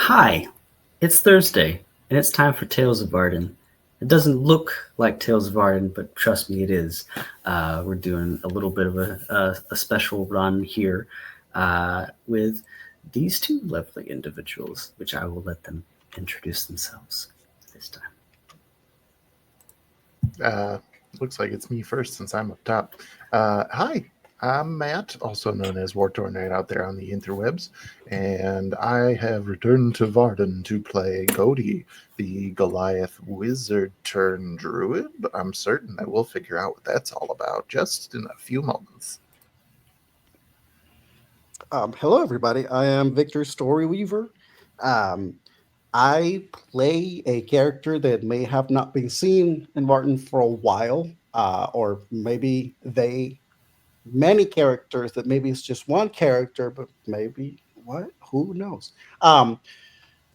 Hi, it's Thursday, and it's time for Tales of Vardin. It doesn't look like Tales of Vardin, but trust me, it is. We're doing a little bit of a special run here with these two lovely individuals, which I will let them introduce themselves this time. Uh, Looks like it's me first since I'm up top. Hi, I'm Matt, also known as War Tornado out there on the interwebs, and I have returned to Vardin to play Cody, the Goliath wizard turned druid, but I'm certain that we'll figure out what that's all about just in a few moments. Hello, everybody. I am Victor Storyweaver. Um, I play a character that may have not been seen in Martin for a while, or maybe many characters that maybe it's just one character, but maybe what? Who knows? Um,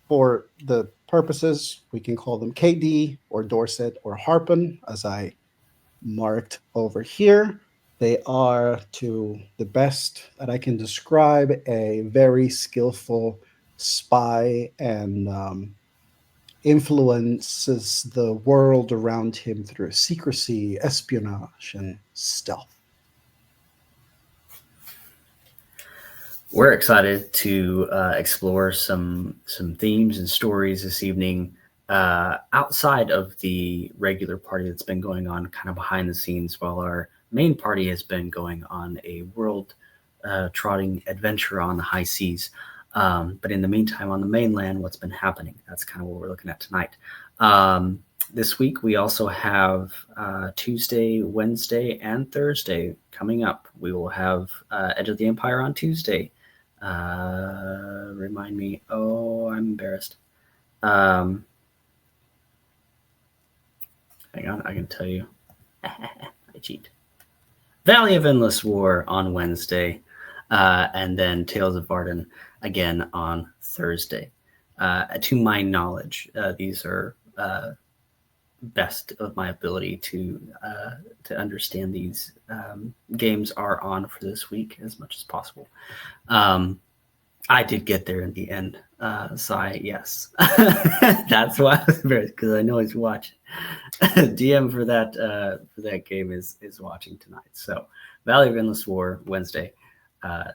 for the purposes, we can call them KD or Dorset or Harpen, as I marked over here. They are, to the best that I can describe, a very skillful spy and influences the world around him through secrecy, espionage, and stealth. We're excited to explore some themes and stories this evening outside of the regular party that's been going on, kind of behind the scenes, while our main party has been going on a world trotting adventure on the high seas. But in the meantime, on the mainland, what's been happening? That's kind of what we're looking at tonight. This week, we also have Tuesday, Wednesday, and Thursday coming up. We will have Edge of the Empire on Tuesday. Remind me. Oh, I'm embarrassed. Um, Hang on, I can tell you. I cheat. Valley of Endless War on Wednesday, and then Tales of Vardin again on Thursday. To my knowledge, these are best of my ability to understand these games are on for this week as much as possible. Um, I did get there in the end. Yes, that's why I was embarrassed because I know he's watching. DM for that game is watching tonight. So Valley of Endless War Wednesday, uh,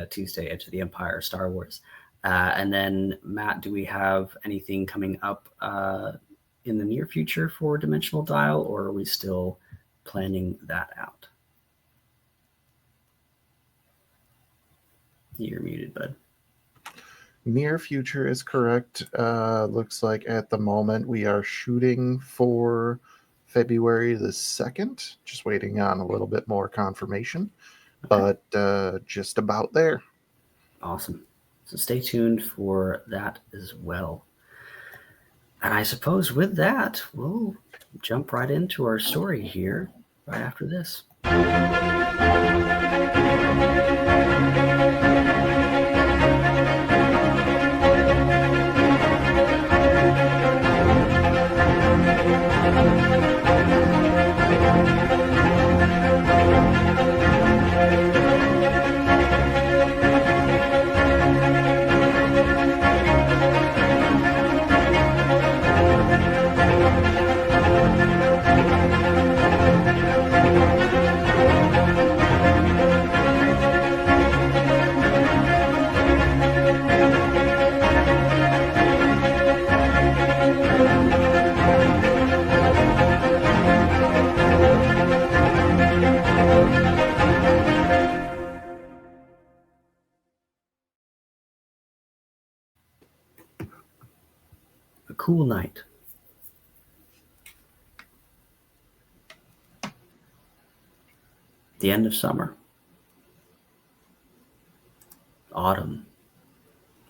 Tuesday Edge of the Empire Star Wars, and then Matt, do we have anything coming up in the near future for Dimensional Dial, or are we still planning that out? You're muted, bud. Near future is correct. Looks like at the moment we are shooting for February the 2nd, just waiting on a little bit more confirmation, but just about there. Awesome. So stay tuned for that as well. And I suppose with that, we'll jump right into our story here right after this. A cool night. The end of summer. Autumn,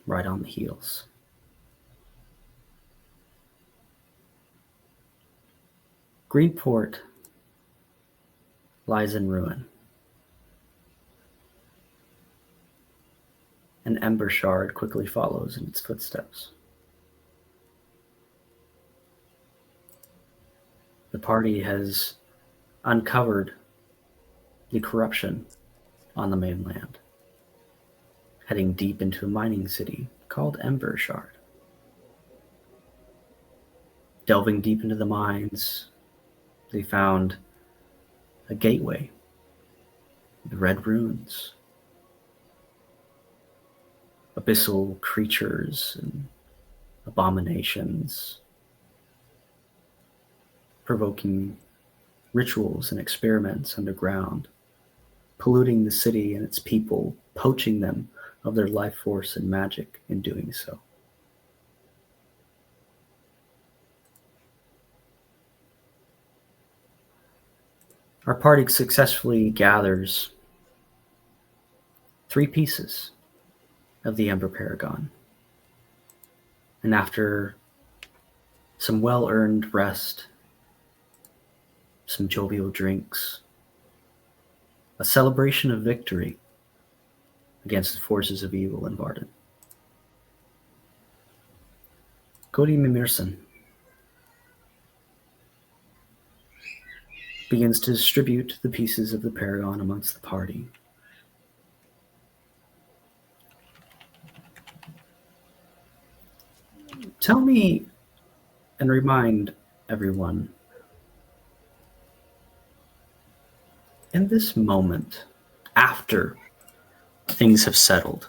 right on the heels. Greenport lies in ruin. An ember shard quickly follows in its footsteps. The party has uncovered the corruption on the mainland, heading deep into a mining city called Ember Shard. Delving deep into the mines, they found a gateway, the red runes, abyssal creatures and abominations, provoking rituals and experiments underground, polluting the city and its people, poaching them of their life force and magic in doing so. Our party successfully gathers 3 pieces of the Ember Paragon. And after some well-earned rest, some jovial drinks, a celebration of victory against the forces of evil in Vardin, Cody Mimirson begins to distribute the pieces of the Paragon amongst the party. Tell me and remind everyone, in this moment, after things have settled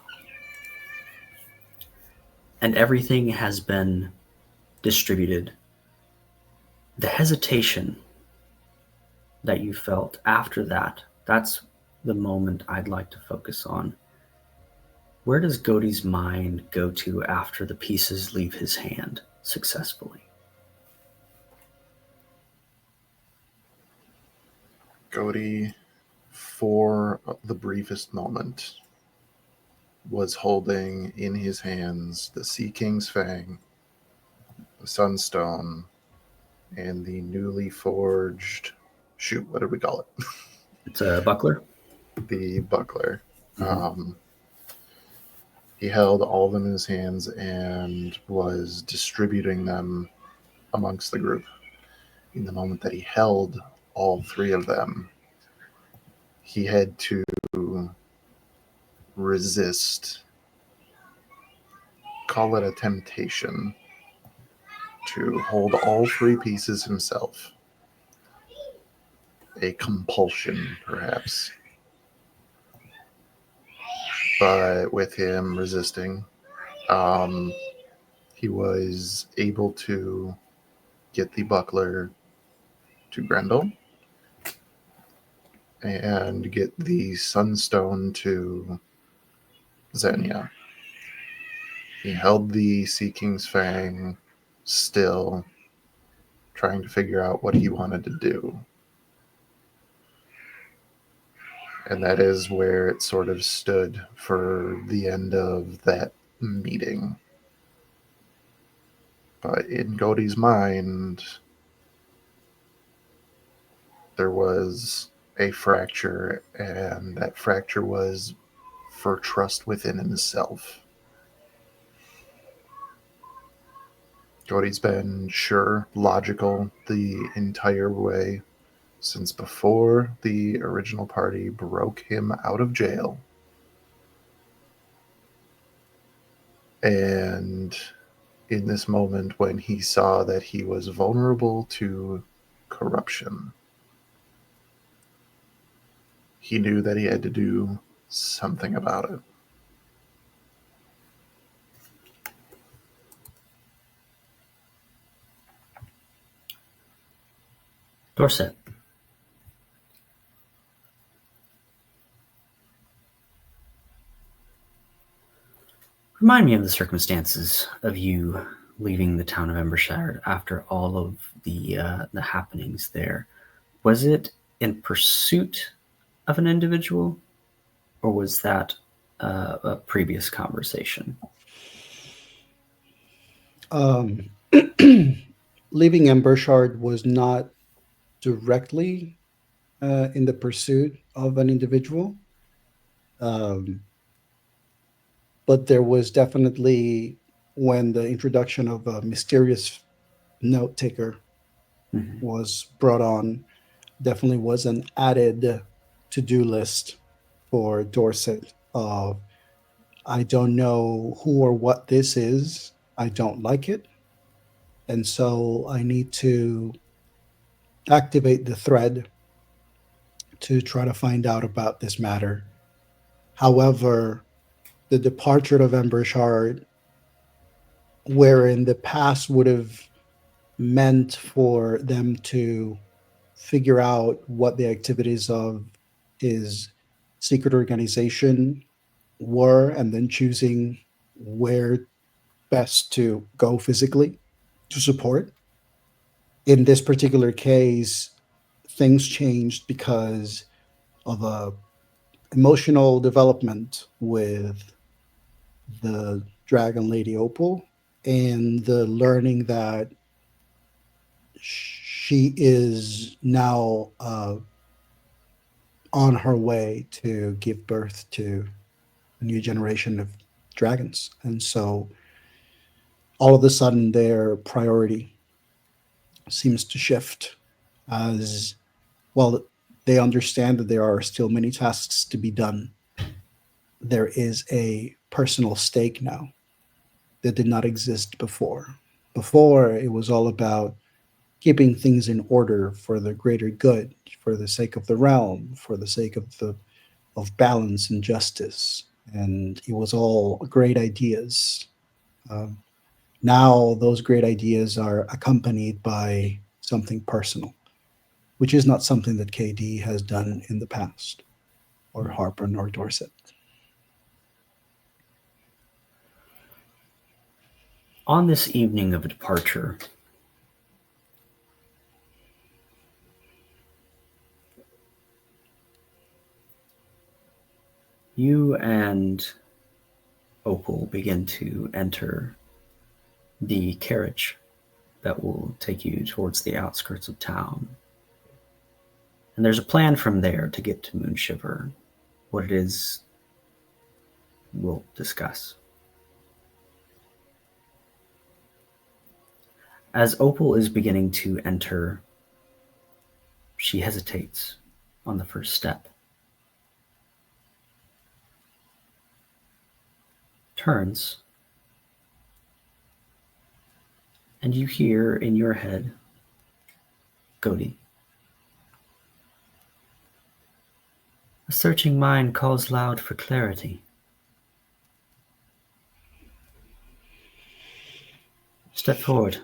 and everything has been distributed, the hesitation that you felt after that, that's the moment I'd like to focus on. Where does Godey's mind go to after the pieces leave his hand successfully? Godey, for the briefest moment, was holding in his hands the Sea King's Fang, the Sunstone, and the newly forged, what did we call it? It's a buckler. The buckler. Mm-hmm. He held all of them in his hands and was distributing them amongst the group. In the moment that he held all 3 of them, he had to resist, call it a temptation, to hold all 3 pieces himself. A compulsion, perhaps. But with him resisting, he was able to get the buckler to Grendel and get the Sunstone to Xenia. He held the Sea King's Fang still, trying to figure out what he wanted to do. And that is where it sort of stood for the end of that meeting. But in Godey's mind, there was a fracture, and that fracture was for trust within himself. Godey's been sure, logical the entire way since before the original party broke him out of jail. And in this moment, when he saw that he was vulnerable to corruption, he knew that he had to do something about it. Dorset. Remind me of the circumstances of you leaving the town of Embershire after all of the happenings there. Was it in pursuit of an individual, or was that a previous conversation? Leaving Embershard was not directly in the pursuit of an individual, um, but there was definitely, when the introduction of a mysterious note taker Mm-hmm. was brought on, definitely was an added to-do list for Dorset of I don't know who or what this is. I don't like it. And so I need to activate the thread to try to find out about this matter. However, the departure of Ember Shard, where in the past would have meant for them to figure out what the activities of his secret organization were and then choosing where best to go physically to support. In this particular case, things changed because of a emotional development with the Dragon Lady Opal and the learning that she is now on her way to give birth to a new generation of dragons. And so all of a sudden, their priority seems to shift as well. They understand that there are still many tasks to be done. There is a personal stake now that did not exist before. Before, it was all about keeping things in order for the greater good, for the sake of the realm, for the sake of balance and justice, and it was all great ideas. Um, Now those great ideas are accompanied by something personal, which is not something that KD has done in the past, or Harper nor Dorset. On this evening of departure, you and Opal begin to enter the carriage that will take you towards the outskirts of town. And there's a plan from there to get to Moonshiver. What it is, we'll discuss. As Opal is beginning to enter, she hesitates on the first step. Turns, and you hear in your head, Godi. A searching mind calls loud for clarity. Step forward,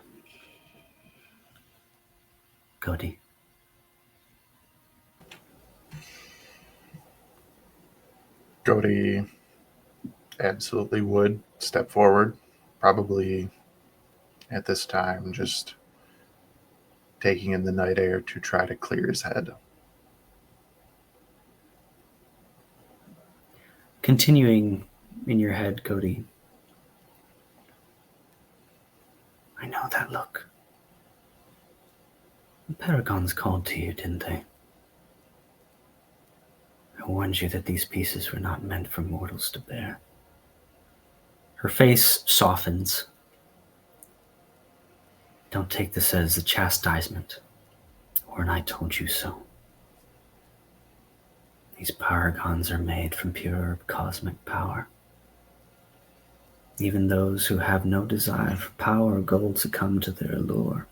Godi. Cody absolutely would step forward, probably at this time, just taking in the night air to try to clear his head. Continuing in your head, Cody. I know that look. The Paragons called to you, didn't they? I warned you that these pieces were not meant for mortals to bear. Her face softens. Don't take this as a chastisement, or an I told you so. These paragons are made from pure cosmic power. Even those who have no desire for power or gold succumb to their allure.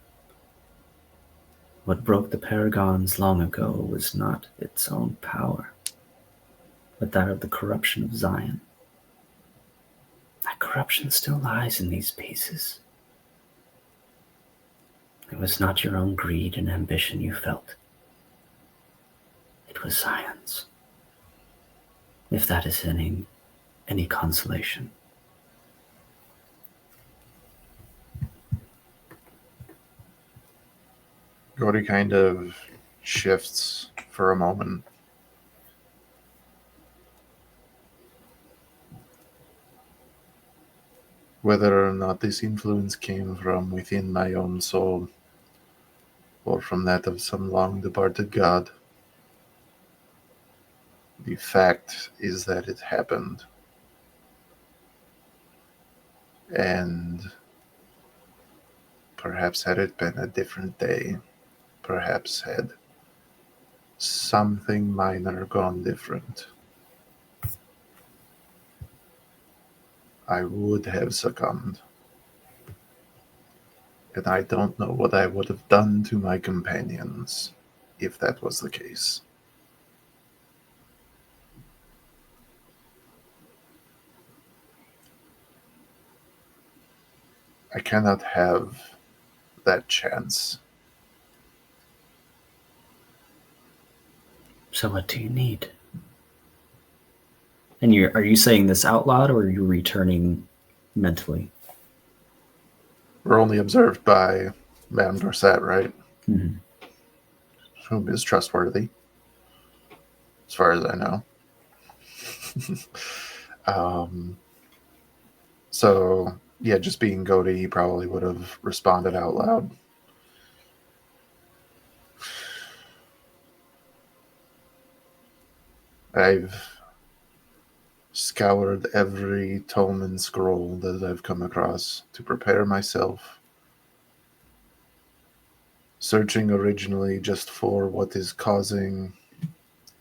What broke the paragons long ago was not its own power, but that of the corruption of Zion. That corruption still lies in these pieces. It was not your own greed and ambition you felt. It was Zion's. If that is any consolation. Cody kind of shifts for a moment. Whether or not this influence came from within my own soul, or from that of some long-departed god, the fact is that it happened. And perhaps had it been a different day, perhaps had something minor gone different, I would have succumbed. And I don't know what I would have done to my companions if that was the case. I cannot have that chance. So what do you need? And are you saying this out loud, or are you returning mentally? We're only observed by Madame Dorset, right? Mm-hmm. Whom is trustworthy, as far as I know. So, yeah, just being Goaty, he probably would have responded out loud. I've scoured every tome and scroll that I've come across to prepare myself, searching originally just for what is causing,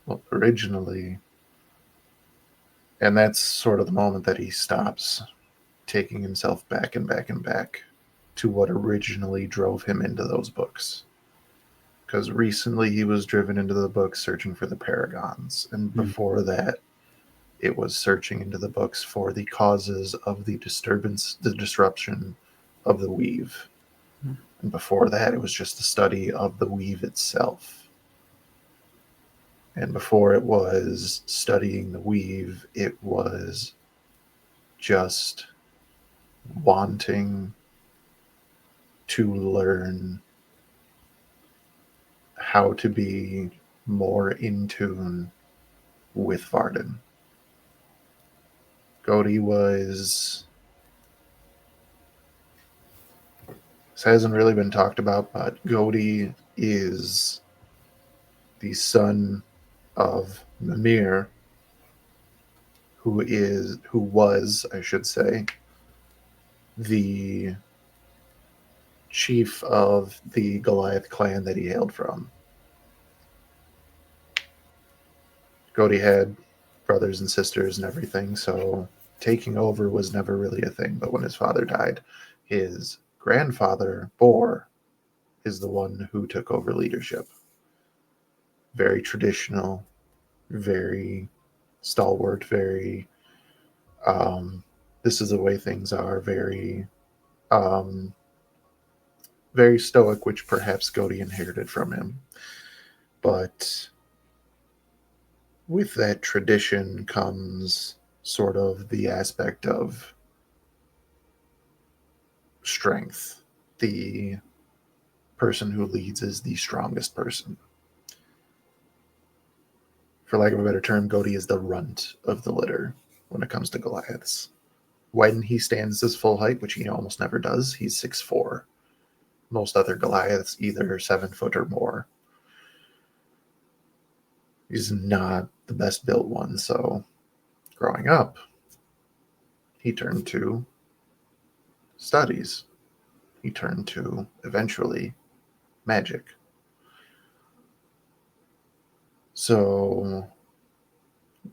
well, originally, and that's sort of the moment that he stops, taking himself back and back and back to what originally drove him into those books. Because recently he was driven into the books searching for the Paragons, and before that, it was searching into the books for the causes of the disturbance, the disruption of the weave. And before that, it was just the study of the weave itself. And before it was studying the weave, it was just wanting to learn how to be more in tune with Vardin. Goaty was... This hasn't really been talked about, but Goaty is the son of Mimir, who was, I should say, the chief of the Goliath clan that he hailed from. Goaty had brothers and sisters and everything, so taking over was never really a thing. But when his father died, his grandfather, Bor, is the one who took over leadership. Very traditional, very stalwart, very this is the way things are, very um, very stoic, which perhaps Goaty inherited from him. But with that tradition comes sort of the aspect of strength. The person who leads is the strongest person. For lack of a better term, Goaty is the runt of the litter when it comes to Goliaths. When he stands his full height, which he almost never does, he's 6'4". Most other Goliaths either 7 foot or more. He's not the best built one, so growing up, he turned to studies. He turned to, eventually, magic. So,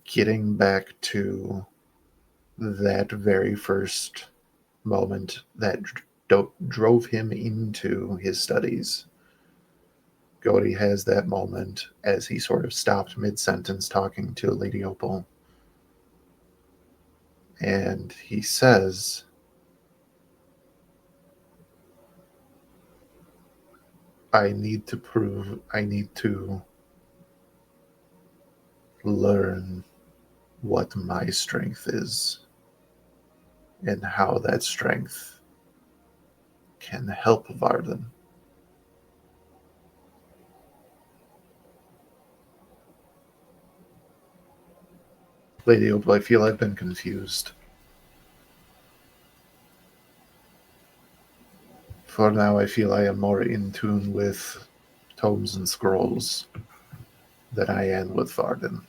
getting back to that very first moment that drove him into his studies, Goaty has that moment as he sort of stopped mid-sentence talking to Lady Opal. And he says, I need to learn what my strength is and how that strength can help Vardin. Lady Opal, I feel I've been confused. For now, I feel I am more in tune with tomes and scrolls than I am with Vardin.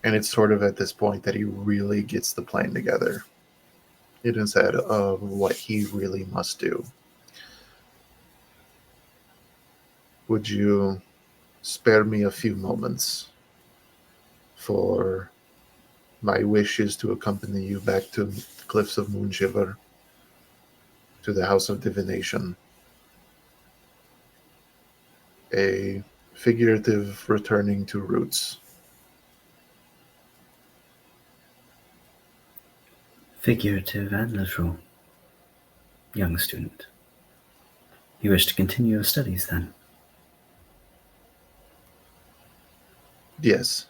And it's sort of at this point that he really gets the plan together in his head of what he really must do. Would you spare me a few moments, for my wish is to accompany you back to the cliffs of Moonshiver, to the House of Divination, a figurative returning to roots. Figurative and literal, young student. You wish to continue your studies then? Yes,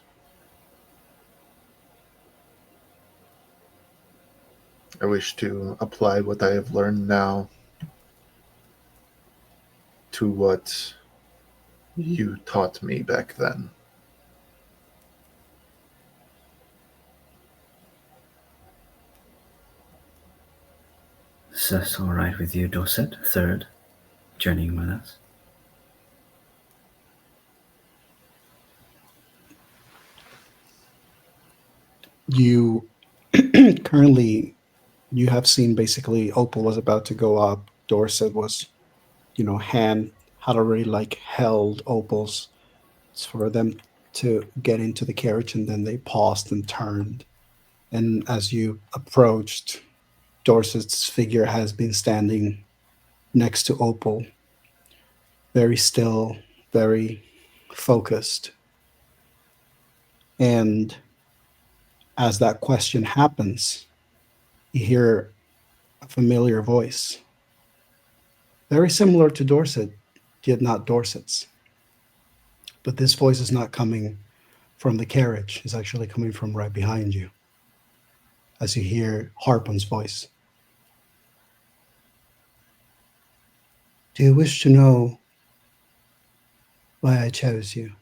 I wish to apply what I have learned now to what you taught me back then. Is that all right with you, Dorset, third, journeying with us? You currently you have seen basically Opal was about to go up. Dorset was, hand had already like held Opal's for them to get into the carriage, and then they paused and turned. And as you approached, Dorset's figure has been standing next to Opal, very still, very focused. And as that question happens, you hear a familiar voice, very similar to Dorset, yet not Dorset's. But this voice is not coming from the carriage, it's actually coming from right behind you as you hear Harpon's voice. Do you wish to know why I chose you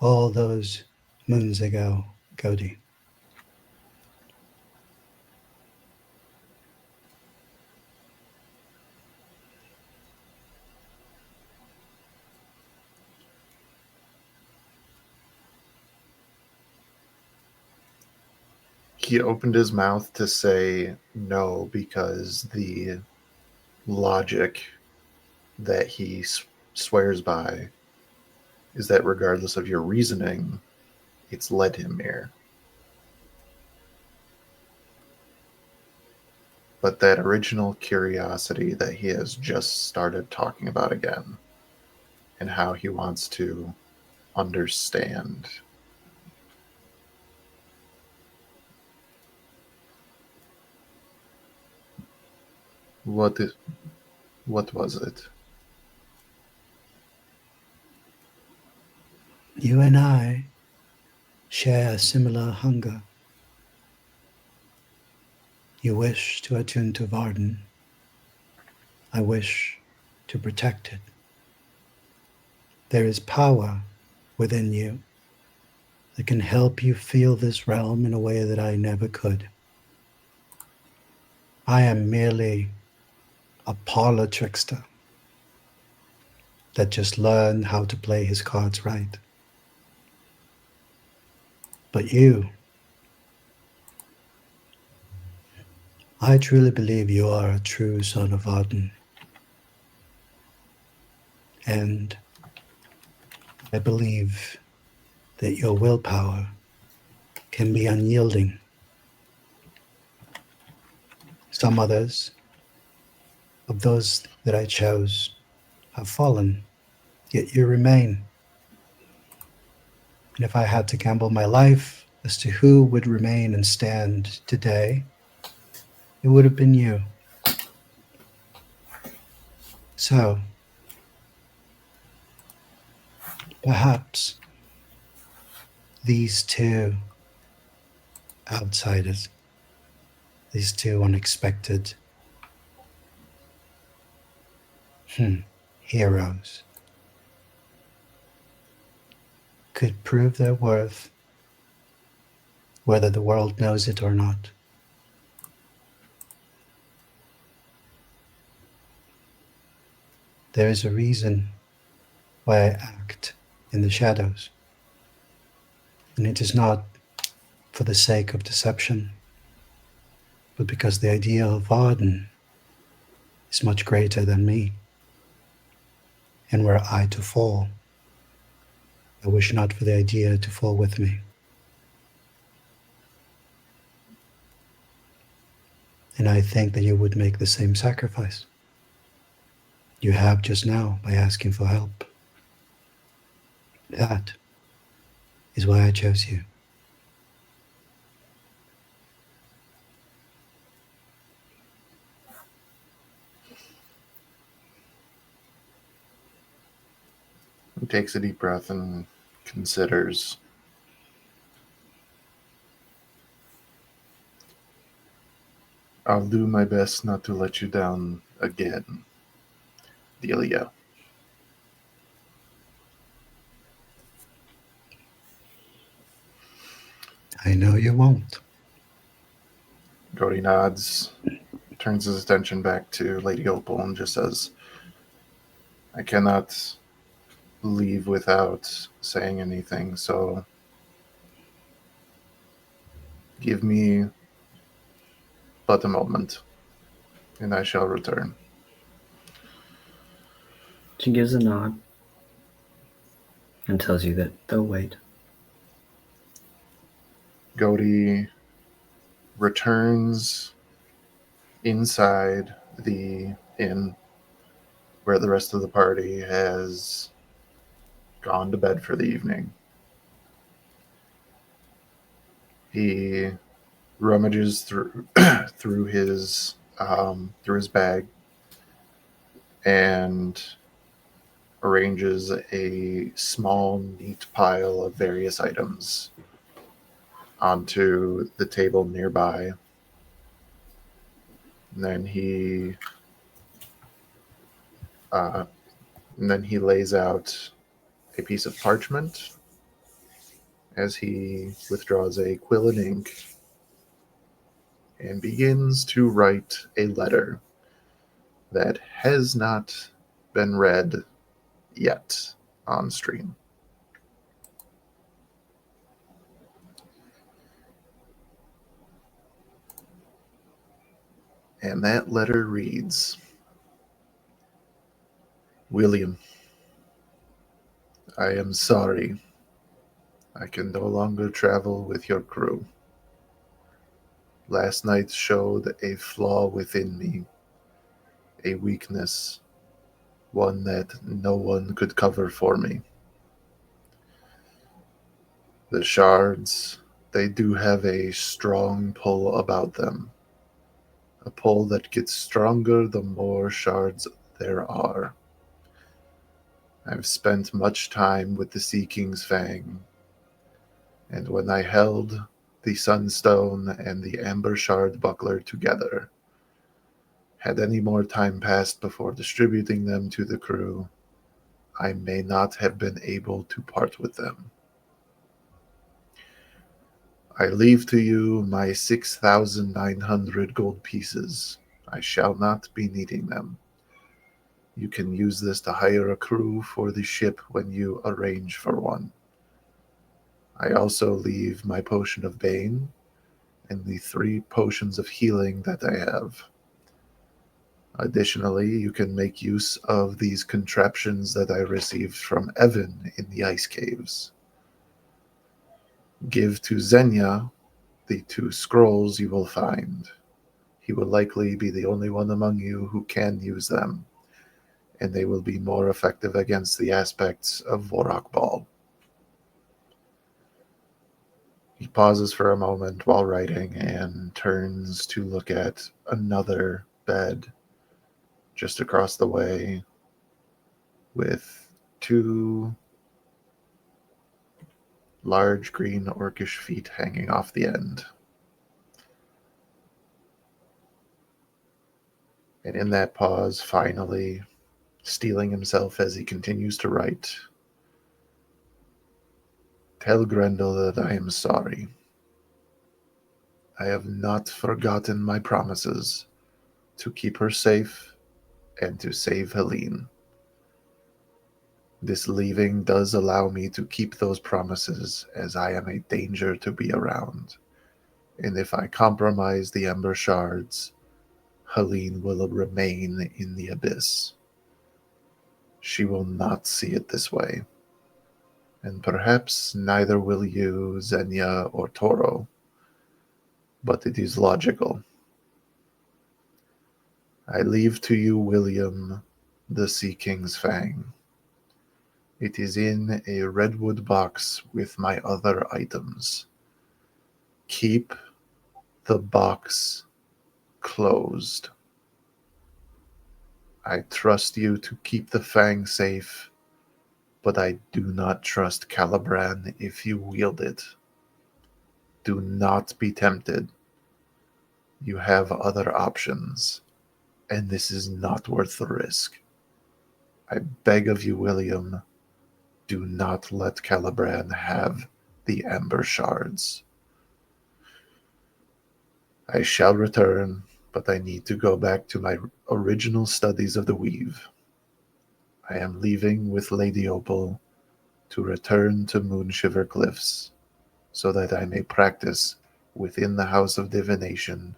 all those moons ago, Cody? He opened his mouth to say no because the logic that he swears by is that regardless of your reasoning, it's led him here. But that original curiosity that he has just started talking about again, and how he wants to understand. What is what was it? You and I share a similar hunger. You wish to attune to Vardin. I wish to protect it. There is power within you that can help you feel this realm in a way that I never could. I am merely a parlor trickster that just learned how to play his cards right. But you, I truly believe you are a true son of Vardin. And I believe that your willpower can be unyielding. Some others of those that I chose have fallen, yet you remain. And if I had to gamble my life as to who would remain and stand today, it would have been you. So, perhaps these two outsiders, these two unexpected heroes, could prove their worth, whether the world knows it or not. There is a reason why I act in the shadows, and it is not for the sake of deception, but because the idea of Vardin is much greater than me. And were I to fall, I wish not for the idea to fall with me. And I think that you would make the same sacrifice you have just now by asking for help. That is why I chose you. He takes a deep breath and considers. I'll do my best not to let you down again, Delia. I know you won't. Cody nods, turns his attention back to Lady Opal, and just says, I cannot leave without saying anything, so give me but a moment, and I shall return. She gives a nod and tells you that they'll wait. Cody returns inside the inn where the rest of the party has gone to bed for the evening. He rummages through through his bag and arranges a small, neat pile of various items onto the table nearby. And then uh, he lays out a piece of parchment as he withdraws a quill and ink and begins to write a letter that has not been read yet on stream. And that letter reads, William, I am sorry. I can no longer travel with your crew. Last night showed a flaw within me, a weakness, one that no one could cover for me. The shards, they do have a strong pull about them, a pull that gets stronger the more shards there are. I've spent much time with the Sea King's Fang, and when I held the Sunstone and the Amber Shard buckler together, had any more time passed before distributing them to the crew, I may not have been able to part with them. I leave to you my 6,900 gold pieces. I shall not be needing them. You can use this to hire a crew for the ship when you arrange for one. I also leave my potion of Bane and the 3 potions of healing that I have. Additionally, you can make use of these contraptions that I received from Evan in the ice caves. Give to Xenia the 2 scrolls you will find. He will likely be the only one among you who can use them, and they will be more effective against the aspects of Vorak Ball. He pauses for a moment while writing and turns to look at another bed just across the way with 2 large green orcish feet hanging off the end. And in that pause, finally, steeling himself as he continues to write, tell Grendel that I am sorry. I have not forgotten my promises to keep her safe and to save Helene. This leaving does allow me to keep those promises, as I am a danger to be around. And if I compromise the Ember Shards, Helene will remain in the abyss. She will not see it this way. And perhaps neither will you, Xenia or Toro. But it is logical. I leave to you, William, the Sea King's Fang. It is in a redwood box with my other items. Keep the box closed. I trust you to keep the Fang safe, but I do not trust Calibran if you wield it. Do not be tempted. You have other options, and this is not worth the risk. I beg of you, William, do not let Calibran have the Amber Shards. I shall return, but I need to go back to my original studies of the weave. I am leaving with Lady Opal to return to Moonshiver Cliffs, so that I may practice within the House of Divination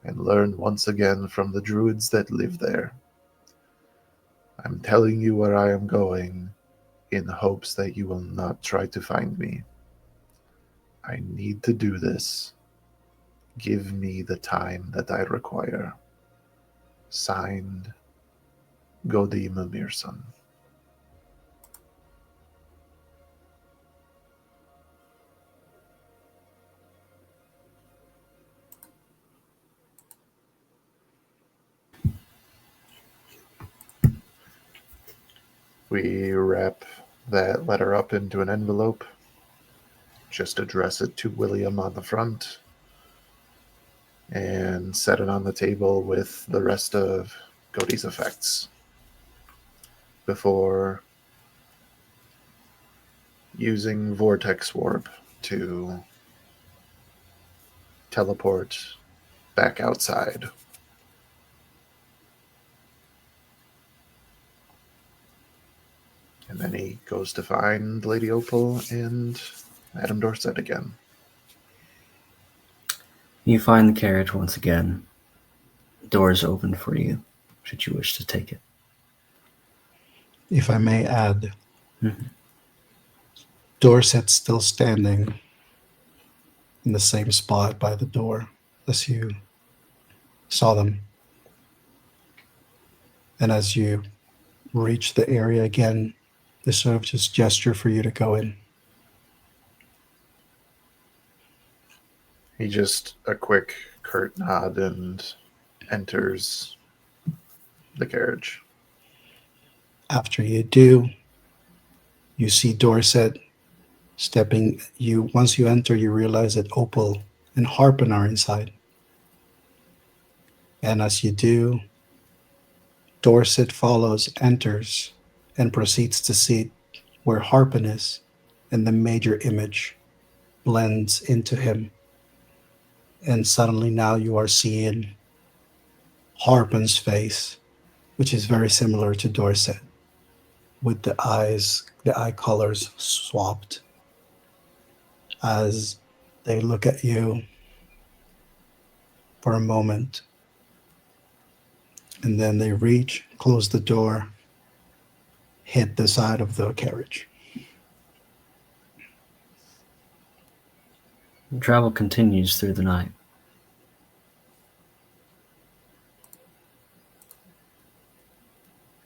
and learn once again from the druids that live there. I'm telling you where I am going in hopes that you will not try to find me. I need to do this. Give me the time that I require. Signed, Godi Mamirson. We wrap that letter up into an envelope. Just address it to William on the front and set it on the table with the rest of Godi's effects before using Vortex Warp to teleport back outside. And then he goes to find Lady Opal and Madame Dorset again. You find the carriage once again. Doors open for you, should you wish to take it. If I may add, Mhm. Dorset's still standing in the same spot by the door as you saw them. And as you reach the area again, they sort of just gesture for you to go in. He just a quick curt nod and enters the carriage. After you do, you see Dorset stepping. Once you enter, you realize that Opal and Harpin are inside. And as you do, Dorset follows, enters, and proceeds to sit where Harpin is, and the major image blends into him. And suddenly now you are seeing Harpin's face, which is very similar to Dorset, with the eye colors swapped. As they look at you for a moment, and then they reach, close the door, hit the side of the carriage. Travel continues through the night.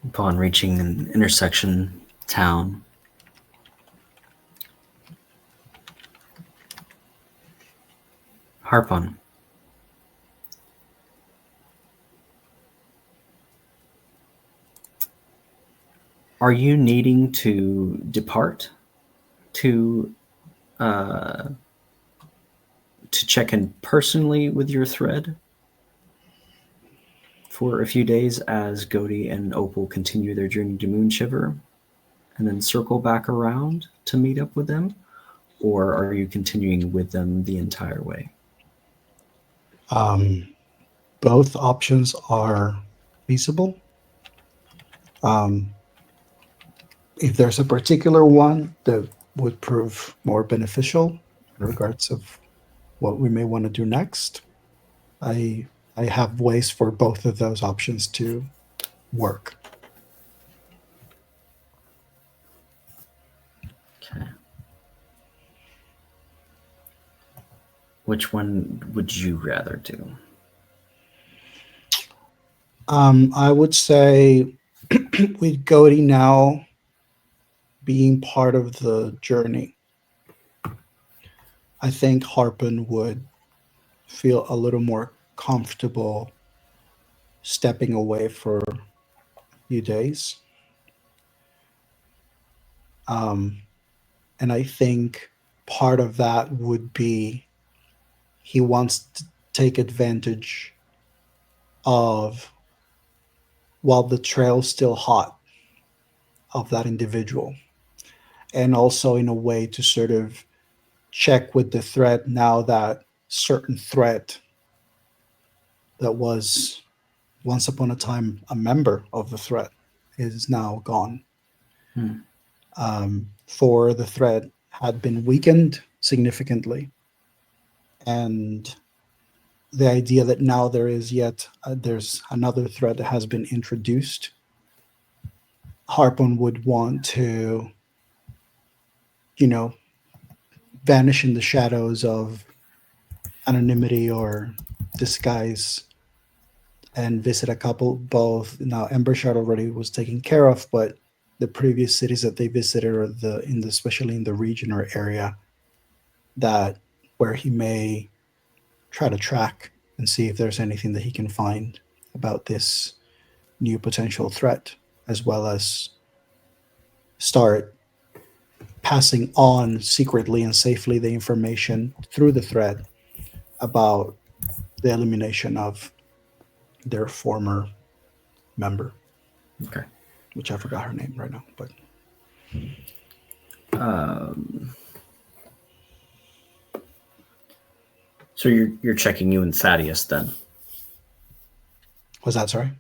Upon reaching an intersection town, Harpon, are you needing to depart to check in personally with your thread for a few days as Godi and Opal continue their journey to Moonshiver and then circle back around to meet up with them? Or are you continuing with them the entire way? Both options are feasible. If there's a particular one that would prove more beneficial in regards of what we may want to do next, I have ways for both of those options to work. Which one would you rather do? I would say with Cody now being part of the journey, I think Harpen would feel a little more comfortable stepping away for a few days. Um, and I think part of that would be he wants to take advantage of, while the trail's still hot, of that individual. And also in a way to sort of check with the threat now that certain threat that was once upon a time a member of the threat is now gone. Hmm. For the threat had been weakened significantly, and the idea that now there is yet there's another threat that has been introduced. Harpon would want to, you know, vanish in the shadows of anonymity or disguise and visit a couple. Both now Embershard already was taken care of, but the previous cities that they visited, or especially in the region or area that where he may try to track and see if there's anything that he can find about this new potential threat, as well as start passing on secretly and safely the information through the thread about the elimination of their former member, Okay. which I forgot her name right now. But Um, so you're checking in with Thaddeus then? was that sorry?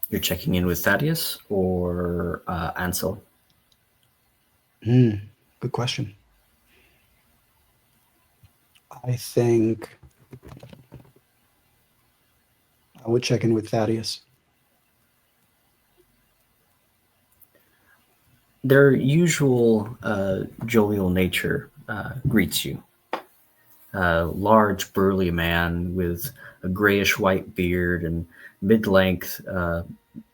You're checking in with Thaddeus or Ansel? Good question. I think I would check in with Thaddeus. Their usual jovial nature greets you. A large, burly man with a grayish white beard and mid length,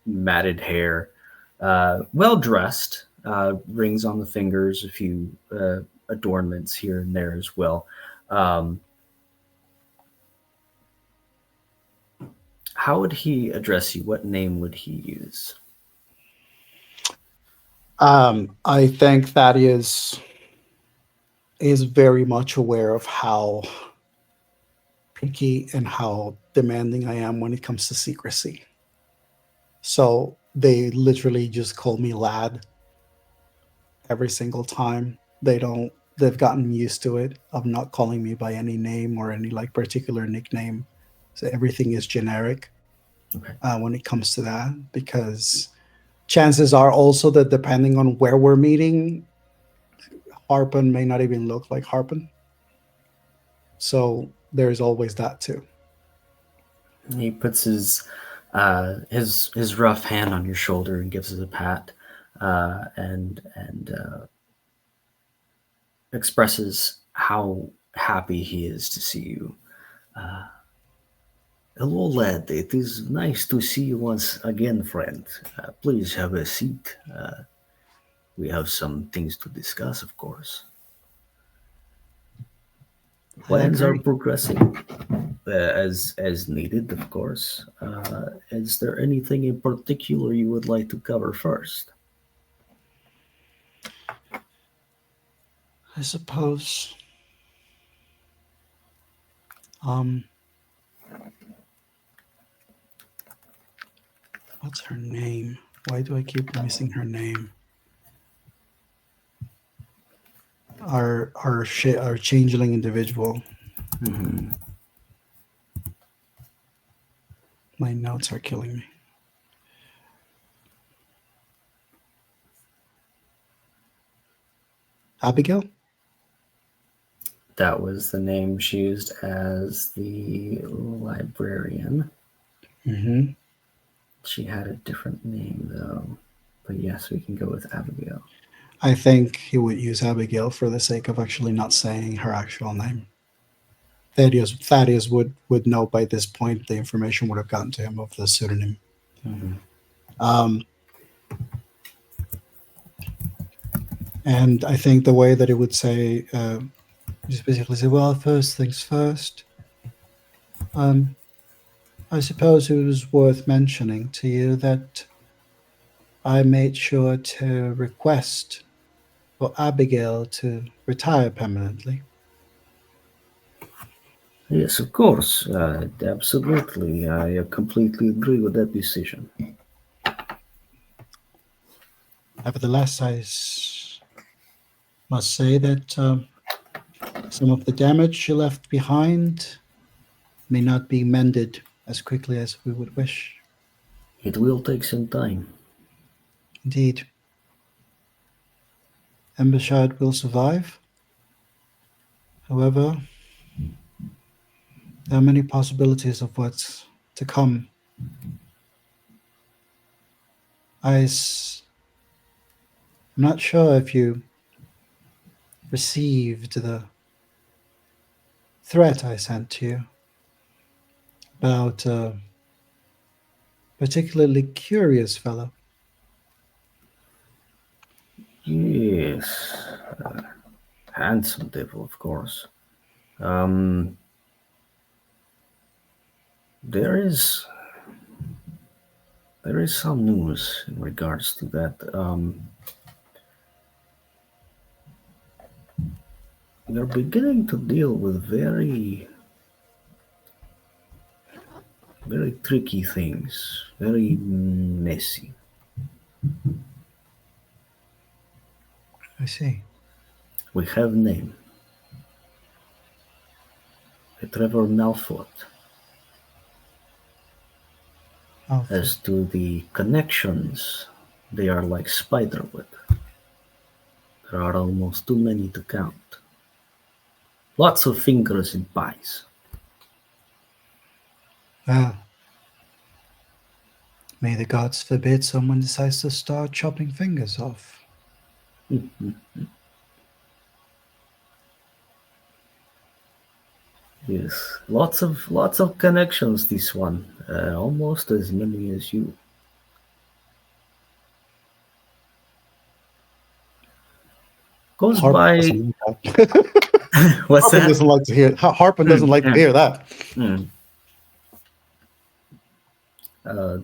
matted hair. Well dressed, rings on the fingers, a few adornments here and there as well. Um, how would he address you? What name would he use? I think Thaddeus is very much aware of how picky and how demanding I am when it comes to secrecy. So they literally just call me lad every single time. They've gotten used to it of not calling me by any name or any like particular nickname. So everything is generic Okay. when it comes to that, because chances are also that depending on where we're meeting, Harpen may not even look like Harpen. So there's always that too. He puts his rough hand on your shoulder and gives it a pat, and expresses how happy he is to see you. Hello, lad. It is nice to see you once again, friend. Please have a seat. We have some things to discuss, of course. I Plans are agree. progressing as needed, of course. Is there anything in particular you would like to cover first? I suppose. Um, what's her name? Why do I keep missing her name? Our changeling individual. Mm-hmm. My notes are killing me. Abigail? That was the name she used as the librarian. Mm-hmm. She had a different name, though. But yes, we can go with Abigail. I think he would use Abigail for the sake of actually not saying her actual name. Thaddeus would know by this point. The information would have gotten to him of the pseudonym. Mhm. Um, and I think the way that it would say, just basically say, well, first things first. Um, I suppose it was worth mentioning to you that I made sure to request for Abigail to retire permanently. Yes, of course. Absolutely. I completely agree with that decision. Nevertheless, must say that some of the damage she left behind may not be mended as quickly as we would wish. It will take some time. Indeed, Embershard will survive. However, there are many possibilities of what's to come. I'm not sure if you received the threat I sent to you about a particularly curious fellow. Yes. Handsome devil, of course. Um, there is there is some news in regards to that. We're beginning to deal with very tricky things, very messy. I see. We have name, Trevor Malfoot. Alpha. As to the connections, they are like spiderweb. There are almost too many to count. Lots of fingers in pies. Well, may the gods forbid someone decides to start chopping fingers off. Mhm. Yes, lots of connections. This one, almost as many as you. Goes Harp by. doesn't like that. What's Harpin that? doesn't like to hear. Harpin doesn't Mm, like to mm, hear that. mm. Uh,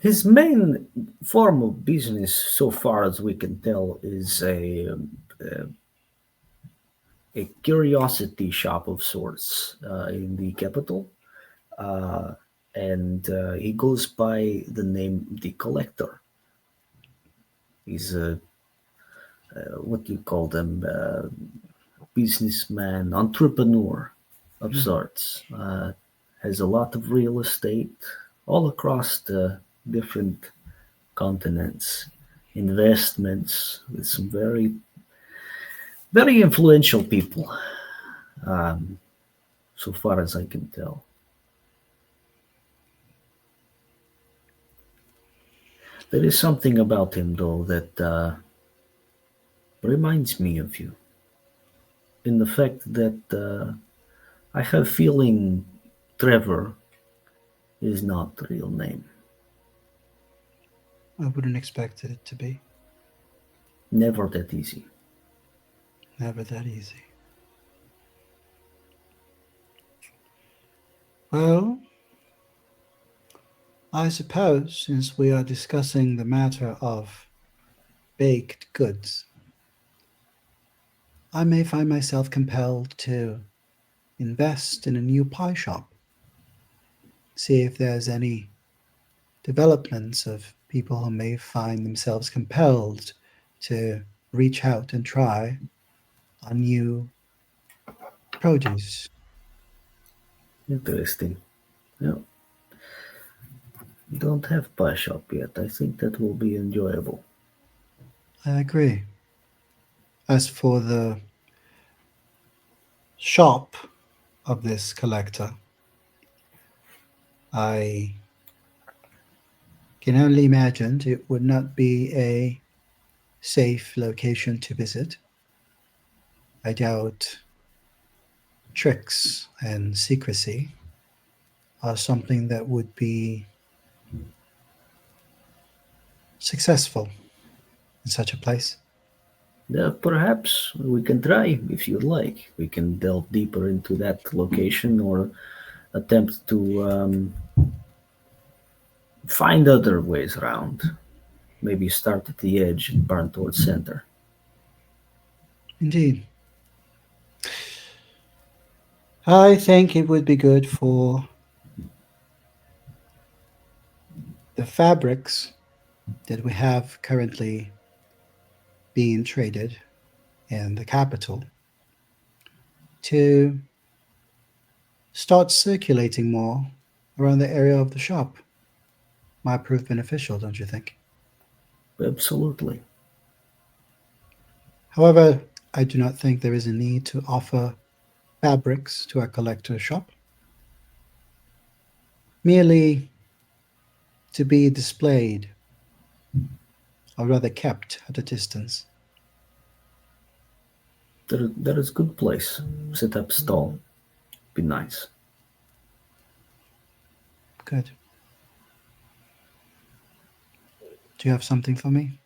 his main form of business, so far as we can tell, is a curiosity shop of sorts in the capital, uh, and he goes by the name the Collector. He's a what do you call them? Businessman, entrepreneur of Mhm. sorts. Has a lot of real estate all across the different continents, investments with some very influential people, um, so far as I can tell. There is something about him, though, that reminds me of you, in the fact that I have feeling Trevor is not the real name. I wouldn't expect it to be. Never that easy. Never that easy. Well, I suppose since we are discussing the matter of baked goods, I may find myself compelled to invest in a new pie shop, see if there's any developments of people who may find themselves compelled to reach out and try a new produce. Interesting. Yeah, don't have pie shop yet. I think that will be enjoyable. I agree. As for the shop of this collector, I can only imagine it would not be a safe location to visit. I doubt tricks and secrecy are something that would be successful in such a place. Perhaps we can try if you'd like. We can delve deeper into that location or attempt to find other ways around. Maybe start at the edge and burn towards center. Indeed. I think it would be good for the fabrics that we have currently being traded in the capital to start circulating more around the area of the shop. Might prove beneficial, don't you think? Absolutely. However, I do not think there is a need to offer fabrics to a collector's shop, merely to be displayed, or rather kept at a distance. That is good place. Set up stall. Be nice. Good. Do you have something for me?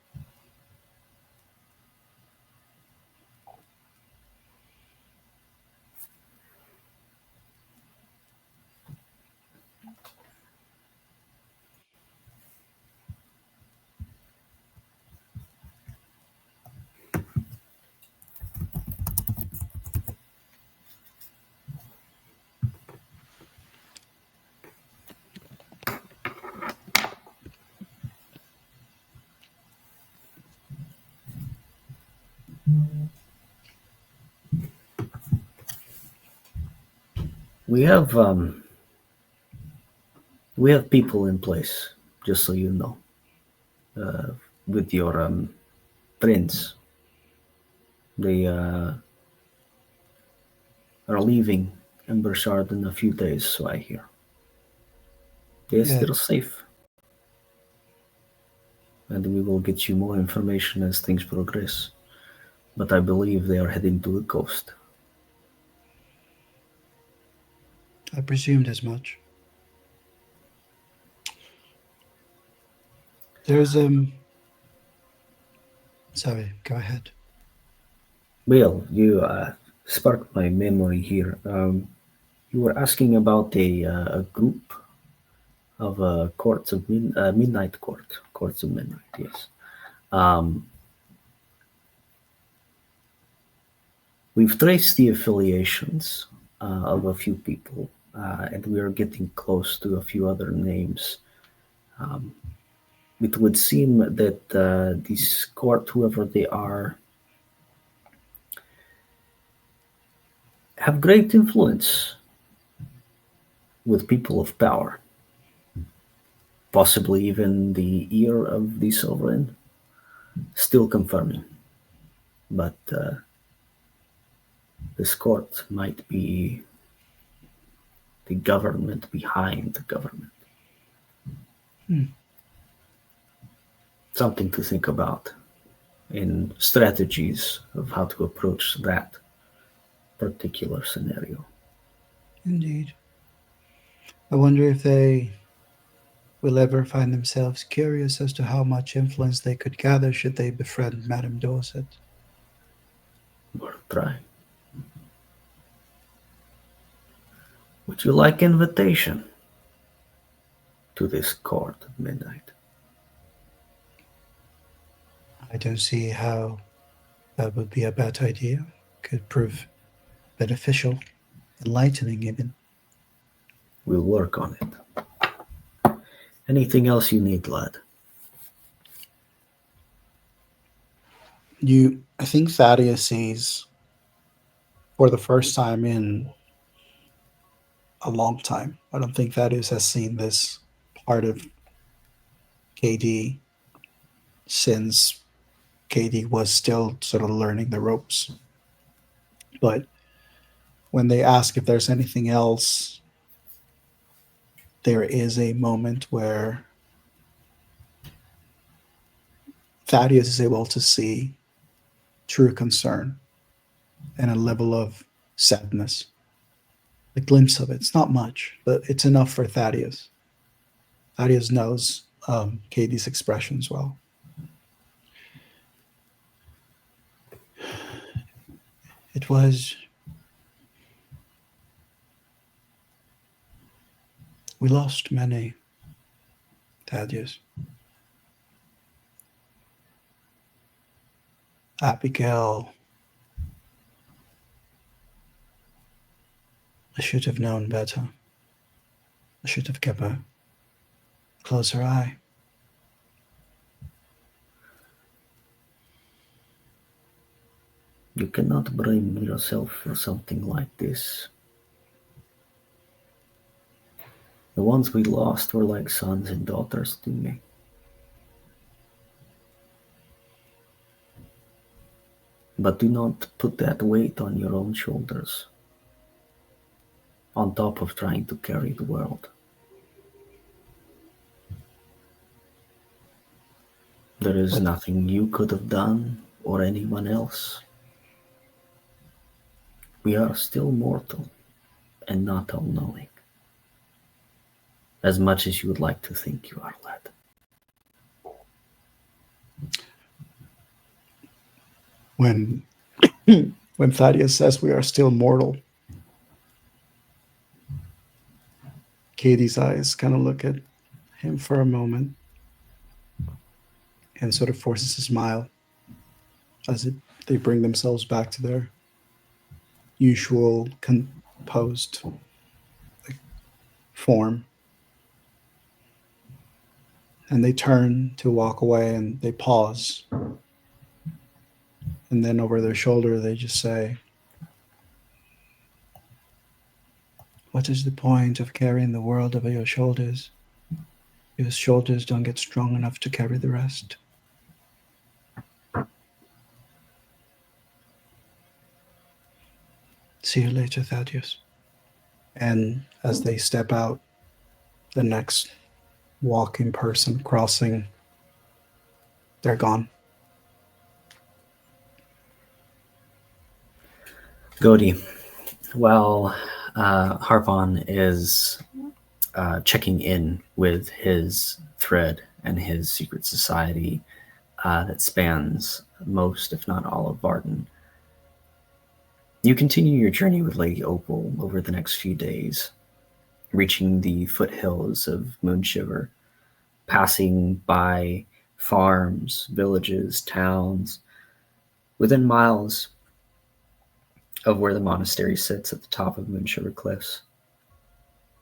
We have we have people in place, just so you know, uh, with your friends. They are leaving Embershard in a few days, so I hear. They're Good. still safe, and we will get you more information as things progress. But I believe they are heading to the coast. I presumed as much. There's sorry, go ahead. Well, you sparked my memory here. You were asking about a group of midnight courts of midnight. Yes, um, we've traced the affiliations of a few people, and we are getting close to a few other names. Um, it would seem that this court, whoever they are, have great influence with people of power, possibly even the ear of the sovereign. Still confirming, but this court might be the government behind the government. Hmm. Something to think about in strategies of how to approach that particular scenario. Indeed. I wonder if they will ever find themselves curious as to how much influence they could gather should they befriend Madame Dorset. Or try. Would you like invitation to this court at midnight? I don't see how that would be a bad idea. Could prove beneficial, enlightening even. We'll work on it. Anything else you need, lad? I think Thaddeus sees for the first time in a long time. I don't think Thaddeus has seen this part of KD since KD was still sort of learning the ropes. But when they ask if there's anything else, there is a moment where Thaddeus is able to see true concern and a level of sadness a glimpse of it. It's not much, but it's enough for Thaddeus. Thaddeus knows Katie's expressions well. It was. We lost many, Thaddeus. Abigail. I should have known better. I should have kept a closer eye. You cannot blame yourself for something like this. The ones we lost were like sons and daughters to me. But do not put that weight on your own shoulders, on top of trying to carry the world. There is nothing you could have done, or anyone else. We are still mortal, and not all-knowing. As much as you would like to think you are, lad. When when Thaddeus says we are still mortal, Katie's eyes kind of look at him for a moment and sort of forces a smile as they bring themselves back to their usual composed form. And they turn to walk away and they pause. And then over their shoulder, they just say, "What is the point of carrying the world over your shoulders? Your shoulders don't get strong enough to carry the rest." See you later, Thaddeus. And as they step out, the next walking person crossing, they're gone. Godi, while Harpon is checking in with his thread and his secret society that spans most, if not all, of Vardin, you continue your journey with Lady Opal over the next few days, reaching the foothills of Moonshiver, passing by farms, villages, towns, within miles of where the monastery sits at the top of Moonshiver Cliffs.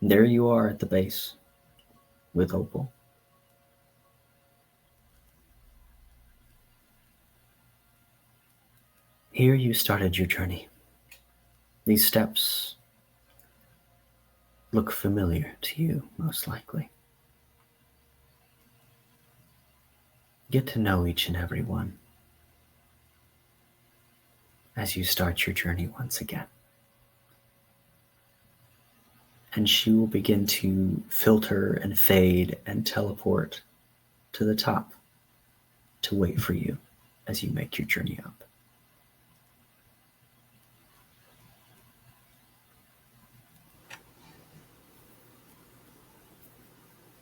And there you are at the base with Opal. Here you started your journey. These steps look familiar to you, most likely. Get to know each and every one as you start your journey once again. And she will begin to filter and fade and teleport to the top to wait for you as you make your journey up.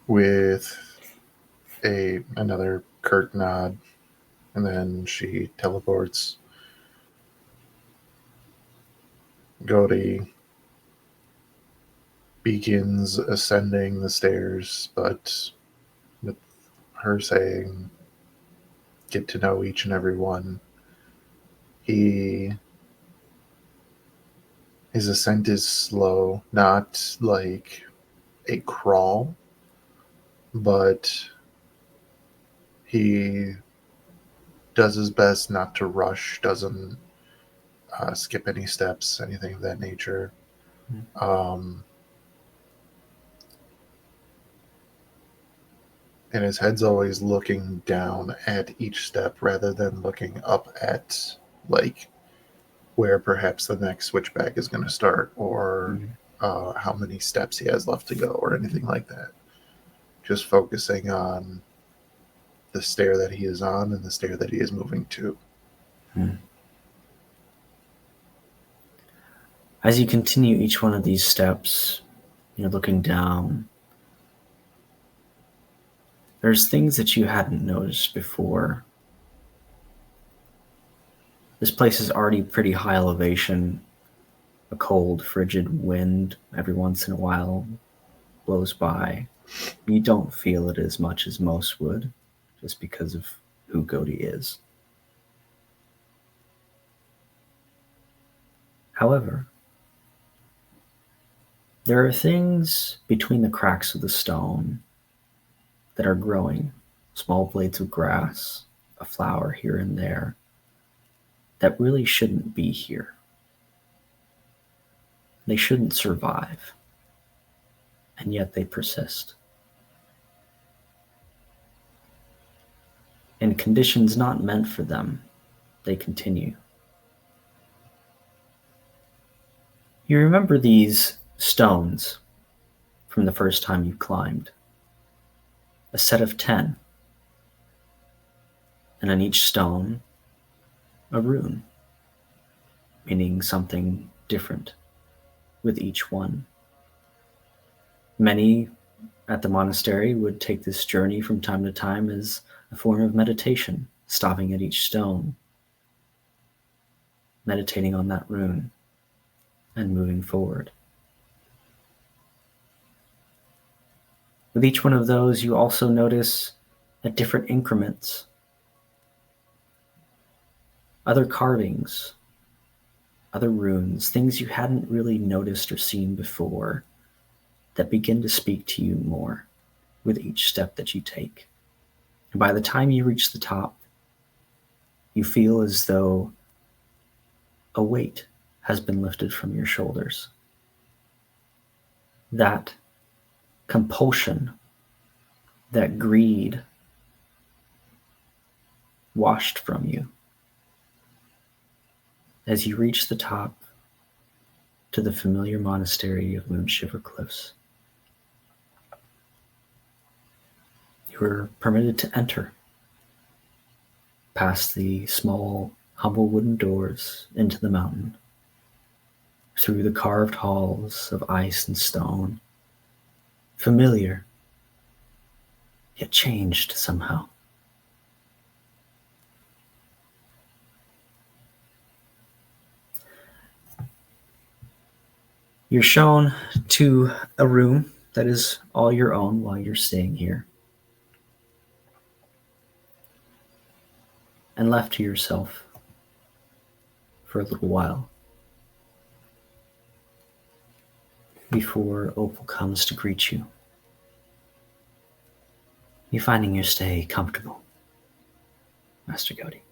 With another curt nod, and then she teleports. Godi begins ascending the stairs, but with her saying, "Get to know each and every one," his ascent is slow, not like a crawl, but he does his best not to rush, doesn't skip any steps, anything of that nature. And his head's always looking down at each step rather than looking up at, like, where perhaps the next switchback is going to start, or how many steps he has left to go, or anything like that. Just focusing on the stair that he is on and the stair that he is moving to. As you continue each one of these steps, you're looking down. There's things that you hadn't noticed before. This place is already pretty high elevation. A cold, frigid wind every once in a while blows by. You don't feel it as much as most would, just because of who Godi is. However, there are things between the cracks of the stone that are growing, small blades of grass, a flower here and there, that really shouldn't be here. They shouldn't survive, and yet they persist. In conditions not meant for them, they continue. You remember these stones from the first time you climbed. A set of 10. And on each stone, a rune, meaning something different with each one. Many at the monastery would take this journey from time to time as a form of meditation, stopping at each stone, meditating on that rune, and moving forward. With each one of those, you also notice at different increments other carvings, other runes, things you hadn't really noticed or seen before that begin to speak to you more with each step that you take. And by the time you reach the top, you feel as though a weight has been lifted from your shoulders. That compulsion, that greed washed from you as you reach the top to the familiar monastery of Moonshiver Cliffs. You were permitted to enter past the small, humble wooden doors into the mountain, through the carved halls of ice and stone, familiar, yet changed somehow. You're shown to a room that is all your own while you're staying here, and left to yourself for a little while before Opal comes to greet you. You finding your stay comfortable, Master Godi?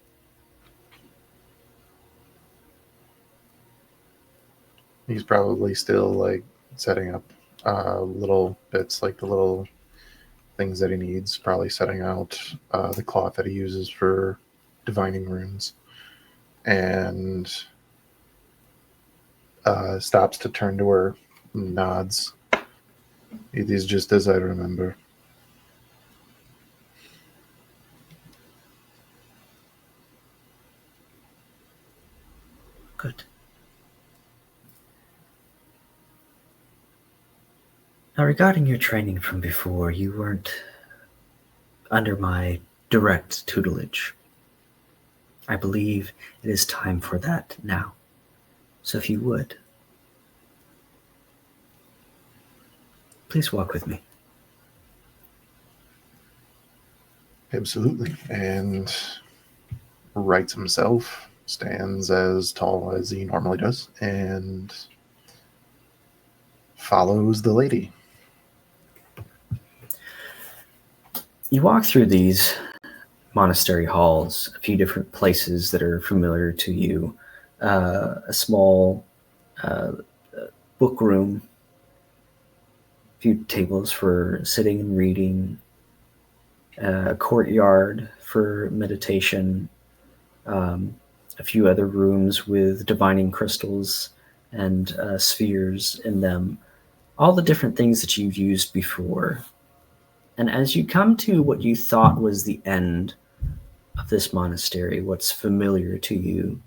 He's probably still like setting up little bits, like the little things that he needs. Probably setting out the cloth that he uses for divining runes, and stops to turn to her, nods. It is just as I remember. Good. Now, regarding your training from before, you weren't under my direct tutelage. I believe it is time for that now. So if you would, please walk with me. Absolutely. And rights himself, stands as tall as he normally does, and follows the lady. You walk through these monastery halls, a few different places that are familiar to you. A small book room, a few tables for sitting and reading, a courtyard for meditation, a few other rooms with divining crystals and spheres in them, all the different things that you've used before. And as you come to what you thought was the end of this monastery, what's familiar to you,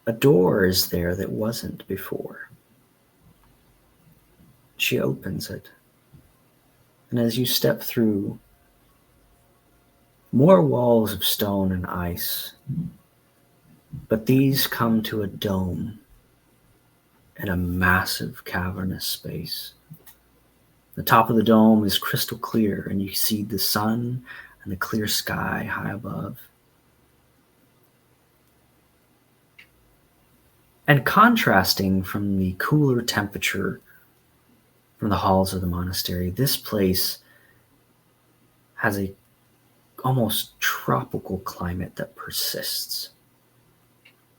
a door is there that wasn't before. She opens it, and as you step through, more walls of stone and ice, but these come to a dome in a massive cavernous space. The top of the dome is crystal clear, and you see the sun and the clear sky high above. And contrasting from the cooler temperature from the halls of the monastery, this place has a almost tropical climate that persists.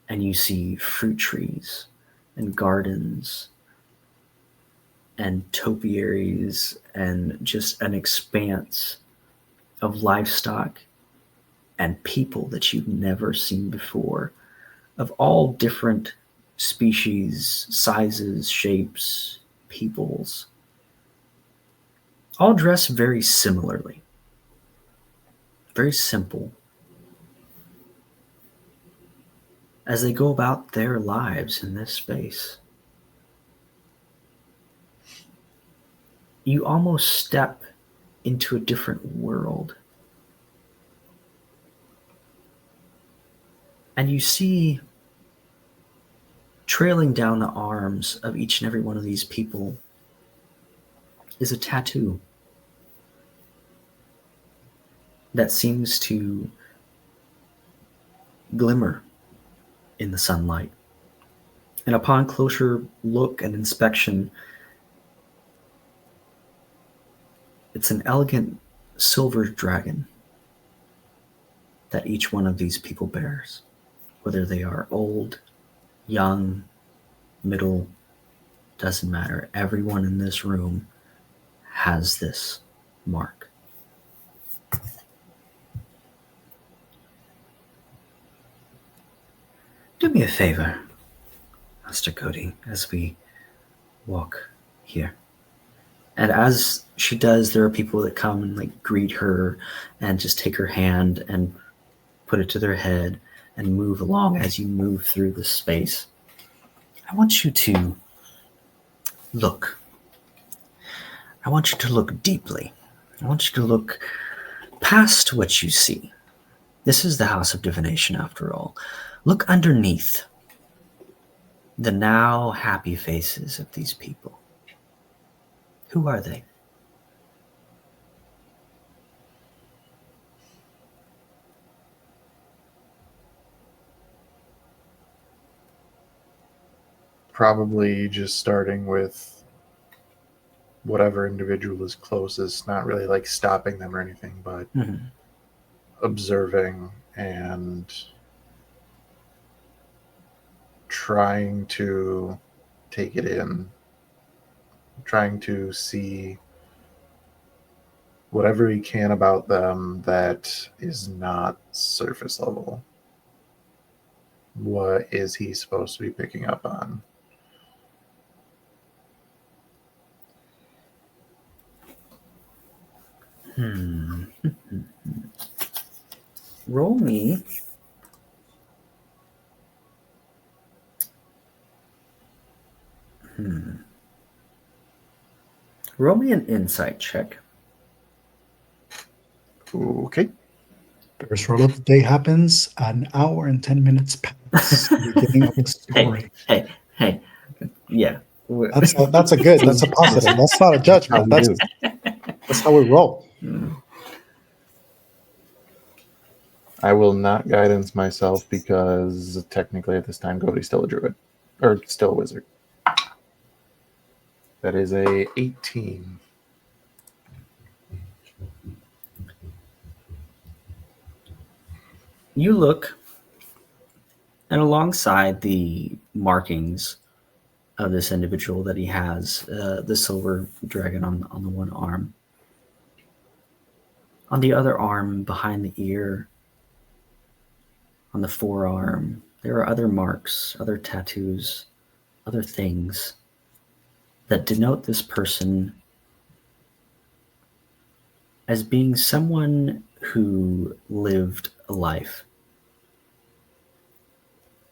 And you see fruit trees and gardens and topiaries and just an expanse of livestock and people that you've never seen before, of all different species, sizes, shapes, peoples, all dressed very similarly, very simple, as they go about their lives in this space. You almost step into a different world. And you see, trailing down the arms of each and every one of these people is a tattoo that seems to glimmer in the sunlight. And upon closer look and inspection, it's an elegant silver dragon that each one of these people bears, whether they are old, young, middle, doesn't matter. Everyone in this room has this mark. Do me a favor, Master Cody, as we walk here. And as she does, there are people that come and like greet her and just take her hand and put it to their head and move along as you move through this space. I want you to look. I want you to look deeply. I want you to look past what you see. This is the House of Divination, after all. Look underneath the now happy faces of these people. Who are they? Probably just starting with whatever individual is closest, not really like stopping them or anything, but observing and trying to take it in, trying to see whatever he can about them that is not surface level. What is he supposed to be picking up on? Roll me. Roll me an insight check. Okay. First roll of the day happens an hour and 10 minutes past the beginning of the story. Hey. Yeah. That's a good. That's a positive. That's not a judgment. That's how we roll. I will not guidance myself because technically at this time Cody's still a druid. Or still a wizard. That is a 18. You look, and alongside the markings of this individual that he has, the silver dragon on the one arm. On the other arm, behind the ear, on the forearm, there are other marks, other tattoos, other things that denote this person as being someone who lived a life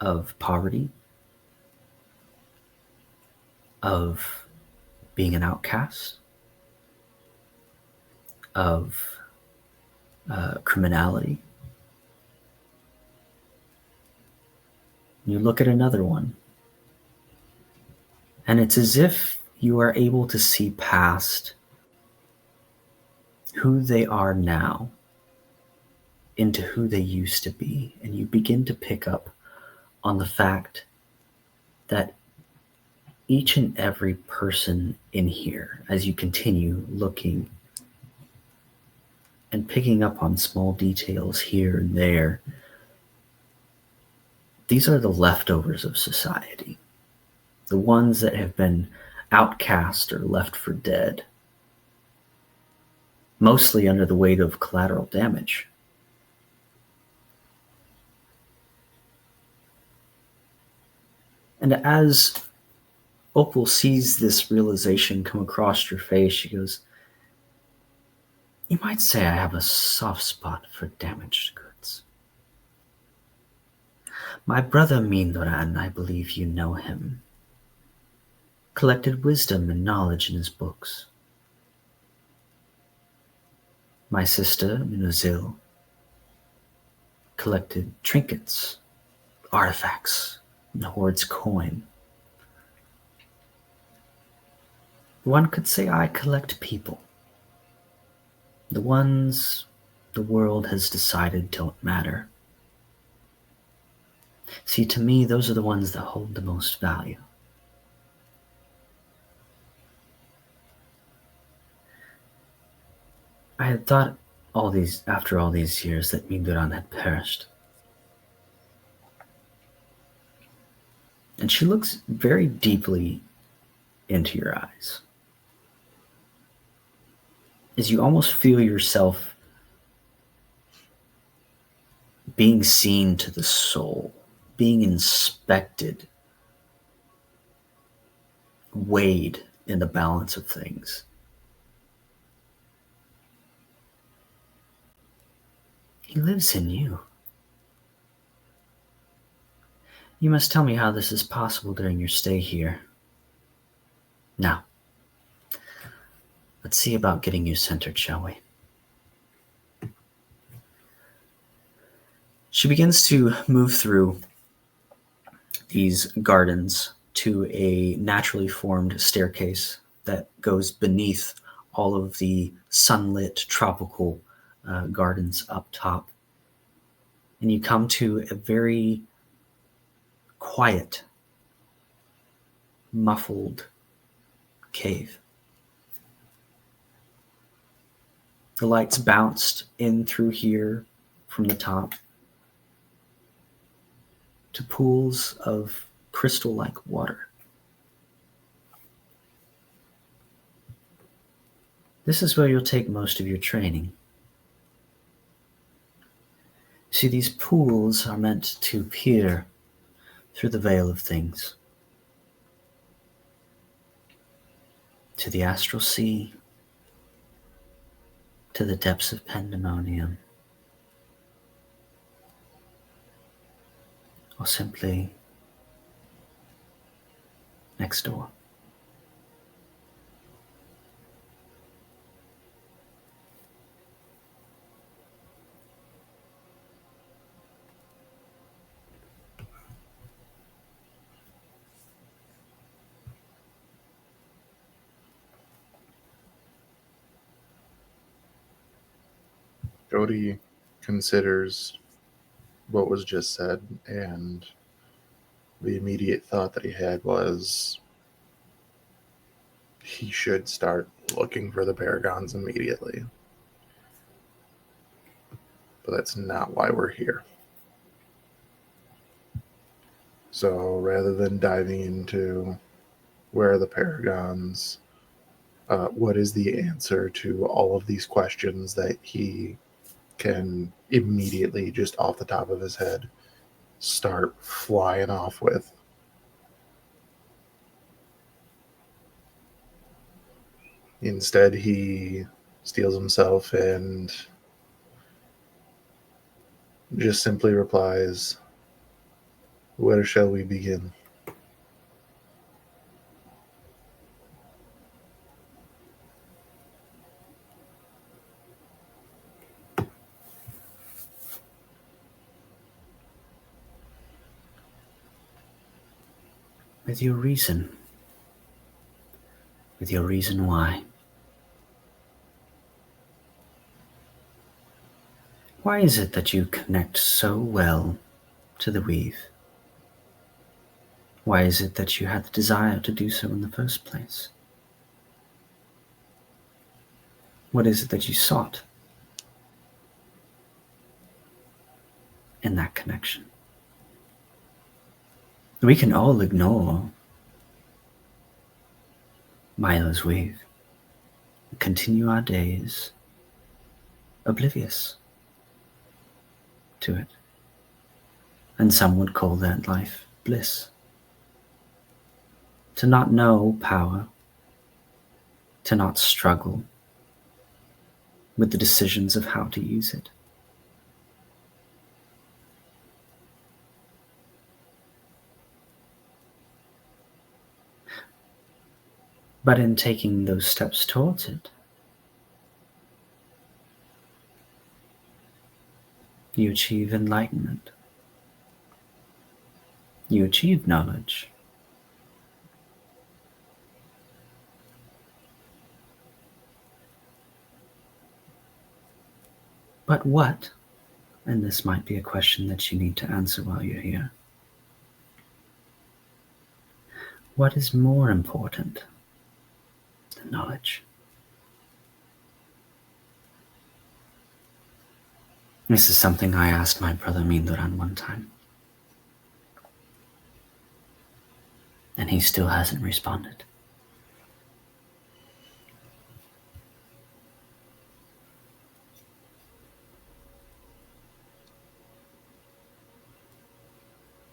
of poverty, of being an outcast, of criminality. You look at another one, and it's as if you are able to see past who they are now into who they used to be. And you begin to pick up on the fact that each and every person in here, as you continue looking and picking up on small details here and there, these are the leftovers of society, the ones that have been outcast or left for dead, mostly under the weight of collateral damage. And as Opal sees this realization come across your face, she goes, "You might say I have a soft spot for damaged goods. My brother Mindoran, I believe you know him, collected wisdom and knowledge in his books. My sister Minuzil collected trinkets, artifacts, and hoards coin. One could say I collect people. The ones the world has decided don't matter. See, to me, those are the ones that hold the most value. I had thought after all these years that Minduran had perished. And she looks very deeply into your eyes, as you almost feel yourself being seen to the soul, being inspected, weighed in the balance of things. He lives in you. You must tell me how this is possible during your stay here. Now, let's see about getting you centered, shall we?" She begins to move through these gardens to a naturally formed staircase that goes beneath all of the sunlit tropical gardens up top. And you come to a very quiet, muffled cave. The lights bounced in through here from the top to pools of crystal-like water. This is where you'll take most of your training. See, these pools are meant to peer through the veil of things to the astral sea, to the depths of pandemonium, or simply next door. Jody considers what was just said, and the immediate thought that he had was he should start looking for the Paragons immediately. But that's not why we're here. So rather than diving into where are the Paragons, what is the answer to all of these questions that he can immediately, just off the top of his head, start flying off with. Instead, he steels himself and just simply replies, Where shall we begin? With your reason. With your reason why. Why is it that you connect so well to the weave? Why is it that you had the desire to do so in the first place? What is it that you sought in that connection? We can all ignore Milo's weave and continue our days oblivious to it. And some would call that life bliss. To not know power, to not struggle with the decisions of how to use it. But in taking those steps towards it, you achieve enlightenment. You achieve knowledge. But what, and this might be a question that you need to answer while you're here, what is more important than knowledge? This is something I asked my brother Mindoran one time. And he still hasn't responded.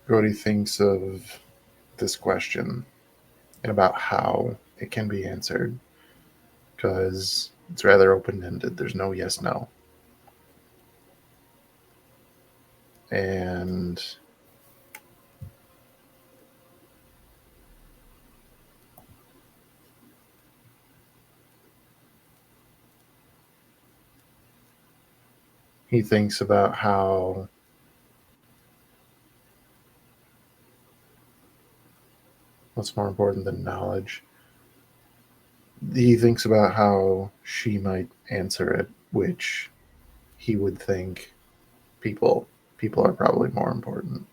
Brody thinks of this question and about how it can be answered, because it's rather open-ended. There's no yes, no. And he thinks about how what's more important than knowledge. He thinks about how she might answer it, which he would think people are probably more important.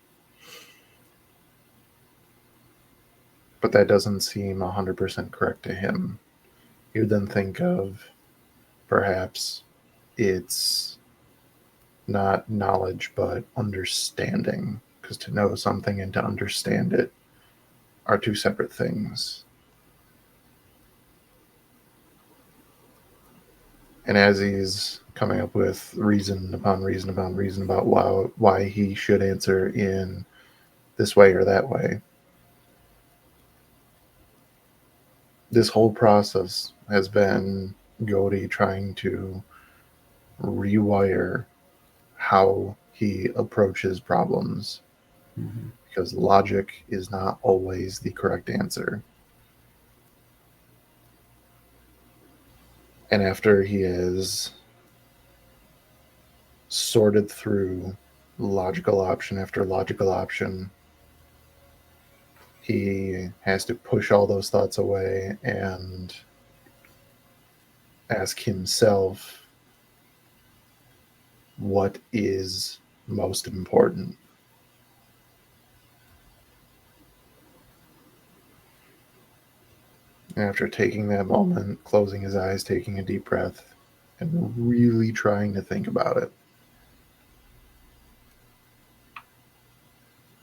But that doesn't seem 100% correct to him. He would then think of perhaps it's not knowledge but understanding, because to know something and to understand it are two separate things. And as he's coming up with reason upon reason upon reason about why he should answer in this way or that way, this whole process has been Godi trying to rewire how he approaches problems, Mm-hmm. because logic is not always the correct answer. And after he has sorted through logical option after logical option, he has to push all those thoughts away and ask himself what is most important. After taking that moment, closing his eyes, taking a deep breath, and really trying to think about it,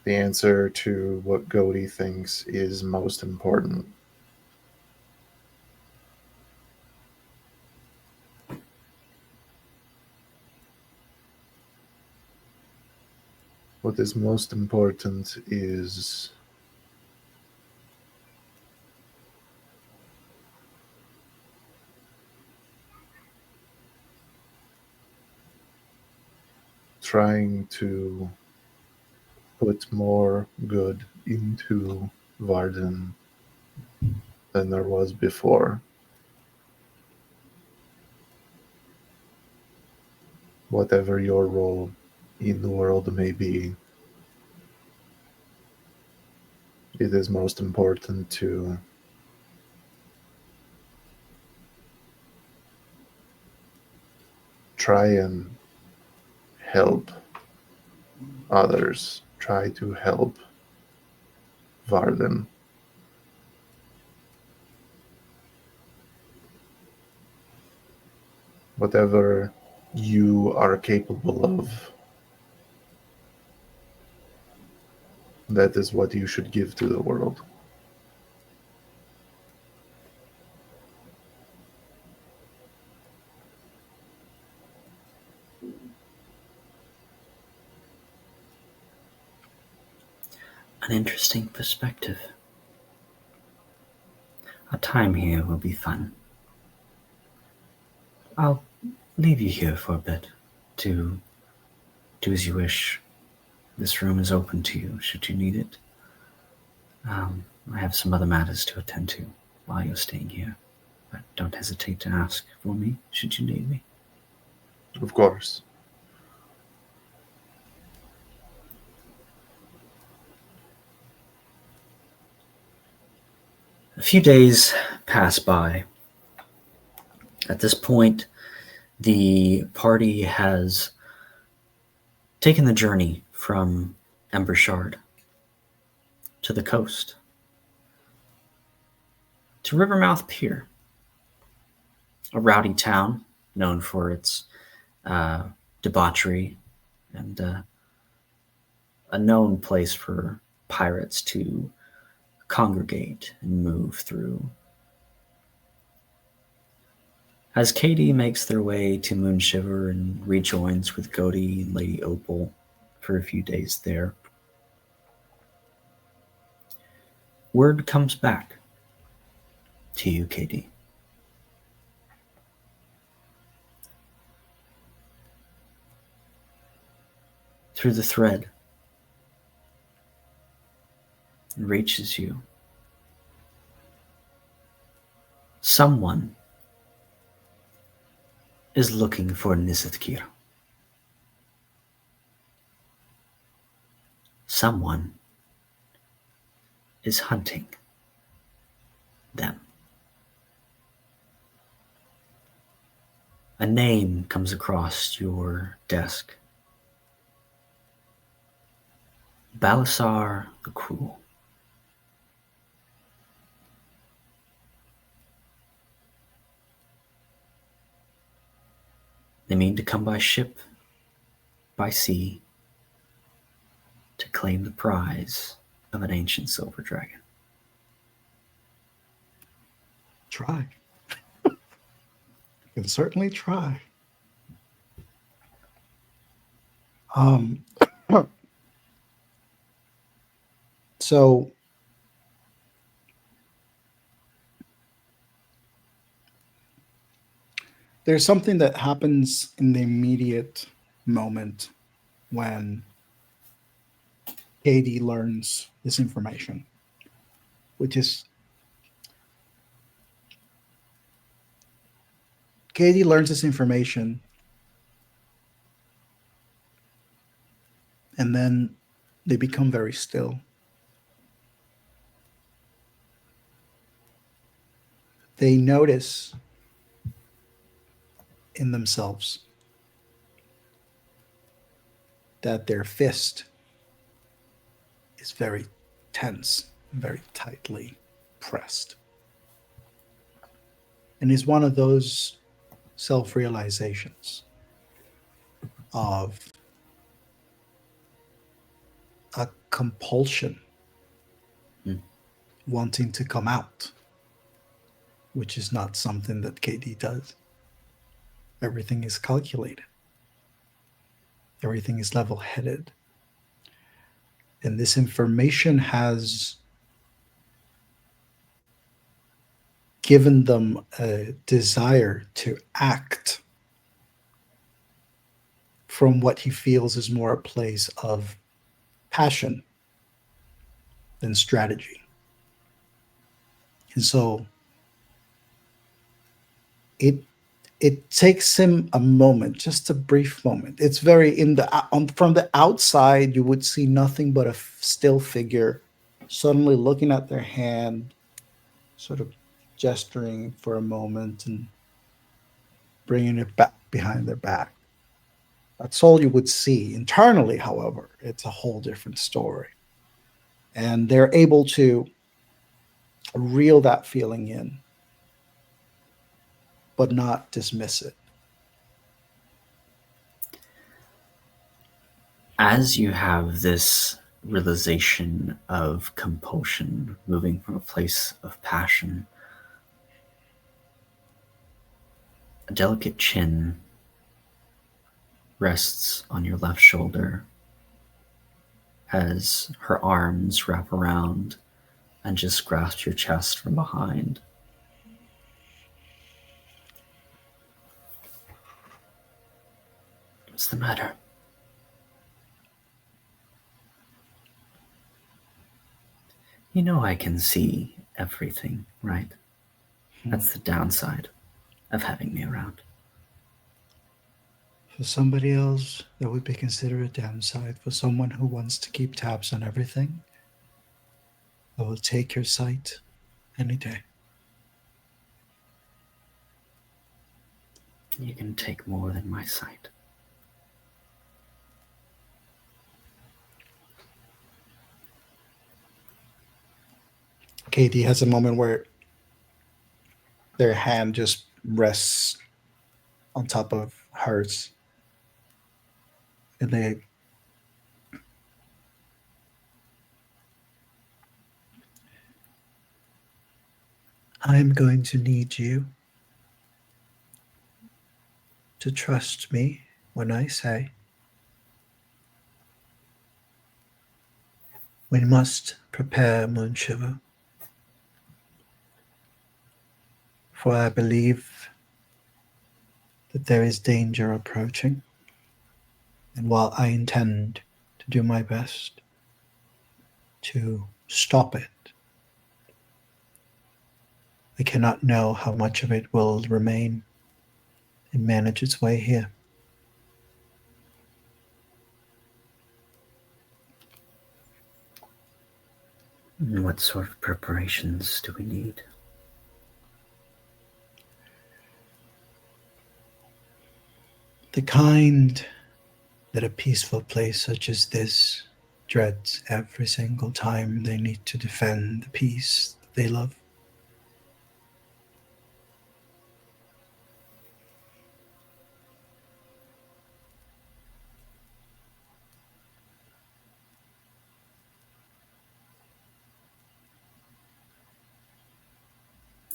the answer to what Godi thinks is most important what is most important is trying to put more good into Vardin than there was before. Whatever your role in the world may be, it is most important to try and help others, try to help Vardin. Whatever you are capable of, that is what you should give to the world. An interesting perspective. Our time here will be fun. I'll leave you here for a bit to do as you wish. This room is open to you should you need it. I have some other matters to attend to while you're staying here, but don't hesitate to ask for me should you need me. Of course. A few days pass by. At this point, the party has taken the journey from Embershard to the coast, to Rivermouth Pier, a rowdy town known for its debauchery and a known place for pirates to congregate and move through. As Katie makes their way to Moonshiver and rejoins with Godi and Lady Opal for a few days there, word comes back to you, Katie. Through the thread, it reaches you. Someone is looking for Nisatkir. Someone is hunting them. A name comes across your desk. Balasar the Cruel. They mean to come by ship, by sea, to claim the prize of an ancient silver dragon. Try. You can certainly try. So there's something that happens in the immediate moment when Katie learns this information, which is Katie learns this information, and then they become very still. They notice in themselves that their fist is very tense, very tightly pressed. And it's one of those self-realizations of a compulsion wanting to come out, which is not something that Katie does. Everything is calculated. Everything is level-headed. And this information has given them a desire to act from what he feels is more a place of passion than strategy. And so it it takes him a moment, just a brief moment. It's very in the from the outside, you would see nothing but a still figure suddenly looking at their hand, sort of gesturing for a moment and bringing it back behind their back. That's all you would see. Internally, however, it's a whole different story. And they're able to reel that feeling in, but not dismiss it. As you have this realization of compulsion moving from a place of passion, a delicate chin rests on your left shoulder as her arms wrap around and just grasp your chest from behind. What's the matter? You know I can see everything, right? That's the downside of having me around. For somebody else, that would be considered a downside. For someone who wants to keep tabs on everything, I will take your sight any day. You can take more than my sight. Katie has a moment where their hand just rests on top of hers. And they I'm going to need you to trust me when I say we must prepare Moonshiver. For I believe that there is danger approaching. And while I intend to do my best to stop it, I cannot know how much of it will remain and manage its way here. What sort of preparations do we need? The kind that a peaceful place such as this dreads every single time they need to defend the peace that they love.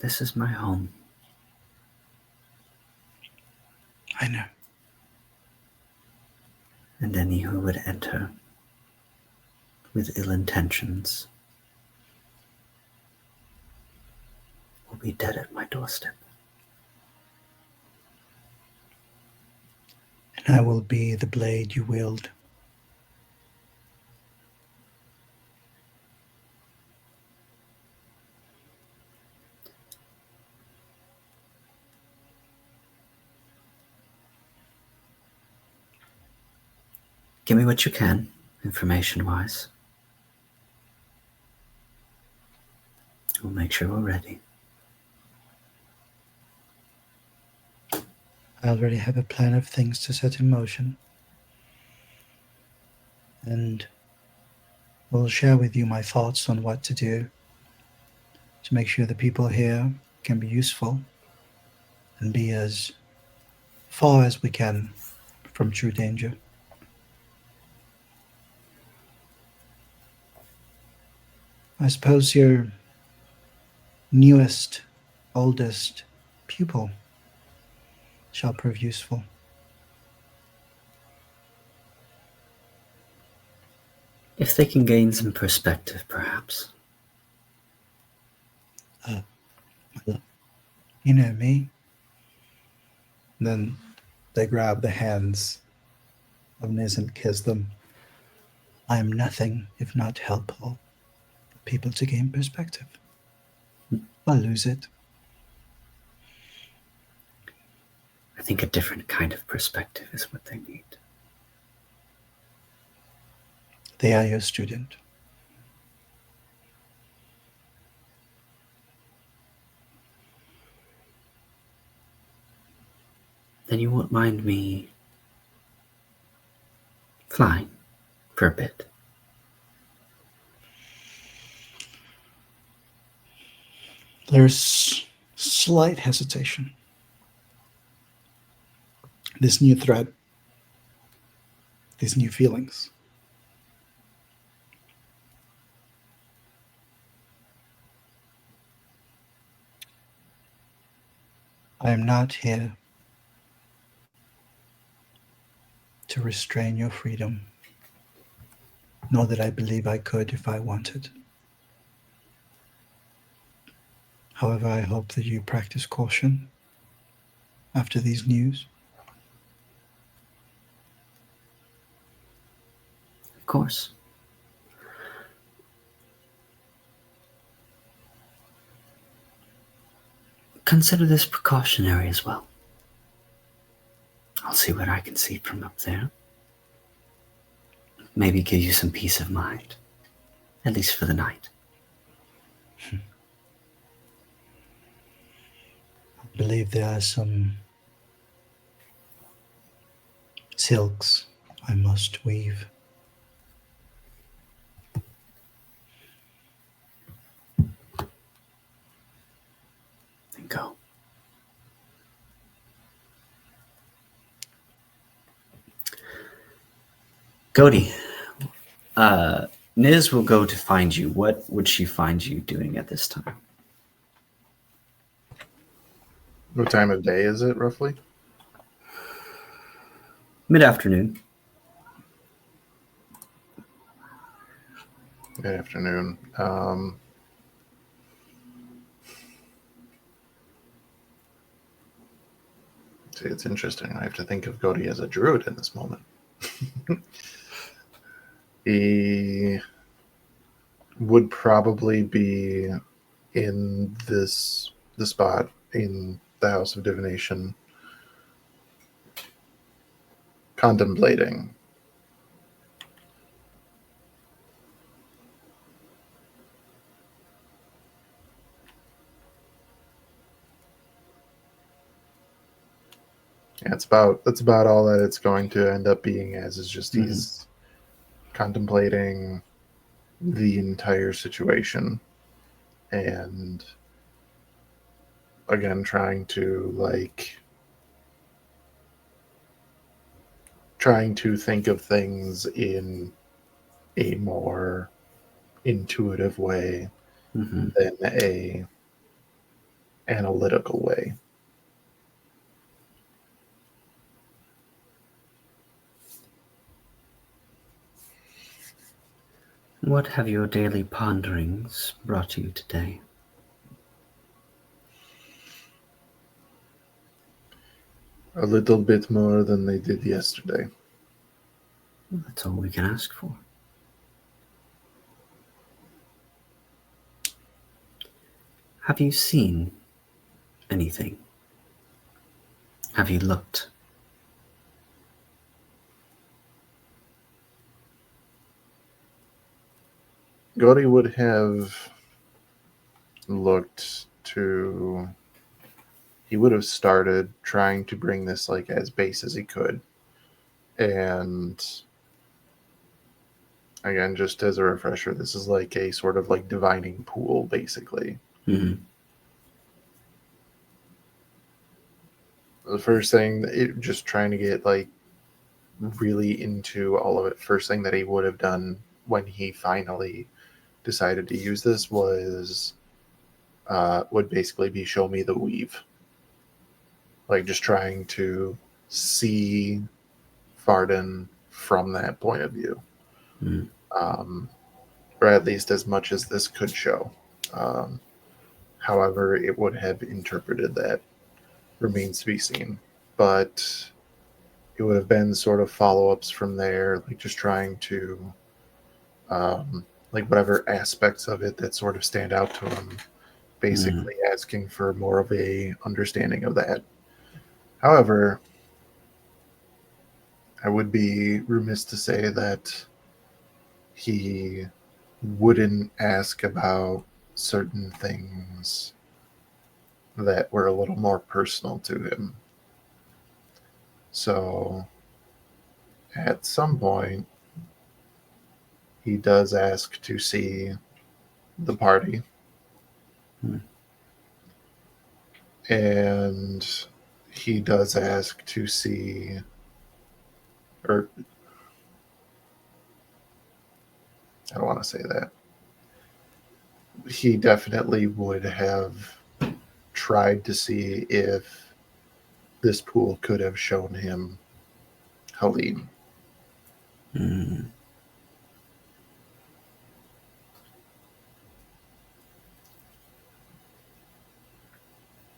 This is my home. I know. And any who would enter with ill intentions will be dead at my doorstep. And I will be the blade you wield. Give me what you can, information-wise. We'll make sure we're ready. I already have a plan of things to set in motion. And will share with you my thoughts on what to do to make sure the people here can be useful and be as far as we can from true danger. I suppose your newest, oldest pupil shall prove useful. If they can gain some perspective, perhaps. You know me. And then they grab the hands of Niz and kiss them. I am nothing if not helpful for people to gain perspective. I lose it. I think a different kind of perspective is what they need. They are your student. Then you won't mind me flying for a bit. There's slight hesitation. This new threat, these new feelings. I am not here to restrain your freedom, nor that I believe I could if I wanted. However, I hope that you practice caution after these news. Of course. Consider this precautionary as well. I'll see what I can see from up there. Maybe give you some peace of mind, at least for the night. I believe there are some silks I must weave. And go. Cody, Niz will go to find you. What would she find you doing at this time? What time of day is it, roughly? Mid-afternoon. Good afternoon. See, it's interesting. I have to think of Godi as a druid in this moment. He would probably be in the spot in the House of Divination, contemplating. Yeah, that's about all that it's going to end up being as, is just he's contemplating the entire situation and again trying to think of things in a more intuitive way than a analytical way. What have your daily ponderings brought you today? A little bit more than they did yesterday. Well, that's all we can ask for. Have you seen anything? Have you looked? Gori would have looked to. He would have started trying to bring this as base as he could. And again, just as a refresher, this is a sort of divining pool, basically. The first thing, just trying to get really into all of it. First thing that he would have done when he finally decided to use this would basically be show me the weave. Just trying to see Vardin from that point of view. Or at least as much as this could show. However it would have interpreted that remains to be seen. But it would have been sort of follow-ups from there, just trying to like whatever aspects of it that sort of stand out to him, basically asking for more of a understanding of that. However, I would be remiss to say that he wouldn't ask about certain things that were a little more personal to him. So at some point, he does ask to see the party. Hmm. And he does ask to see, or I don't want to say that. He definitely would have tried to see if this pool could have shown him Helene. Mm.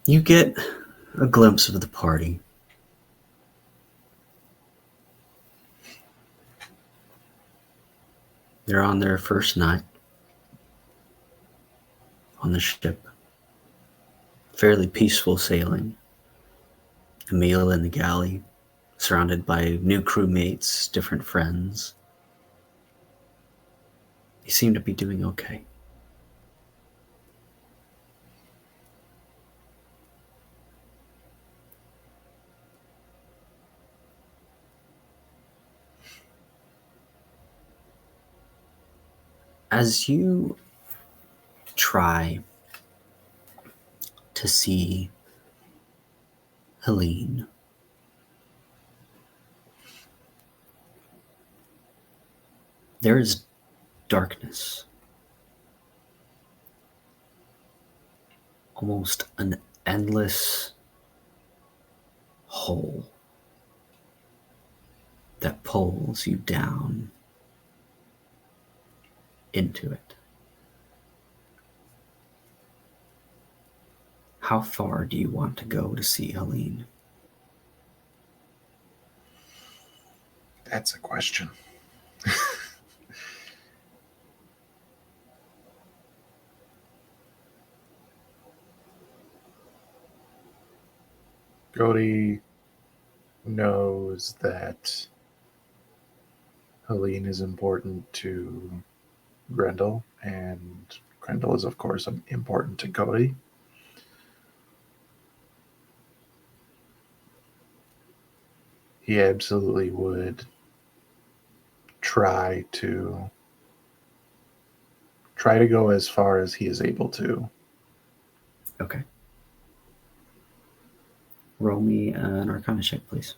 You get a glimpse of the party. They're on their first night on the ship. Fairly peaceful sailing. A meal in the galley, surrounded by new crewmates, different friends. They seem to be doing okay. As you try to see Helene, there is darkness, almost an endless hole that pulls you down into it. How far do you want to go to see Helene? That's a question. Cody knows that Helene is important to Grendel, and Grendel is, of course, important to Cody. He absolutely would try to go as far as he is able to. Okay. Roll me an Arcana check, please.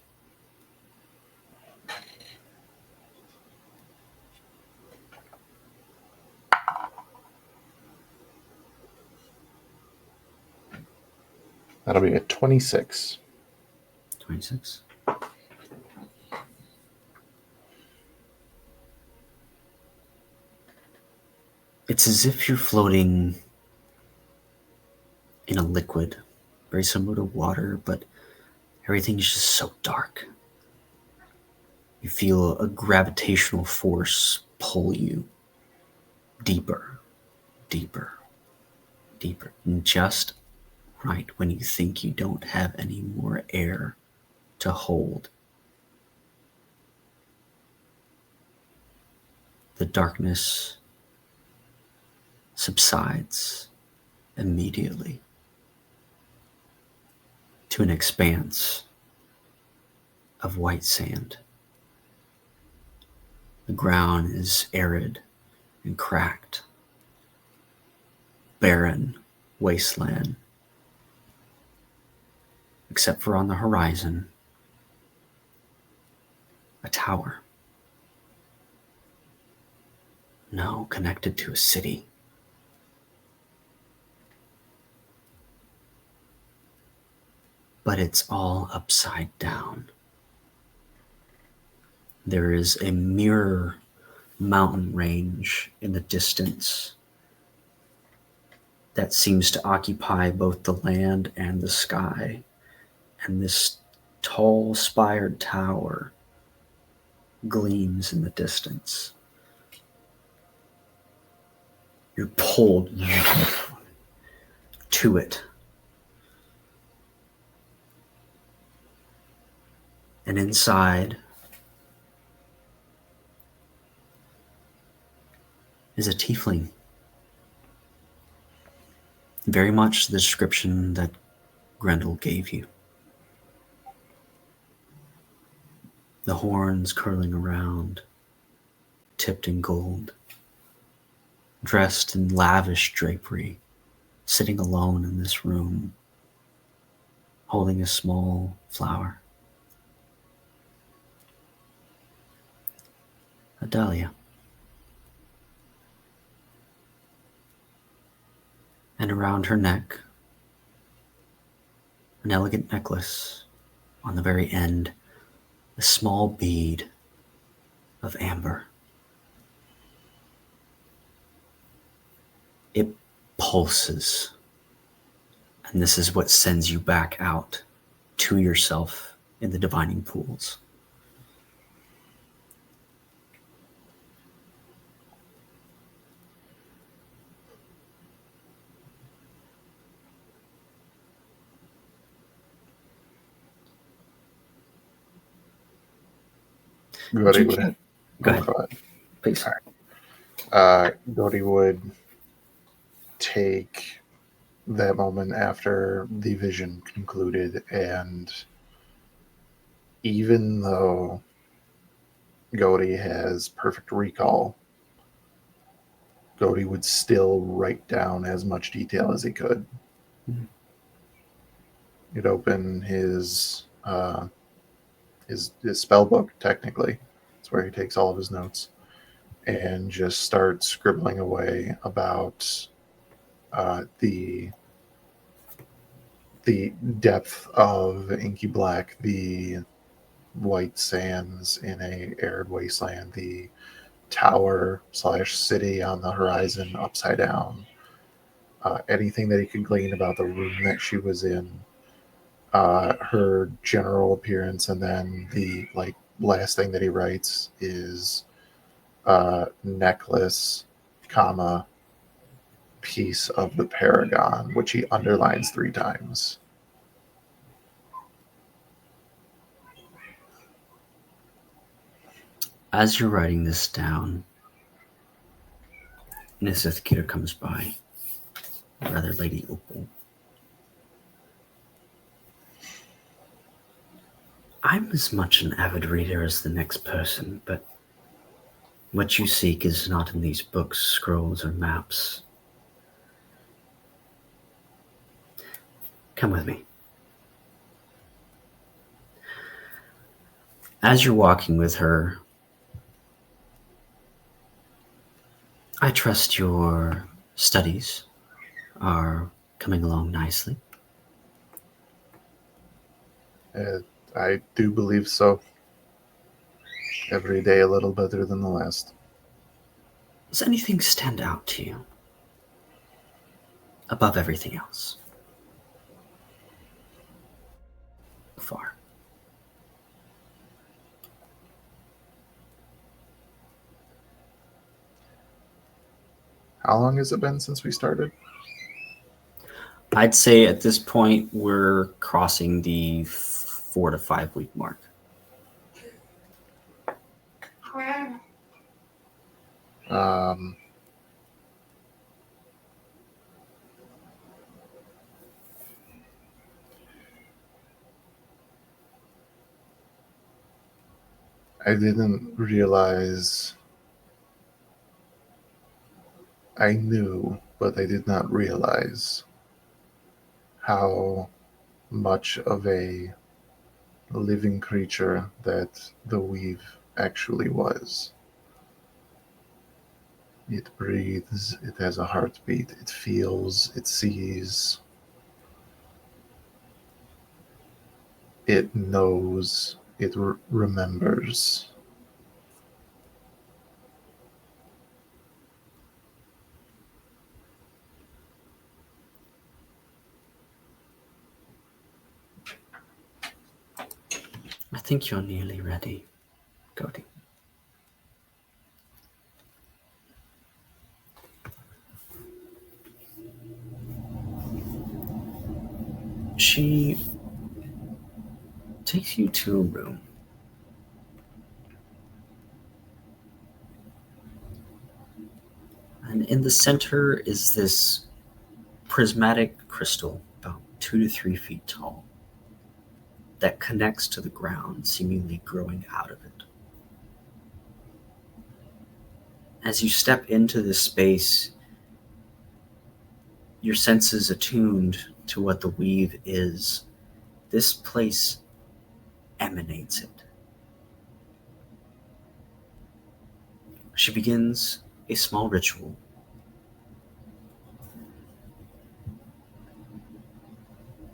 That'll be a 26. 26. It's as if you're floating in a liquid, very similar to water, but everything's just so dark. You feel a gravitational force pull you deeper, deeper, deeper. And just right when you think you don't have any more air to hold, the darkness subsides immediately to an expanse of white sand. The ground is arid and cracked, barren wasteland, except for on the horizon, a tower. No, connected to a city. But it's all upside down. There is a mirror mountain range in the distance that seems to occupy both the land and the sky. And this tall spired tower gleams in the distance. You're pulled to it. And inside is a tiefling. Very much the description that Grendel gave you. The horns curling around, tipped in gold, dressed in lavish drapery, sitting alone in this room, holding a small flower. A dahlia. And around her neck, an elegant necklace, on the very end, a small bead of amber. It pulses, and this is what sends you back out to yourself in the divining pools. Gordy would have. Go ahead, Go ahead. please. Gordy would take that moment after the vision concluded, and even though Gordy has perfect recall, Gordy would still write down as much detail as he could. Mhm. He'd open his spell book, technically. It's where he takes all of his notes, and just start scribbling away about the depth of inky black, the white sands in a arid wasteland, the tower / city on the horizon upside down, anything that he could glean about the room that she was in, her general appearance, and then the last thing that he writes is necklace, comma, piece of the paragon, which he underlines 3 times. As you're writing this down, Nisithkita comes by, rather Lady Opal. I'm as much an avid reader as the next person, but what you seek is not in these books, scrolls, or maps. Come with me. As you're walking with her, I trust your studies are coming along nicely. I do believe so. Every day a little better than the last. Does anything stand out to you above everything else? So far. How long has it been since we started? I'd say at this point we're crossing the 4 to 5 week mark. Um, I didn't realize. I knew, but I did not realize how much of a living creature that the weave actually was. It breathes, it has a heartbeat, it feels, it sees, it knows, it remembers. I think you're nearly ready, Cody. She takes you to a room. And in the center is this prismatic crystal, about 2 to 3 feet tall, that connects to the ground, seemingly growing out of it. As you step into this space, your senses attuned to what the weave is, this place emanates it. She begins a small ritual.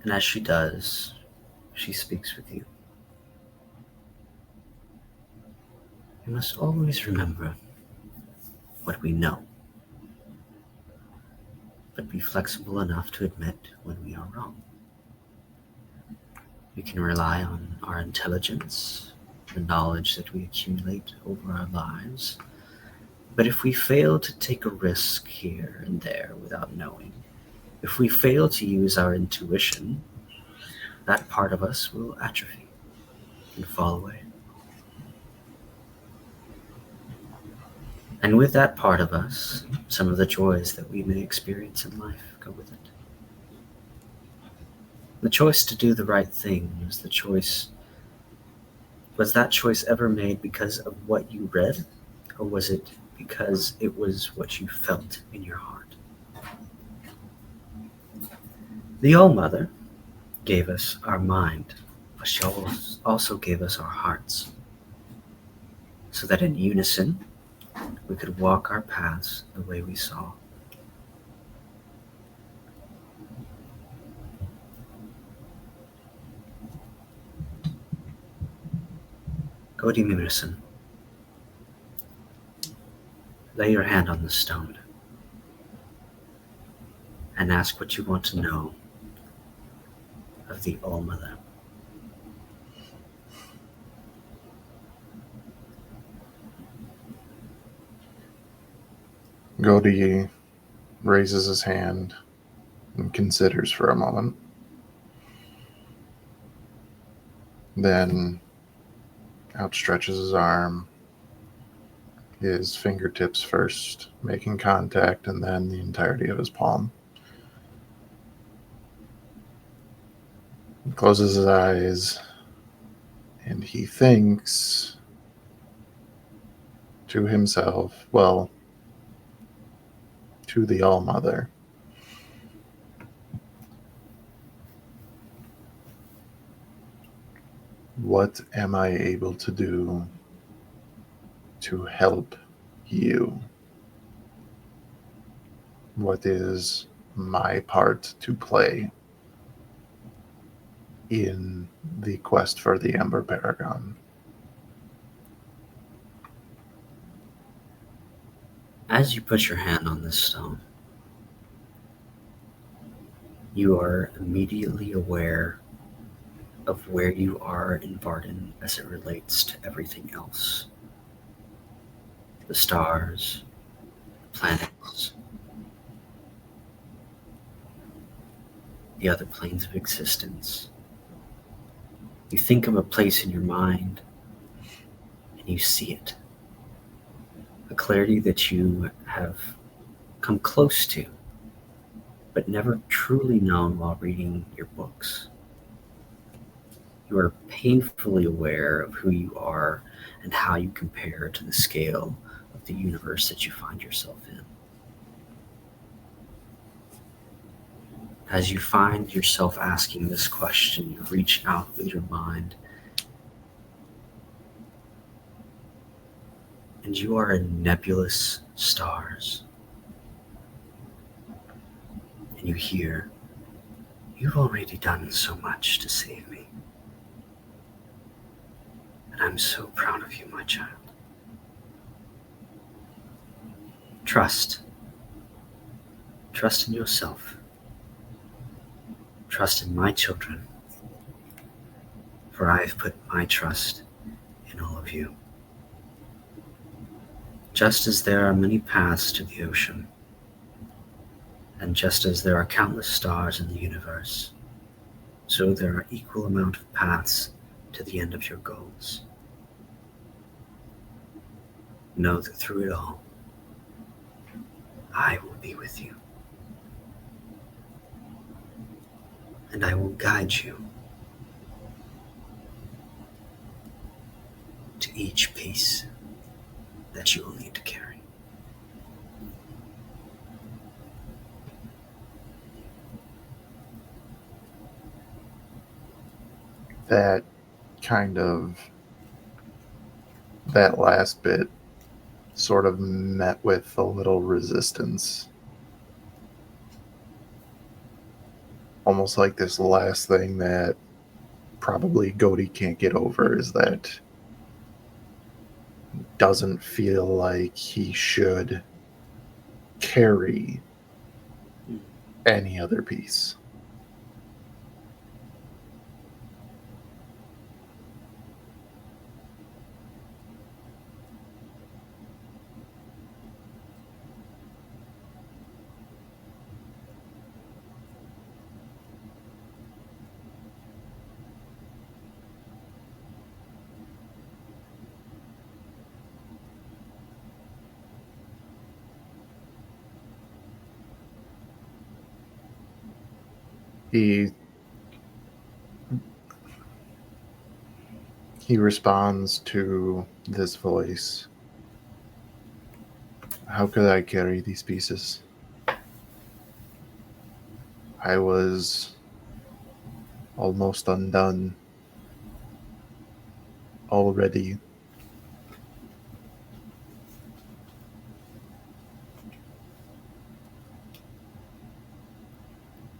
And as she does, she speaks with you. We must always remember what we know, but be flexible enough to admit when we are wrong. We can rely on our intelligence, the knowledge that we accumulate over our lives, but if we fail to take a risk here and there without knowing, if we fail to use our intuition, that part of us will atrophy and fall away. And with that part of us, some of the joys that we may experience in life go with it. The choice to do the right thing was that choice ever made because of what you read, or was it because it was what you felt in your heart? The All-Mother gave us our mind, but she also gave us our hearts, so that in unison we could walk our paths the way we saw. Godi Mimirson, lay your hand on the stone and ask what you want to know of the All-Mother. Godi raises his hand and considers for a moment. Then outstretches his arm, his fingertips first making contact, and then the entirety of his palm. He closes his eyes, and he thinks to himself, well, to the All-Mother. What am I able to do to help you? What is my part to play in the quest for the Ember Paragon? As you put your hand on this stone, you are immediately aware of where you are in Vardin as it relates to everything else. The stars, planets, the other planes of existence. You think of a place in your mind and you see it. A clarity that you have come close to, but never truly known while reading your books. You are painfully aware of who you are and how you compare to the scale of the universe that you find yourself in. As you find yourself asking this question, you reach out with your mind, and you are in nebulous stars. And you hear, "You've already done so much to save me. And I'm so proud of you, my child. Trust. Trust in yourself. Trust in my children. For I have put my trust in all of you. Just as there are many paths to the ocean, and just as there are countless stars in the universe, So there are equal amount of paths to the end of your goals. Know that through it all, I will be with you. And I will guide you to each piece that you will need to carry. That kind of, that last bit sort of met with a little resistance. Almost like this last thing that probably Goaty can't get over is that doesn't feel like he should carry any other piece. He responds to this voice. How could I carry these pieces? I was almost undone already.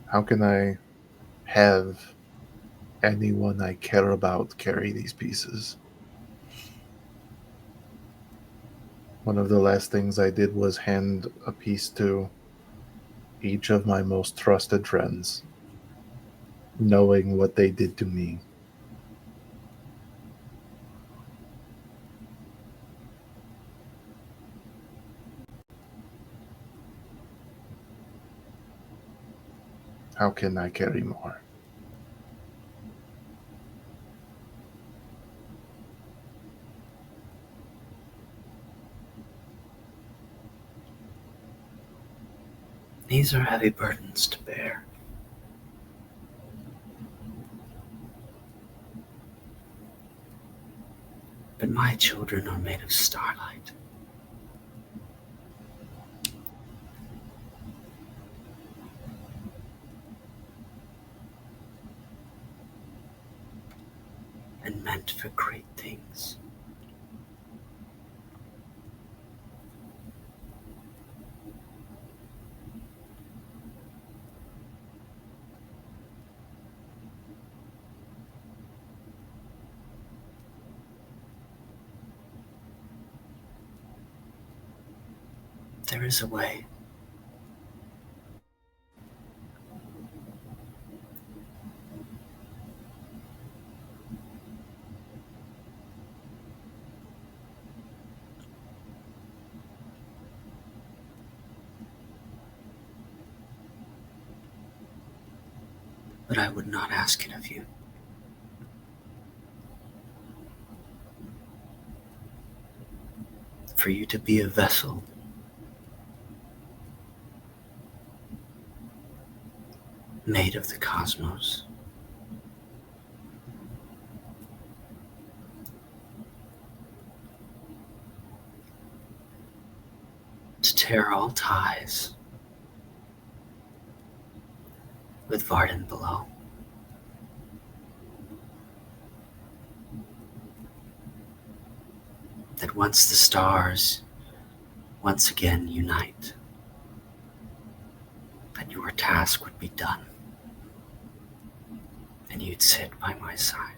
How can I have anyone I care about carry these pieces? One of the last things I did was hand a piece to each of my most trusted friends, knowing what they did to me. How can I carry more? These are heavy burdens to bear. But my children are made of starlight. And meant for great things. There is a way. But I would not ask it of you. For you to be a vessel made of the cosmos. To tear all ties with Vardin below. That once the stars once again unite, that your task would be done, and you'd sit by my side.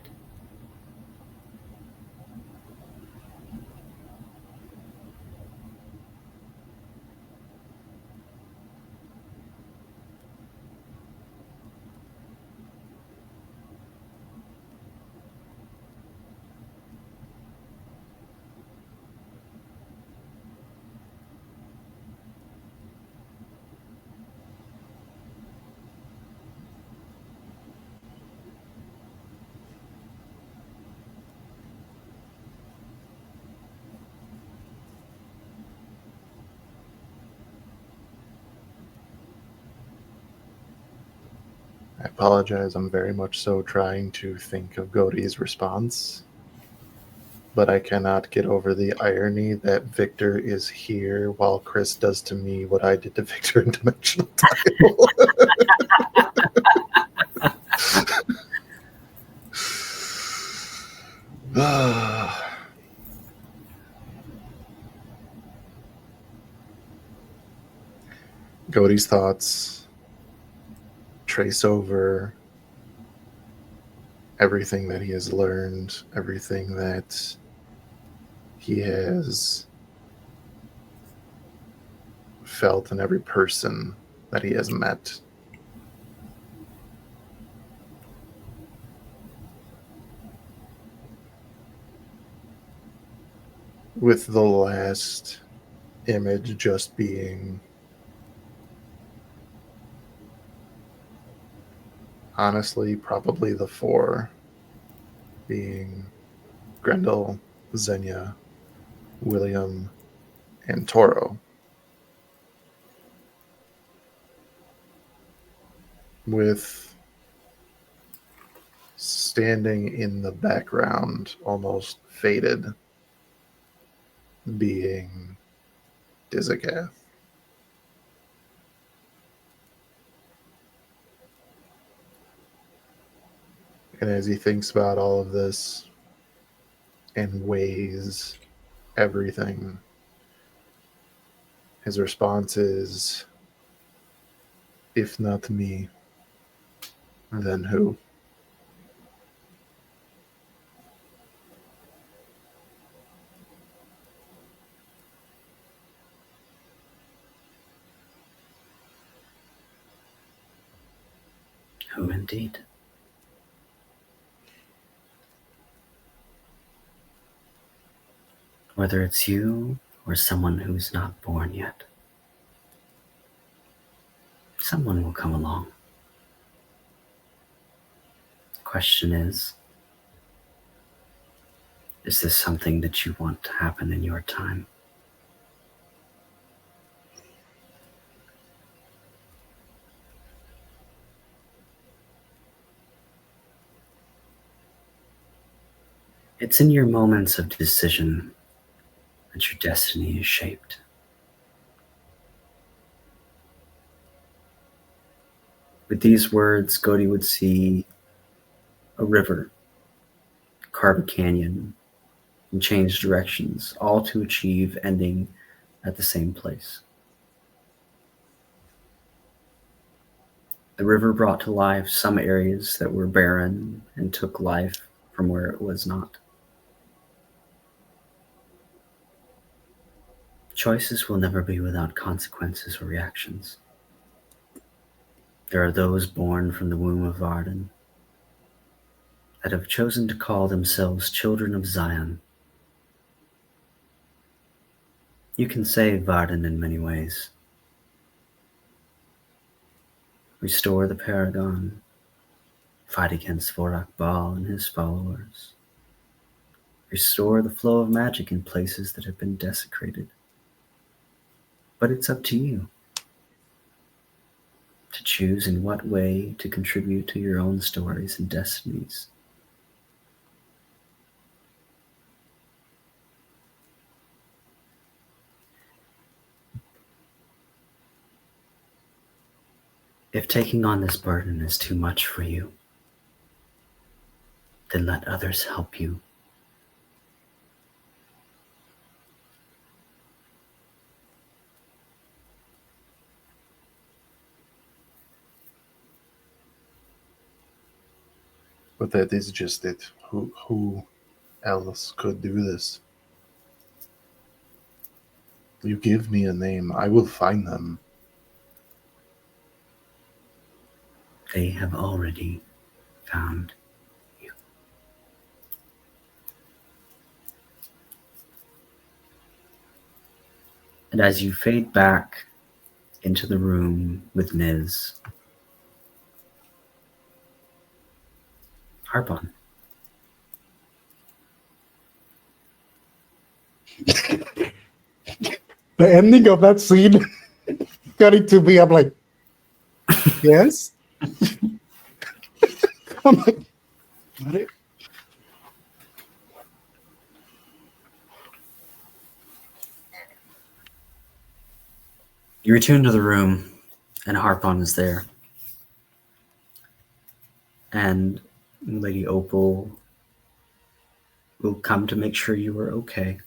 I apologize. I'm very much so trying to think of Godey's response, but I cannot get over the irony that Victor is here while Chris does to me what I did to Victor in Dimensional Tile. Godey's thoughts trace over everything that he has learned, everything that he has felt, and every person that he has met. With the last image just being honestly probably the four, being Grendel, Xenia, William, and Toro. With standing in the background, almost faded, being Dizakath. And as he thinks about all of this and weighs everything, his response is, if not me, then who? Who indeed? Whether it's you or someone who's not born yet, someone will come along. The question is this something that you want to happen in your time? It's in your moments of decision that your destiny is shaped. With these words, Godey would see a river, carve a canyon, and change directions, all to achieve ending at the same place. The river brought to life some areas that were barren and took life from where it was not. Choices will never be without consequences or reactions. There are those born from the womb of Vardin that have chosen to call themselves children of Zion. You can save Vardin in many ways. Restore the Paragon, fight against Vorak Baal and his followers. Restore the flow of magic in places that have been desecrated. But it's up to you to choose in what way to contribute to your own stories and destinies. If taking on this burden is too much for you, then let others help you. But that is just it. Who else could do this? You give me a name, I will find them. They have already found you. And as you fade back into the room with Niz, Harpon. The ending of that scene got it to me. I'm like, yes. I'm like, got it. You return to the room, and Harpon is there. And Lady Opal will come to make sure you are okay.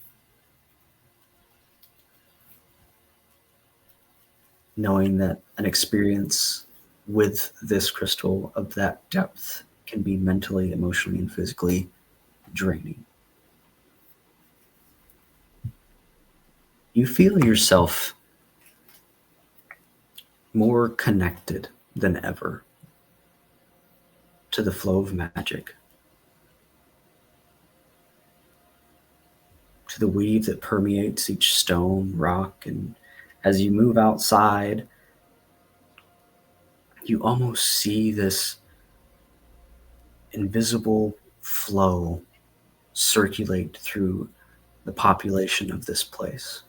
Knowing that an experience with this crystal of that depth can be mentally, emotionally, and physically draining. You feel yourself more connected than ever to the flow of magic, to the weave that permeates each stone, rock, and as you move outside, you almost see this invisible flow circulate through the population of this place.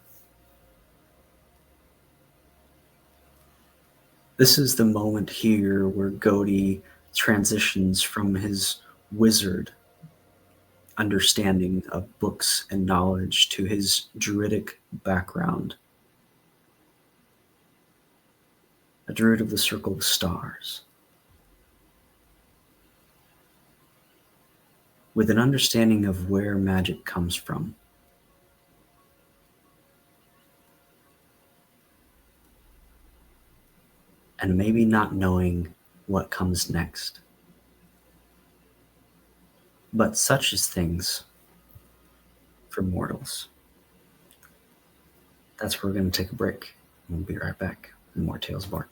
This is the moment here where Godi transitions from his wizard understanding of books and knowledge to his druidic background. A druid of the Circle of Stars. With an understanding of where magic comes from. And maybe not knowing what comes next. But such is things for mortals. That's where we're going to take a break. We'll be right back with more Tales of Art.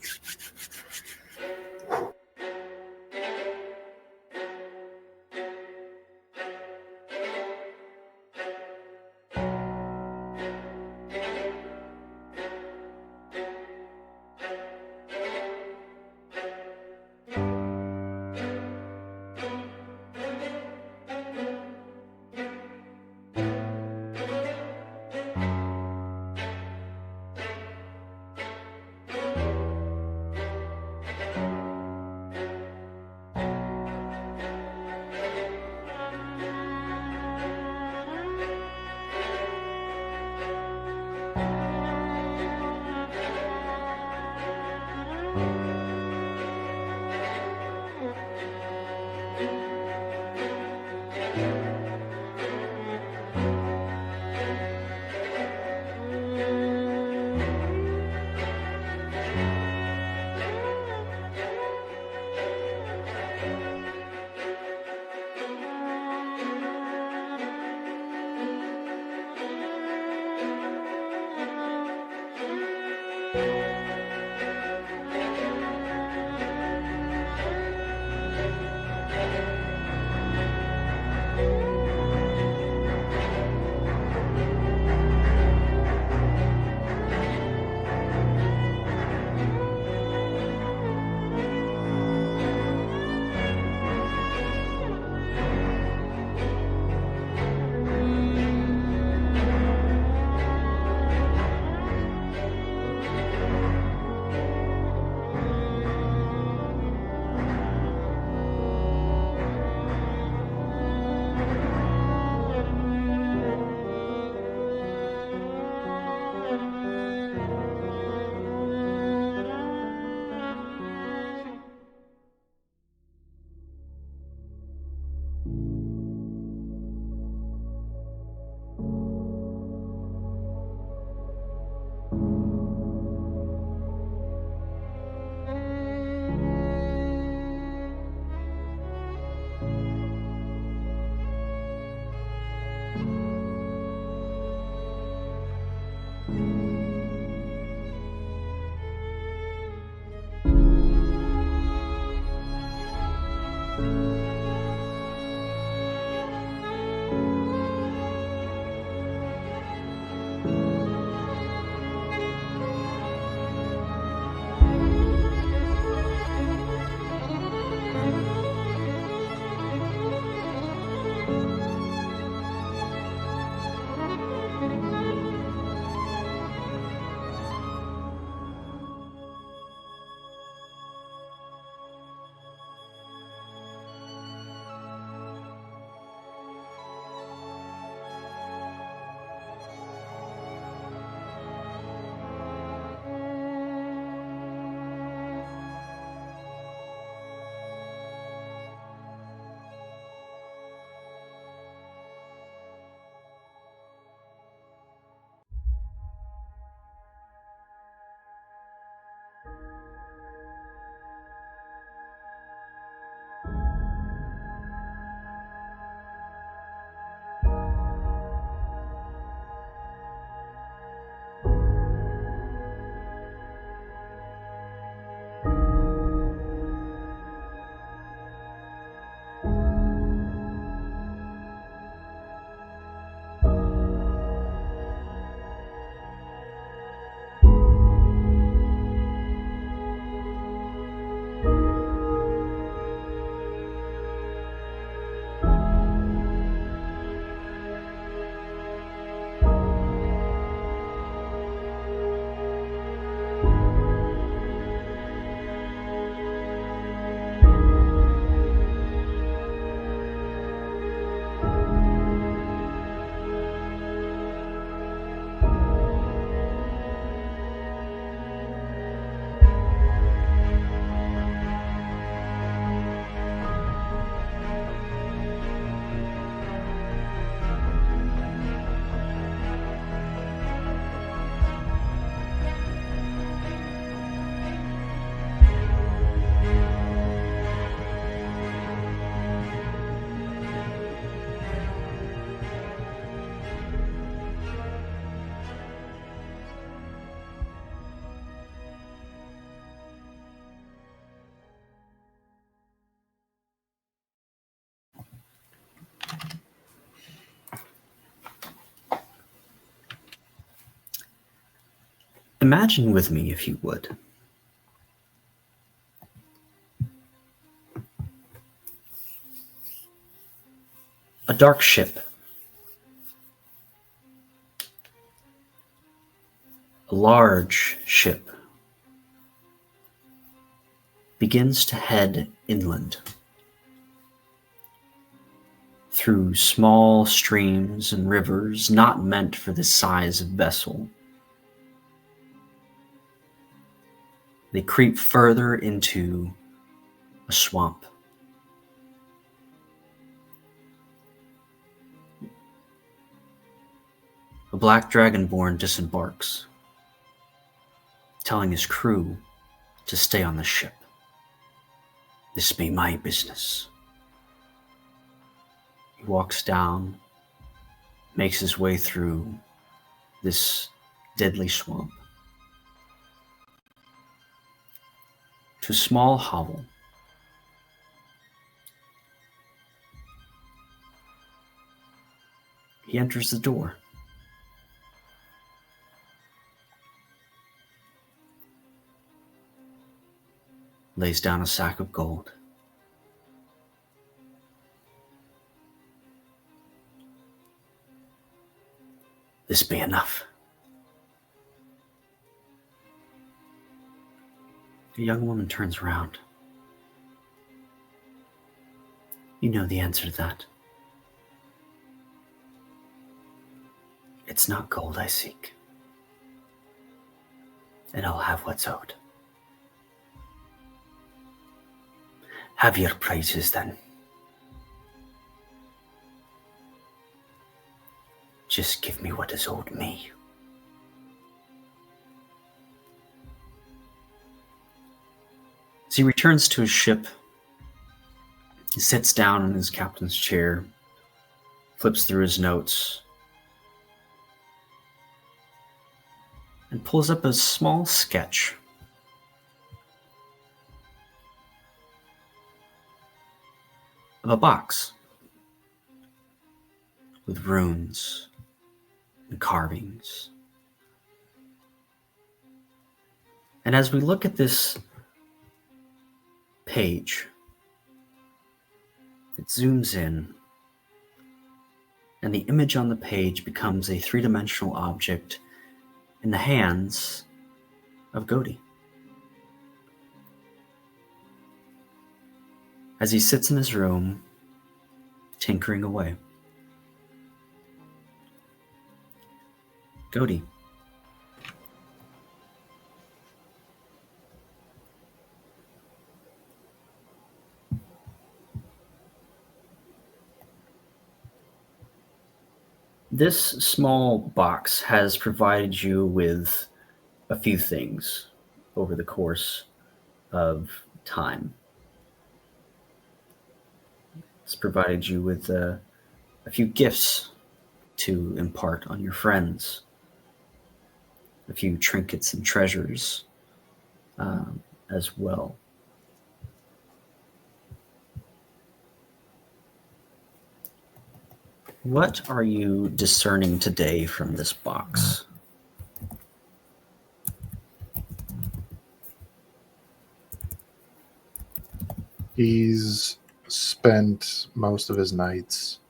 Imagine with me, if you would, a dark ship, a large ship, begins to head inland through small streams and rivers not meant for this size of vessel. They creep further into a swamp. A black dragonborn disembarks, telling his crew to stay on the ship. This be my business. He walks down, makes his way through this deadly swamp to a small hovel. He enters the door. Lays down a sack of gold. This be enough. The young woman turns around. You know the answer to that. It's not gold I seek, and I'll have what's owed. Have your praises then. Just give me what is owed me. As he returns to his ship, he sits down in his captain's chair, flips through his notes, and pulls up a small sketch of a box with runes and carvings. And as we look at this page, it zooms in, and the image on the page becomes a three-dimensional object in the hands of Godi. As he sits in his room, tinkering away. Godi. This small box has provided you with a few things over the course of time. It's provided you with a few gifts to impart on your friends, a few trinkets and treasures as well. What are you discerning today from this box? He's spent most of his nights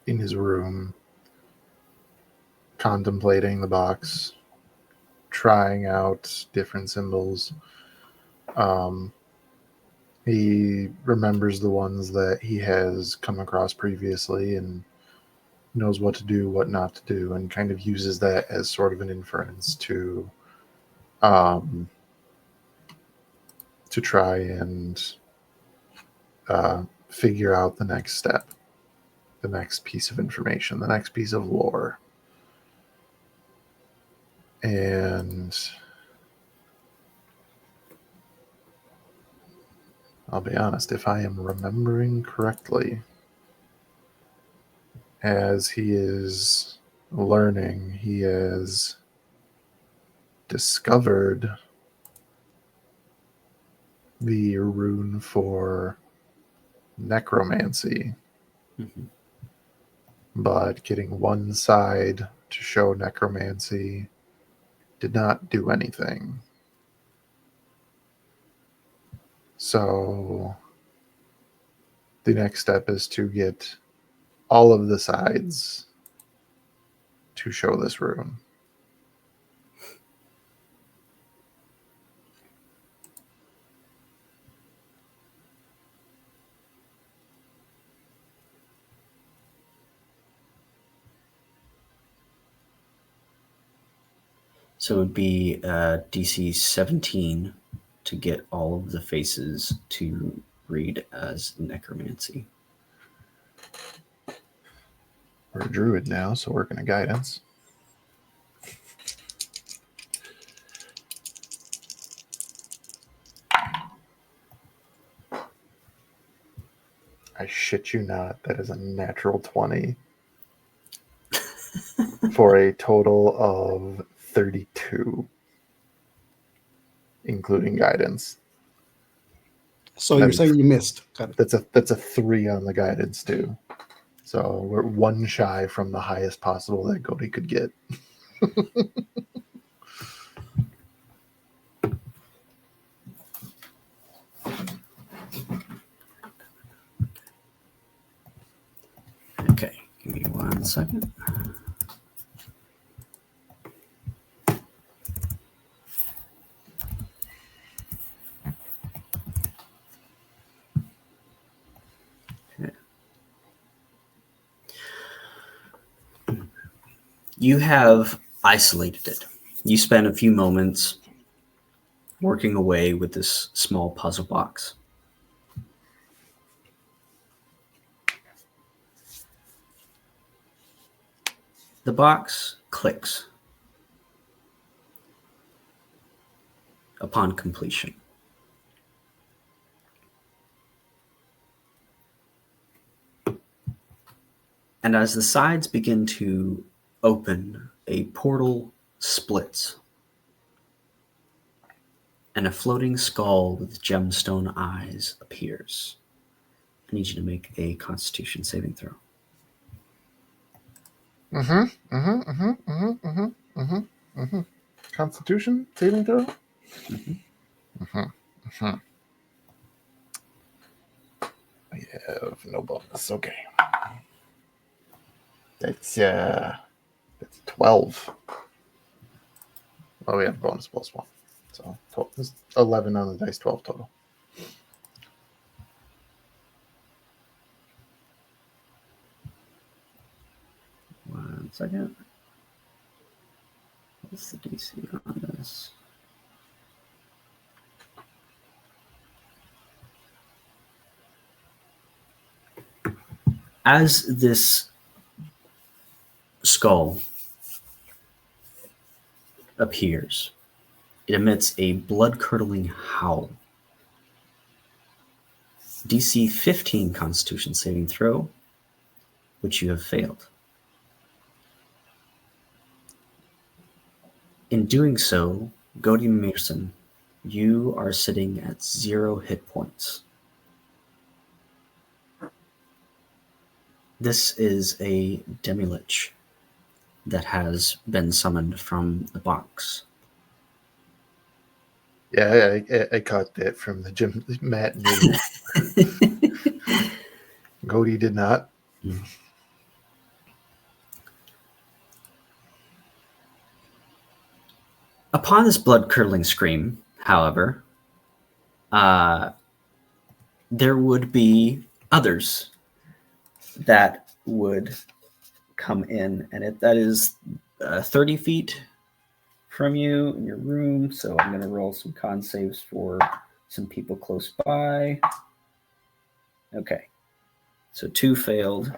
in his room contemplating the box, trying out different symbols. He remembers the ones that he has come across previously and knows what to do, what not to do, and kind of uses that as sort of an inference to try and figure out the next step, the next piece of information, the next piece of lore. And I'll be honest, if I am remembering correctly, as he is learning, he has discovered the rune for necromancy. Mm-hmm. But getting one side to show necromancy did not do anything. So the next step is to get all of the sides to show this rune. So it would be DC 17 to get all of the faces to read as necromancy. We're a druid now, so working a guidance. I shit you not, that is a natural 20 for a total of 32, including guidance. So you're saying you missed. Got it. That's a 3 on the guidance too. So we're one shy from the highest possible that Cody could get. Okay, give me 1 second. Okay. You have isolated it. You spend a few moments working away with this small puzzle box. The box clicks upon completion. And as the sides begin to open, a portal splits. And a floating skull with gemstone eyes appears. I need you to make a Constitution saving throw. Constitution saving throw? I have no bonus. Okay. That's 12. Oh, we have bonus +1. So 12, 11 on the dice, 12 total. One second. What's the DC on this? As this skull appears, it emits a blood-curdling howl. DC 15 Constitution saving throw, which you have failed. In doing so, Godi Meerson, you are sitting at 0 hit points. This is a demi-lich that has been summoned from the box. Yeah, I caught that from the gym. Matt knew. Cody did not. Upon this blood-curdling scream, however, there would be others that would come in, and that is 30 feet from you in your room. So I'm going to roll some con saves for some people close by. Okay, so 2 failed,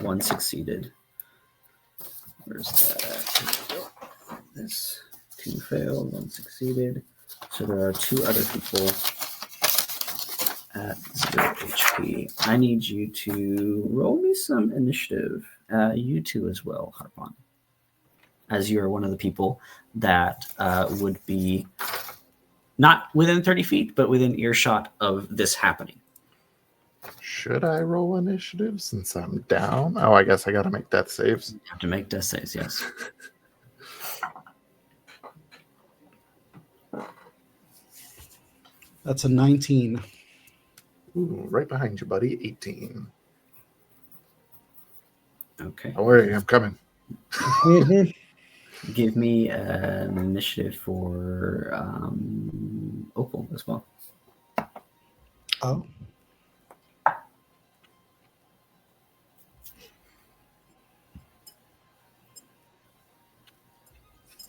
1 succeeded. Where's that at? This 2 failed, 1 succeeded. So there are 2 other people at 0 HP. I need you to roll me some initiative. You too as well, Harpon, as you are one of the people that would be not within 30 feet, but within earshot of this happening. Should I roll initiative since I'm down? Oh, I guess I got to make death saves. You have to make death saves, yes. That's a 19. Ooh, right behind you, buddy. 18. Okay. Don't worry, I'm coming. Give me an initiative for Opal as well. Oh.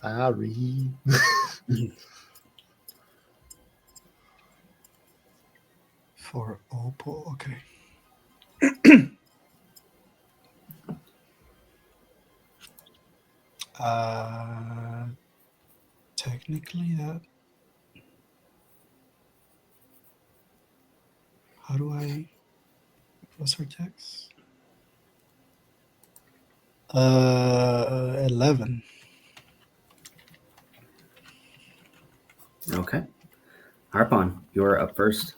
Sorry. For Opal, okay. Technically that. How do I? What's her text? 11. Okay. Harpon, you're up first.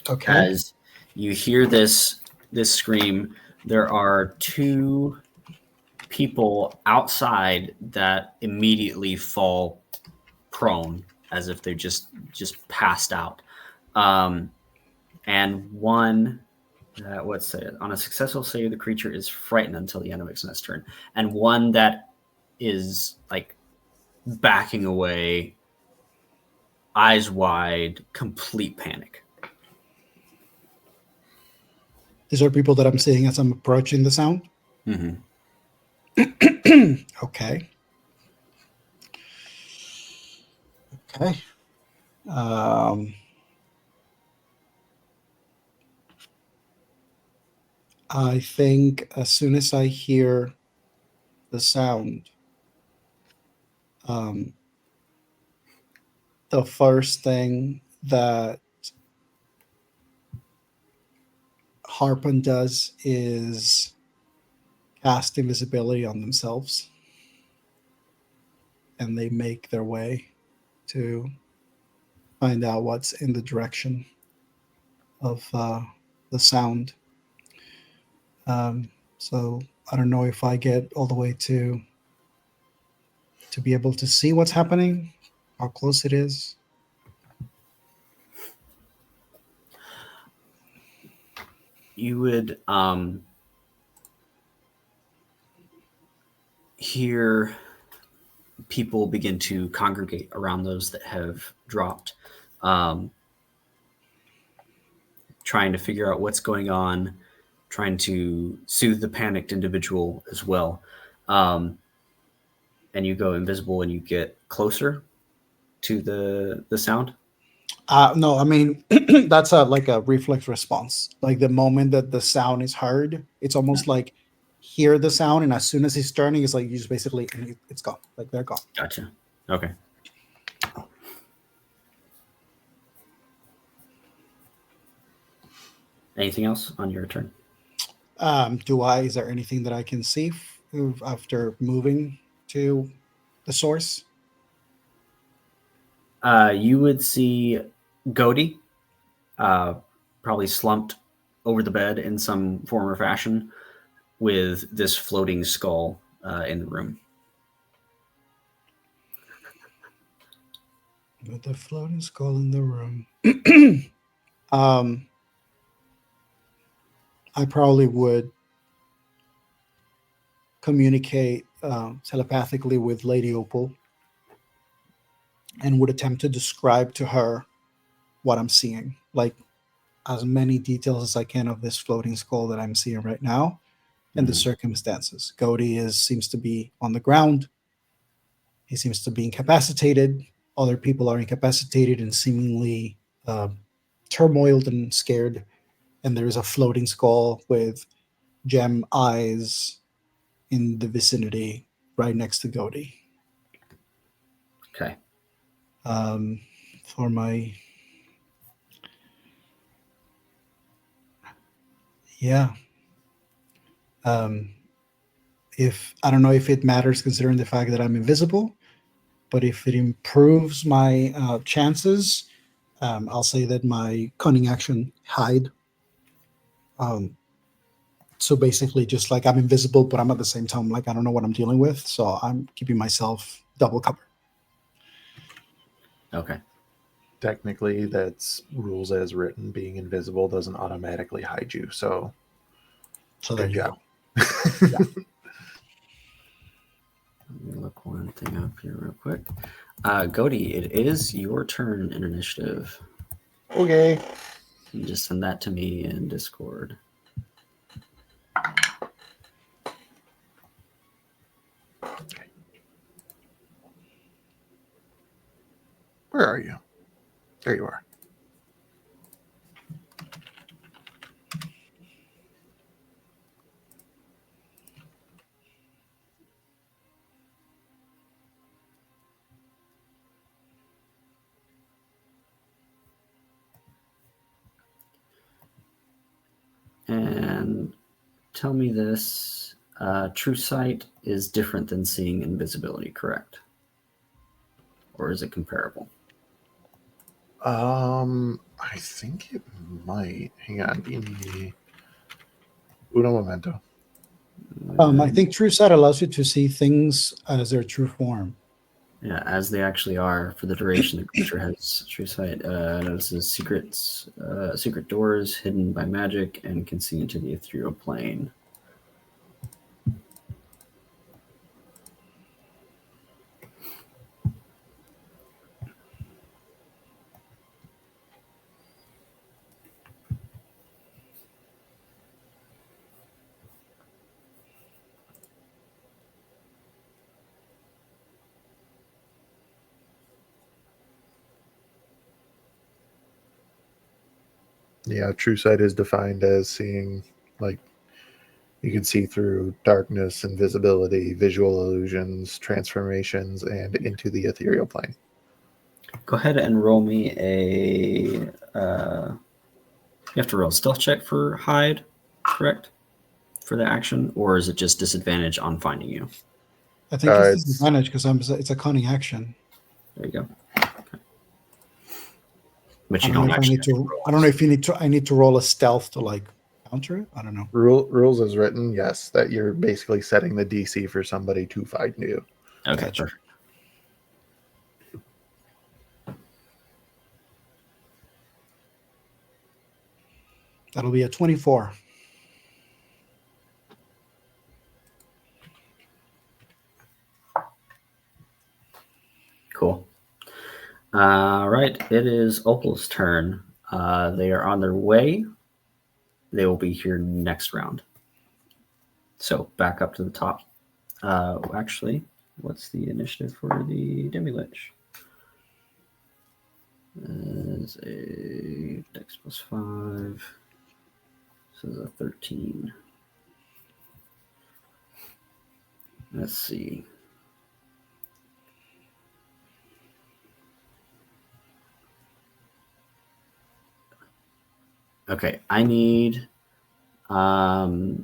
Okay. As you hear this scream, there are two people outside that immediately fall prone as if they just passed out. And one let's say it. On a successful save, the creature is frightened until the end of its next turn. And one that is like backing away, eyes wide, complete panic. These are people that I'm seeing as I'm approaching the sound. Mm-hmm. Okay. Okay. I think as soon as I hear the sound, the first thing that Harpon does is cast invisibility on themselves, and they make their way to find out what's in the direction of the sound. So I don't know if I get all the way to be able to see what's happening, how close it is. You would hear people begin to congregate around those that have dropped, trying to figure out what's going on, trying to soothe the panicked individual as well. And you go invisible and you get closer to the sound. No, I mean that's like a reflex response. Like the moment that the sound is heard, it's almost like hear the sound, and as soon as he's turning, it's like you just basically it's gone. Like they're gone. Gotcha. Okay. Anything else on your turn? Is there anything that I can see after moving to the source? You would see Godi, probably slumped over the bed in some form or fashion, with this floating skull in the room. With the floating skull in the room. I probably would communicate telepathically with Lady Opal and would attempt to describe to her what I'm seeing, like as many details as I can of this floating skull that I'm seeing right now and the circumstances. Godi seems to be on the ground. He seems to be incapacitated. Other people are incapacitated and seemingly turmoiled and scared. And there is a floating skull with gem eyes in the vicinity right next to Godi. Okay. For my if I don't know if it matters considering the fact that I'm invisible, but if it improves my chances, I'll say that my cunning action hide. So basically, just like I'm invisible, but I'm at the same time like I don't know what I'm dealing with, so I'm keeping myself double covered. Okay. technically, that's rules as written. Being invisible doesn't automatically hide you. So So there good you job. go. Let me look one thing up here real quick. Godi, it is your turn in initiative. Okay. You just send that to me in Discord. Where are you? There you are. And tell me this. True sight is different than seeing invisibility, correct? Or is it comparable? I think it might. Hang on. Give me uno momento. I think True Sight allows you to see things as their true form. Yeah, as they actually are for the duration. The creature has true sight. Notices secret doors hidden by magic, and can see into the ethereal plane. Yeah, true sight is defined as seeing, like, you can see through darkness, invisibility, visual illusions, transformations, and into the ethereal plane. Go ahead and roll me a. You have to roll a stealth check for hide, correct? For the action, or is it just disadvantage on finding you? I think it's It's disadvantage because it's a cunning action. There you go. Okay. But I you don't know don't if I actually. need to. I don't know if you need to. I need to roll a stealth to like counter it. I don't know. rules as written, yes, that you're basically setting the DC for somebody to find you. Okay, Gotcha. perfect. That'll be a 24. Cool. Right, it is Opal's turn. They are on their way. They will be here next round. So back up to the top. Actually, what's the initiative for the Demi-Lich? Is a Dex plus 5. So it's a 13. Let's see. Okay, I need both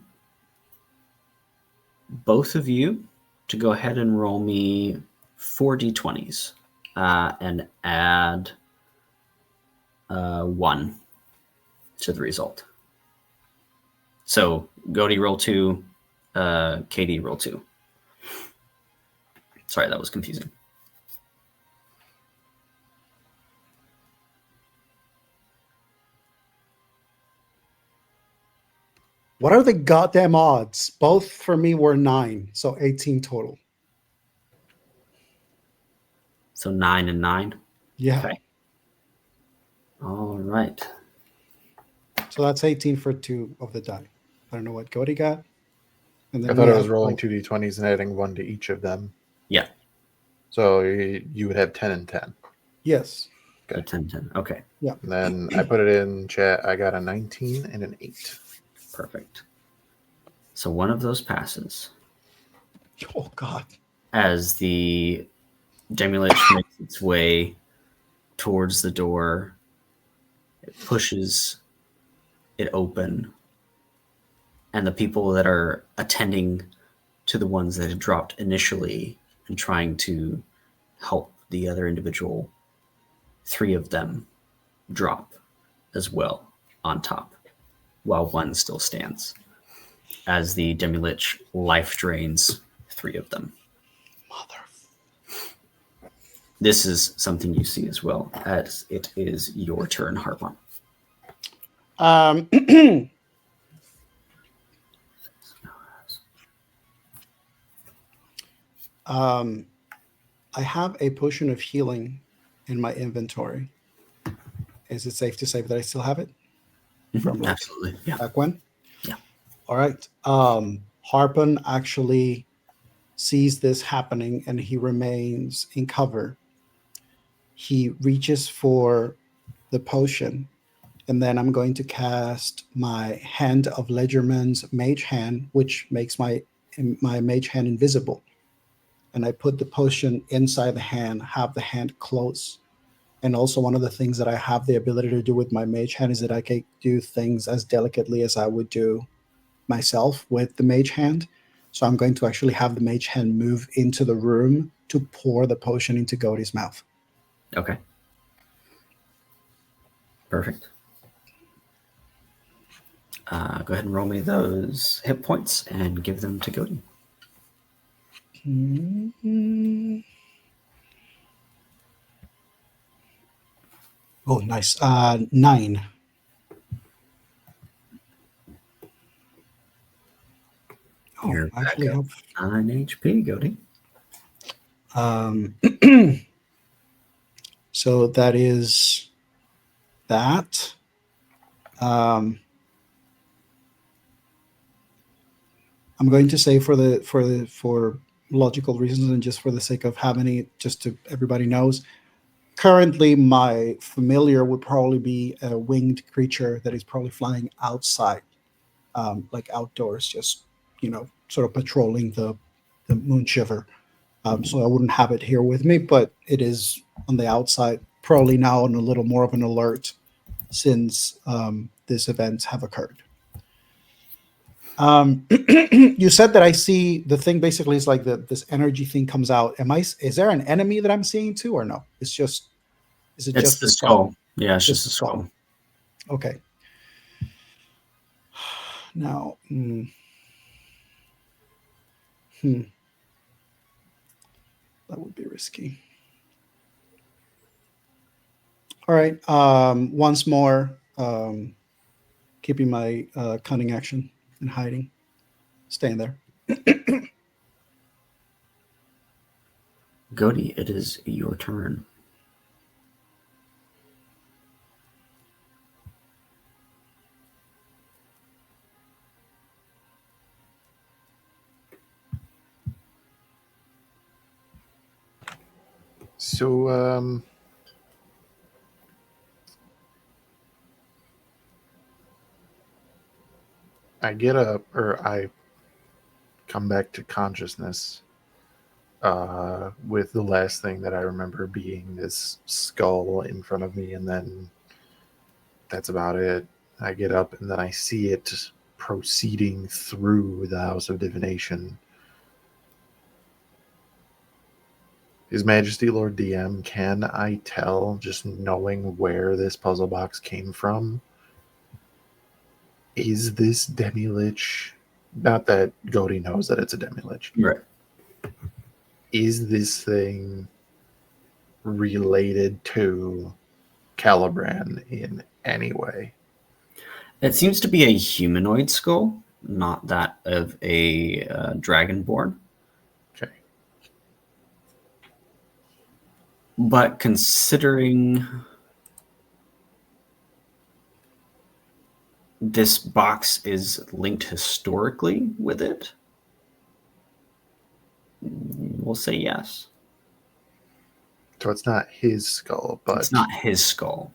of you to go ahead and roll me 4d20s and add 1 to the result. So Godi roll 2, KD roll 2. Sorry, that was confusing. What are the goddamn odds? Both for me were 9, so 18 total. So 9 and 9. Yeah. Okay. All right. So that's 18 for 2 of the die. I don't know what Cody got. And then I thought we I was have rolling both. 2d20s and adding 1 to each of them. Yeah. So you would have 10 and 10. Yes. So 10, 10. Okay. Yeah. And then I put it in chat. I got a 19 and an 8. Perfect. So one of those passes. Oh God. As the Demi-Lich makes its way towards the door, it pushes it open, and the people that are attending to the ones that had dropped initially and trying to help the other individual, 3 of them drop as well on top, while 1 still stands, as the Demi-Lich life drains 3 of them. Mother. This is something you see as well, as it is your turn, Harpon. Um, um, I have a potion of healing in my inventory. Is it safe to say that I still have it from like Absolutely, yeah. back when? Yeah. All right. Harpon actually sees this happening and he remains in cover. He reaches for the potion, and then I'm going to cast my Hand of Ledgerman's Mage Hand, which makes my Mage Hand invisible. And I put the potion inside the hand, have the hand close. And also, one of the things that I have the ability to do with my Mage Hand is that I can do things as delicately as I would do myself with the Mage Hand. So I'm going to actually have the Mage Hand move into the room to pour the potion into Godie's mouth. Okay. Perfect. Go ahead and roll me those hit points and give them to Godie. Mm-hmm. Oh, nice. 9. Oh, You're I back actually up have. 9 HP, Godie. So that is that. I'm going to say for logical reasons and just for the sake of having it, just to everybody knows. Currently, my familiar would probably be a winged creature that is probably flying outside, like outdoors, just sort of patrolling the Moonshiver. So I wouldn't have it here with me, but it is on the outside, probably now on a little more of an alert since these events have occurred. You said that I see the thing basically is like this energy thing comes out. Is there an enemy that I'm seeing too, or no? Is it It's just the the skull? skull. Yeah, it's Just just the a skull. skull. Okay. Now, that would be risky. All right. Once more, keeping my cunning action and hiding, staying there. Godie, it is your turn. So, I come back to consciousness with the last thing that I remember being this skull in front of me, and then that's about it. I get up and then I see it proceeding through the House of Divination. His Majesty Lord DM, can I tell, just knowing where this puzzle box came from, is this Demi-Lich? Not that Godie knows that it's a Demi-Lich. Right. Is this thing related to Caliban in any way? It seems to be a humanoid skull, not that of a dragonborn. Okay. But considering this box is linked historically with it, we'll say yes. So it's not his skull, but It's not his skull.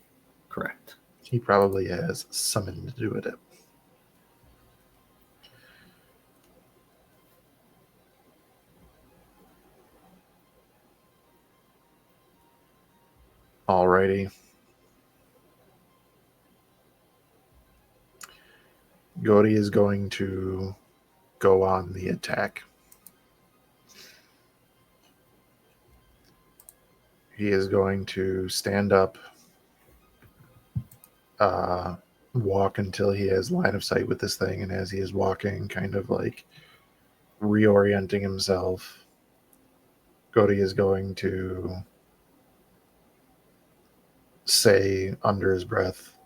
Correct. he probably has something to do with it. Alrighty. Godie is going to go on the attack. He is going to stand up, walk until he has line of sight with this thing, and as he is walking, kind of like reorienting himself, Godie is going to say under his breath,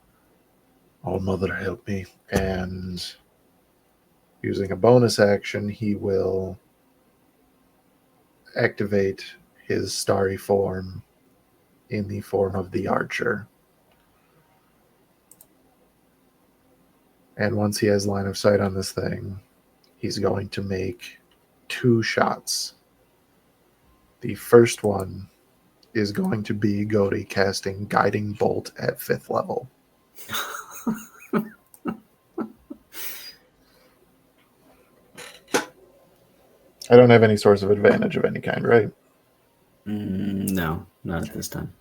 "Oh, mother, help me." And using a bonus action, he will activate his starry form in the form of the archer. And once he has line of sight on this thing, he's going to make 2 shots. The first one is going to be Godi casting Guiding Bolt at 5th level. I don't have any source of advantage of any kind, right? No, not at this time.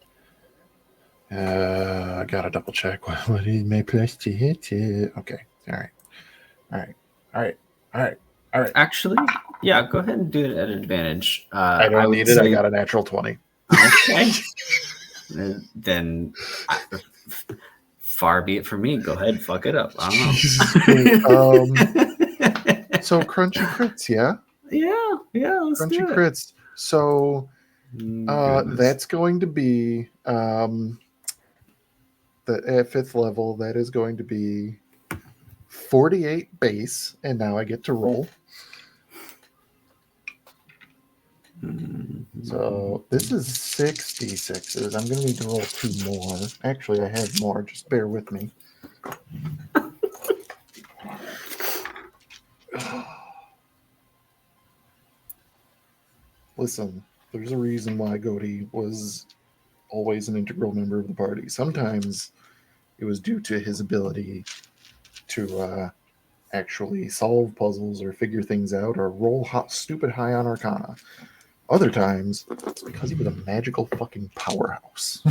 I gotta double check what is my plus to hit it. Okay. All right. Actually, yeah, go ahead and do it at advantage. I don't would need it. I say- got a natural 20. Okay. Then far be it from me. Go ahead, fuck it up. I don't know. So crunchy crits, yeah? yeah, let's Crunchy do it. crits. So Goodness. that's going to be at 5th level, that is going to be 48 base, and now I get to roll. So this is 66s. I'm going to need to roll 2 more. Actually, I have more. Just bear with me. Listen, there's a reason why Godi was always an integral member of the party. Sometimes it was due to his ability to actually solve puzzles or figure things out or roll stupid high on Arcana. Other times, it's because he was a magical fucking powerhouse.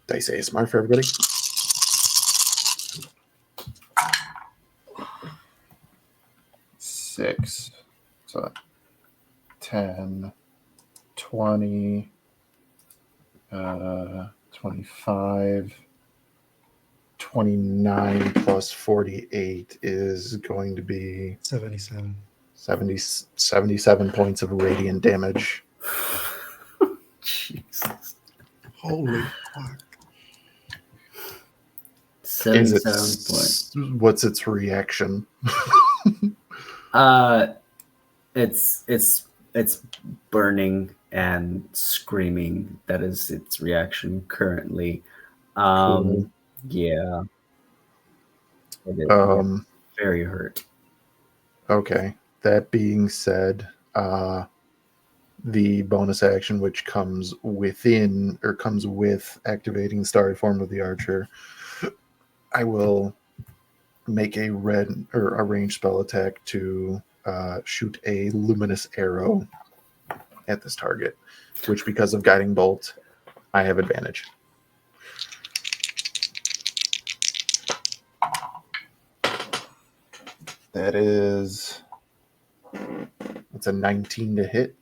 Dice ASMR for everybody. Six. So 10, 20, 25, 29 plus 48 is going to be 77. 77 points of radiant damage. Jesus. Holy fuck. 77 points. What's its reaction? It's burning and screaming. That is its reaction currently. Cool. Yeah. It is very hurt. Okay. That being said, the bonus action which comes within or comes with activating the starry form of the archer, I will make a red or a ranged spell attack to shoot a luminous arrow at this target, which because of guiding bolt, I have advantage. That is, it's a 19 to hit.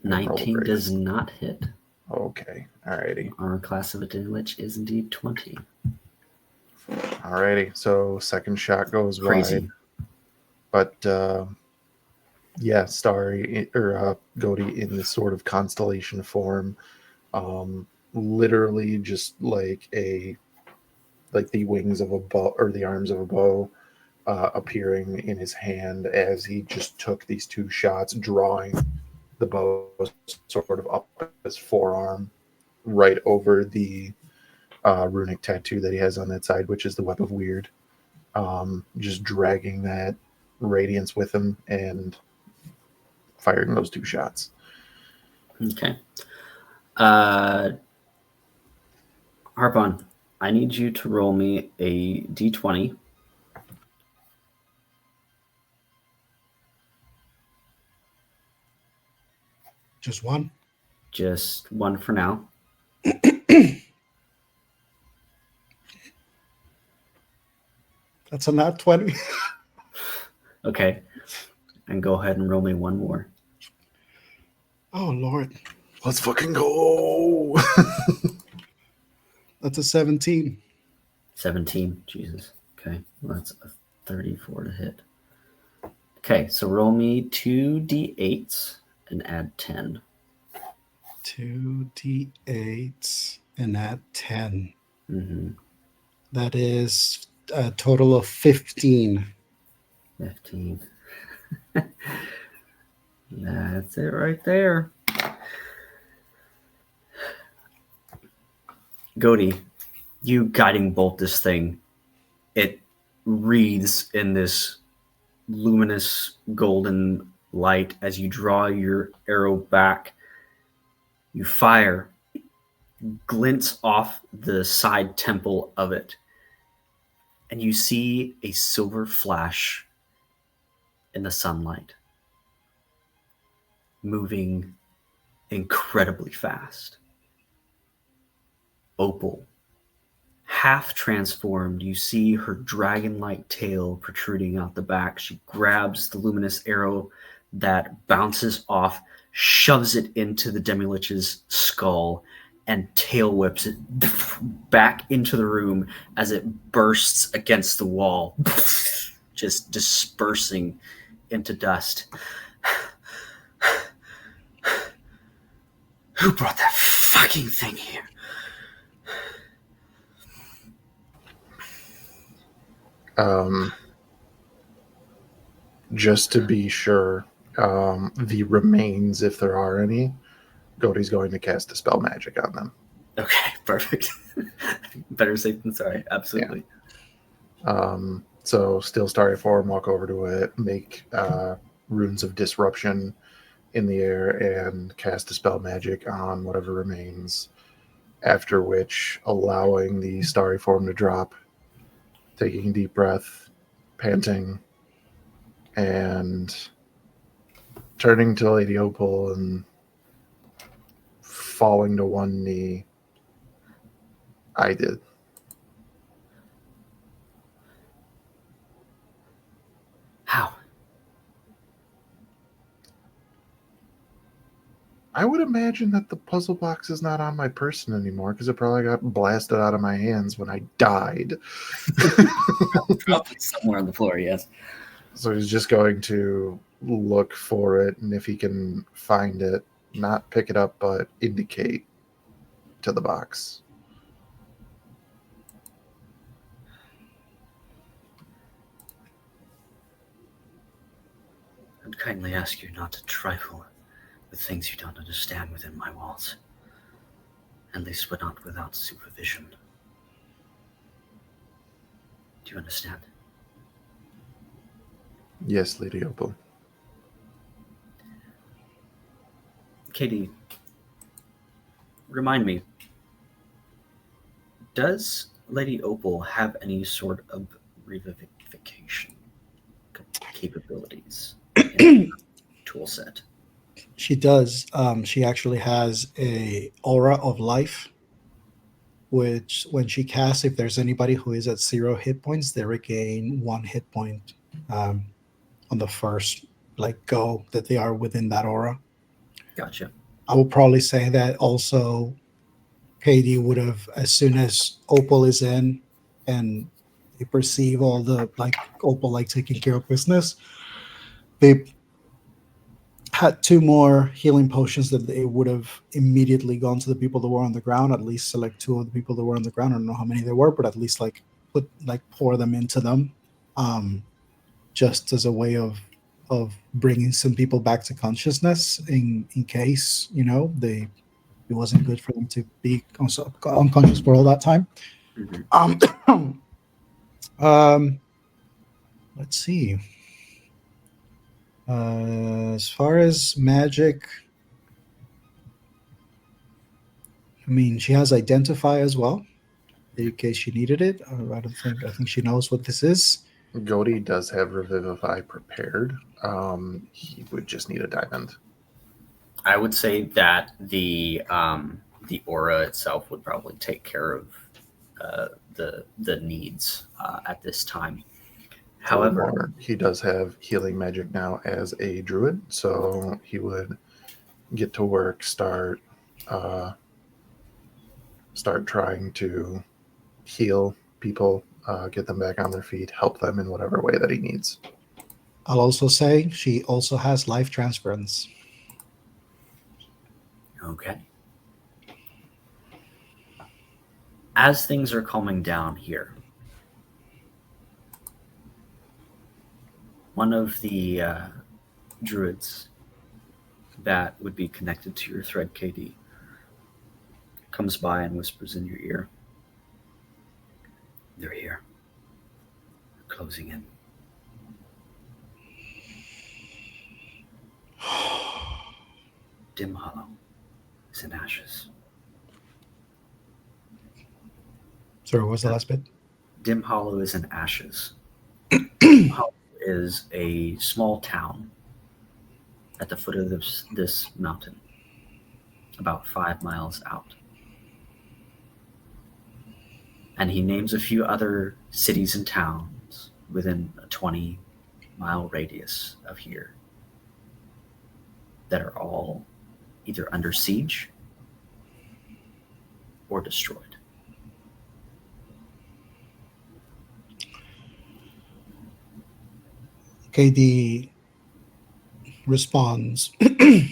19 does not hit. Okay, alrighty. Armor class of which is indeed 20. Alrighty, so second shot goes Crazy. wide. But yeah, Starry or Godi in this sort of constellation form, literally just like the wings of a bow or the arms of a bow appearing in his hand as he just took these 2 shots, drawing the bow sort of up his forearm right over the runic tattoo that he has on that side, which is the Web of Weird. Just dragging that radiance with him and firing those 2 shots. Okay. Harpon, I need you to roll me a d20. Just one? Just one for now. That's a nat 20. Okay. And go ahead and roll me one more. Oh, Lord. Let's fucking go. That's a 17. 17. Jesus. Okay. Well, that's a 34 to hit. Okay. So roll me 2d8s and add 10. 2d8 and add 10. Mm-hmm. That is a total of 15. 15. That's it right there. Goaty, you guiding bolt this thing. It wreathes in this luminous golden light as you draw your arrow back. You fire, glints off the side temple of it, and you see a silver flash in the sunlight, moving incredibly fast. Opal, half transformed, you see her dragon-like tail protruding out the back. She grabs the luminous arrow that bounces off, shoves it into the Demi-Lich's skull, and tail whips it back into the room as it bursts against the wall, just dispersing into dust. Who brought that fucking thing here? Just to be sure, the remains, if there are any, Goaty's going to cast Dispel Magic on them. Okay, perfect. Better safe than sorry. Absolutely. So still starry form, walk over to it, make runes of disruption in the air, and cast Dispel Magic on whatever remains. After which, allowing the starry form to drop, taking a deep breath, panting, and turning to Lady Opal and falling to one knee. I did. How? I would imagine that the puzzle box is not on my person anymore because it probably got blasted out of my hands when I died. Probably somewhere on the floor, yes. So he's just going to look for it, and if he can find it, not pick it up, but indicate to the box. I'd kindly ask you not to trifle with things you don't understand within my walls. At least, but not without supervision. Do you understand? Yes, Lady Opal. Katie, remind me, does Lady Opal have any sort of revivification capabilities in the tool set? She does. She actually has a aura of life, which when she casts, if there's anybody who is at 0 hit points, they regain 1 hit point on the first go that they are within that aura. Gotcha. I would probably say that also Katie would have, as soon as Opal is in and they perceive all the Opal taking care of business, they had 2 more healing potions that they would have immediately gone to the people that were on the ground. At least select 2 of the people that were on the ground. I don't know how many there were, but at least pour them into them, just as a way of bringing some people back to consciousness in case it wasn't good for them to be unconscious for all that time. Mm-hmm. Let's see. As far as magic, I mean, she has Identify as well, in case she needed it. I think she knows what this is. Goaty does have Revivify prepared. He would just need a diamond. I would say that the aura itself would probably take care of the needs at this time. However, he does have healing magic now as a druid, so he would get to work, start trying to heal people, get them back on their feet, help them in whatever way that he needs. I'll also say she also has life transference. okay. As things are calming down here, one of the druids that would be connected to your thread, KD, comes by and whispers in your ear. They're here. They're closing in. Dim Hollow is in ashes. Sorry, what was the last bit? Dim Hollow is in ashes. Dim Hollow is a small town at the foot of this mountain, about 5 miles out. And he names a few other cities and towns within a 20-mile radius of here that are all either under siege or destroyed. KD responds, Do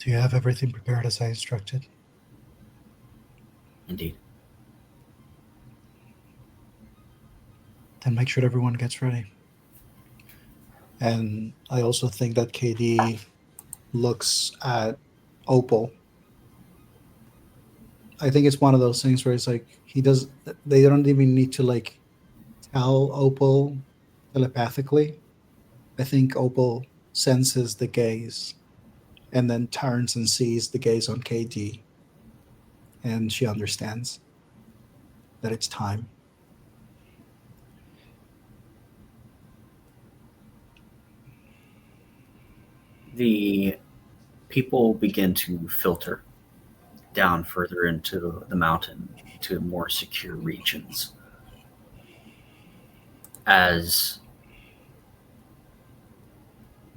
you have everything prepared as I instructed? Indeed. Then make sure everyone gets ready. And I also think that KD looks at Opal. I think it's one of those things where it's like they don't even need to like tell Opal telepathically. I think Opal senses the gaze and then turns and sees the gaze on KD. And she understands that it's time. The people begin to filter down further into the mountain to more secure regions as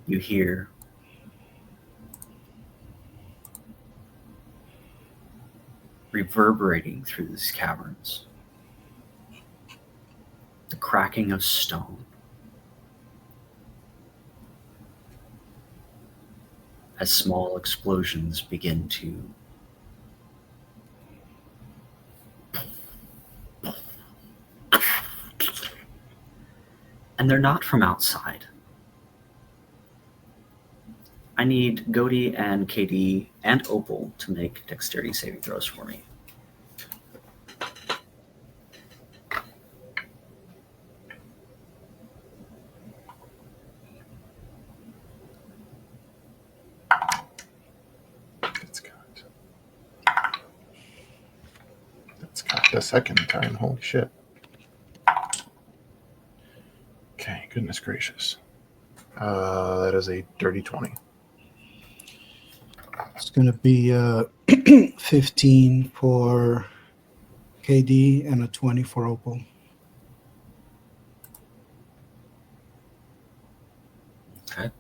you hear reverberating through these caverns the cracking of stone as small explosions begin to and they're not from outside. I need Godi and KD and Opal to make dexterity saving throws for me. That's got the second time. Holy shit. Okay, goodness gracious. That is a dirty 20. It's going to be 15 for KD and a 20 for Opal. Okay.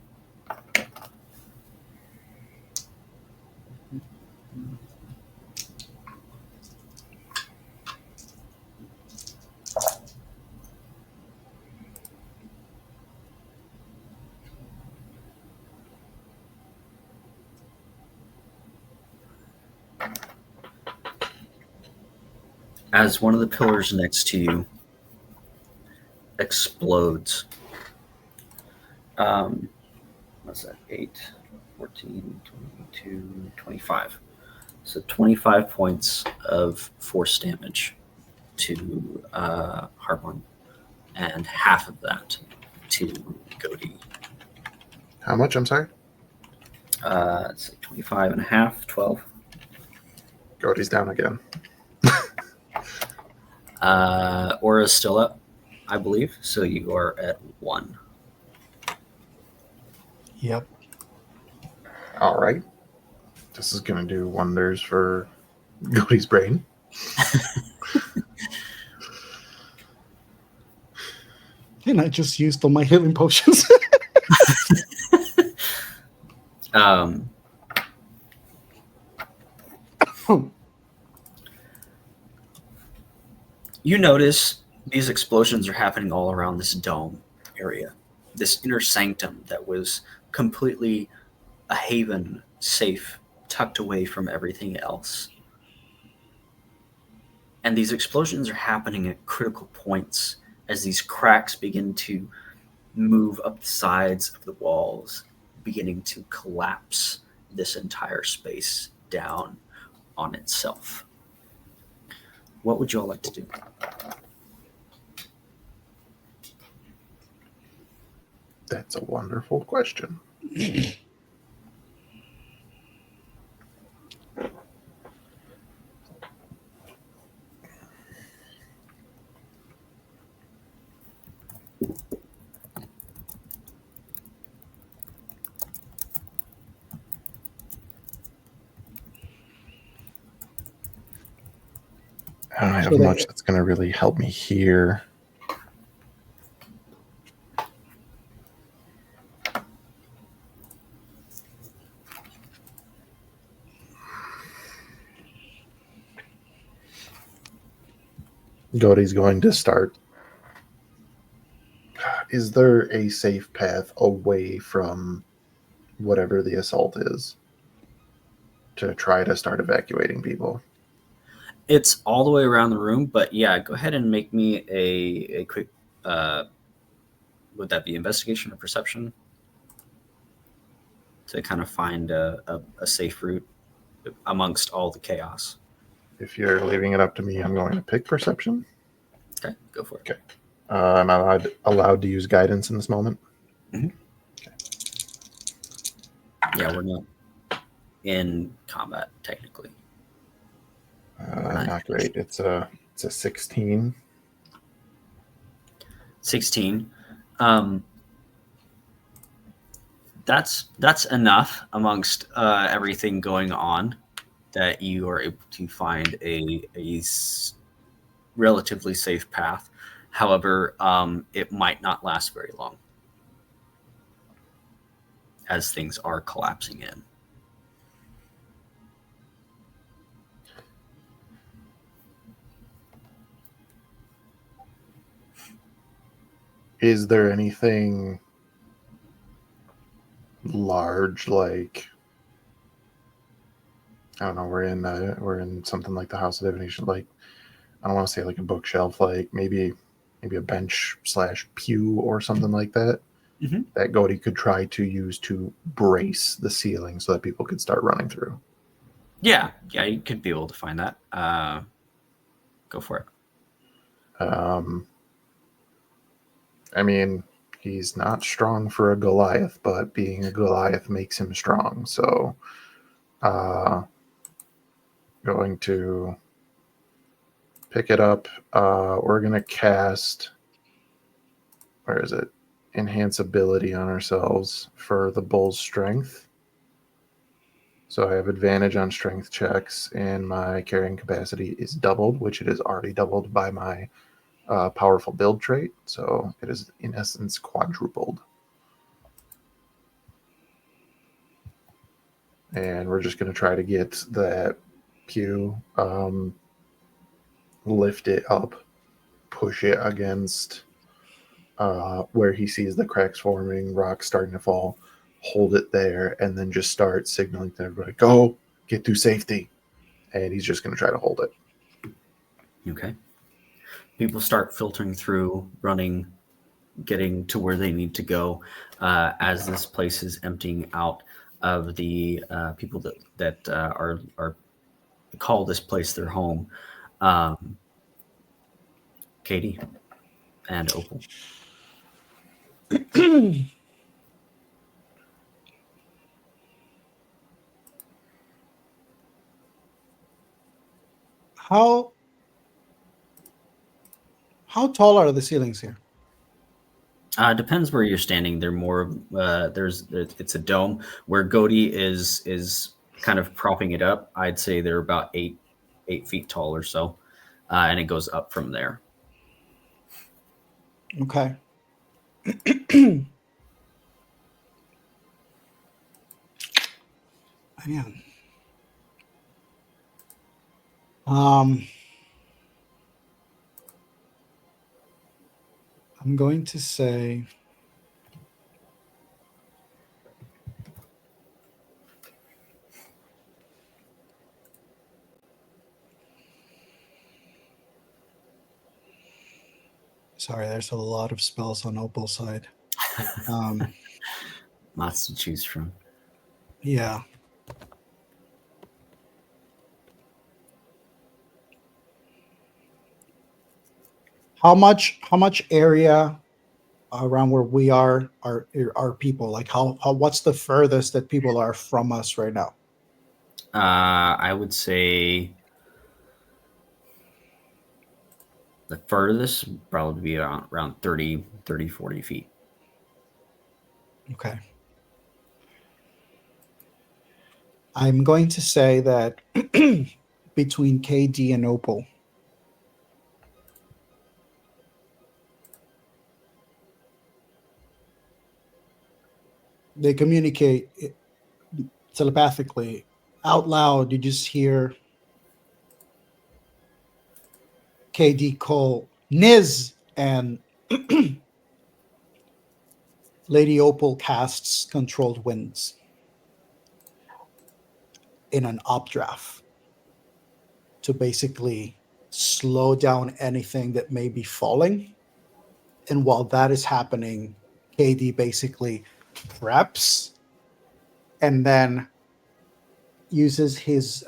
As one of the pillars next to you explodes, what's that? 8, 14, 22, 25. So 25 points of force damage to Harmon, and half of that to Godi. How much? I'm sorry? It's like 25 and a half, 12. Cody's down again. Aura's still up, I believe. So you are at 1. Yep. All right. This is going to do wonders for Cody's brain. And I just used all my healing potions. You notice these explosions are happening all around this dome area, this inner sanctum that was completely a haven, safe, tucked away from everything else. And these explosions are happening at critical points as these cracks begin to move up the sides of the walls, beginning to collapse this entire space down on itself. What would you all like to do? That's a wonderful question. I don't have So much that's going to really help me here. Godey's going to start. Is there a safe path away from whatever the assault is to try to start evacuating people? It's all the way around the room, but yeah, go ahead and make me a quick. Would that be investigation or perception to kind of find a safe route amongst all the chaos? If you're leaving it up to me, I'm going to pick perception. Okay, go for it. Okay. I'm allowed to use guidance in this moment. Yeah, we're not in combat technically. Not great. It's a 16. 16. That's enough amongst everything going on that you are able to find a relatively safe path. However, it might not last very long as things are collapsing in. Is there anything large, like, I don't know, we're in something like the House of Divination, like, I don't want to say like a bookshelf, like maybe a bench / pew or something like that, that Godey could try to use to brace the ceiling so that people could start running through. Yeah, you could be able to find that. Go for it. I mean, he's not strong for a Goliath, but being a Goliath makes him strong. So, going to pick it up. We're going to cast, where is it? Enhance ability on ourselves for the bull's strength. So I have advantage on strength checks, and my carrying capacity is doubled, which it is already doubled by my powerful build trait. So it is, in essence, quadrupled. And we're just going to try to get that pew, lift it up, push it against where he sees the cracks forming, rocks starting to fall, hold it there, and then just start signaling to everybody, go, get to safety. And he's just going to try to hold it. Okay. People start filtering through, running, getting to where they need to go as this place is emptying out of the people that are call this place their home. Katie and Opal. how tall are the ceilings here? Depends where you're standing. They're more. It's a dome where Godey is kind of propping it up. I'd say they're about 8 feet tall or so, and it goes up from there. Okay. Man. I'm going to say Sorry, there's a lot of spells on Opal's side. Um, Lots to choose from. yeah. How much area around where we are people? Like how what's the furthest that people are from us right now? I would say the furthest would probably be around 30, 40 feet. Okay. I'm going to say that between KD and Opal, they communicate telepathically. Out loud, you just hear KD call Niz, and Lady Opal casts Controlled Winds in an updraft to basically slow down anything that may be falling. And while that is happening, KD basically preps and then uses his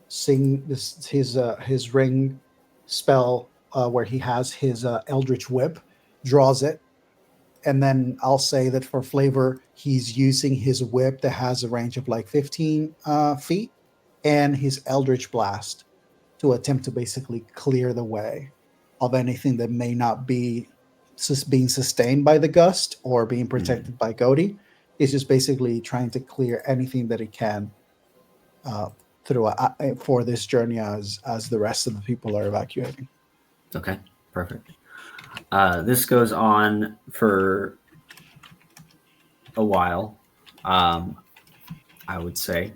his ring spell where he has his Eldritch Whip, draws it, and then I'll say that for flavor, he's using his whip that has a range of like 15 feet, and his Eldritch Blast to attempt to basically clear the way of anything that may not be being sustained by the gust or being protected by Godi. He's just basically trying to clear anything that he can uh, through for this journey as the rest of the people are evacuating. Okay, perfect. This goes on for a while, I would say.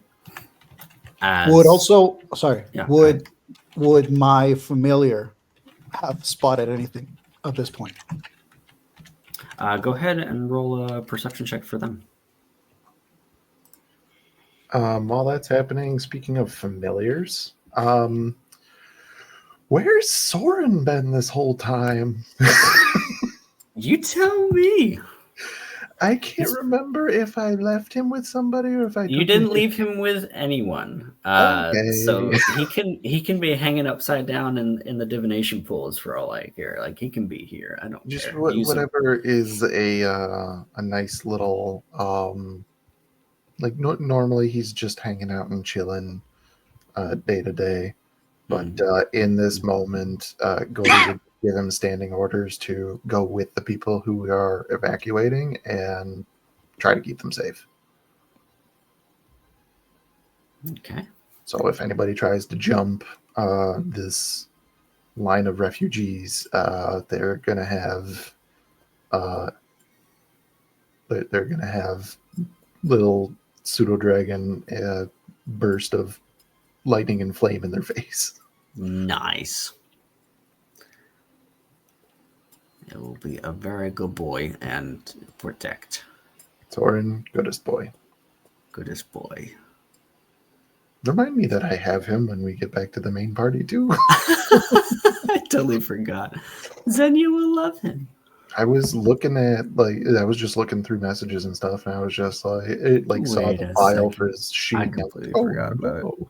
Would also, sorry, Yeah, go ahead. would my familiar have spotted anything at this point? Go ahead and roll a perception check for them. While that's happening, speaking of familiars, where's Soren been this whole time? You tell me. I can't remember if I left him with somebody or if I You took didn't him. leave him with anyone. Okay. So he can be hanging upside down in the divination pools for all I care. Like he can be here. I don't Just care. Use him. whatever is a nice little like normally he's just hanging out and chilling day to day, but in this moment, Goldie would give him standing orders to go with the people who are evacuating and try to keep them safe. Okay. So if anybody tries to jump this line of refugees, they're gonna have they're gonna have little pseudo dragon burst of lightning and flame in their face. Nice. It will be a very good boy and protect. Soren, goodest boy. Goodest boy. Remind me that I have him when we get back to the main party too. I totally forgot. Then you will love him. I was looking at I was just looking through messages and stuff, and I was just saw Wait the a file second. for his sheet. I and completely was forgot about it. no.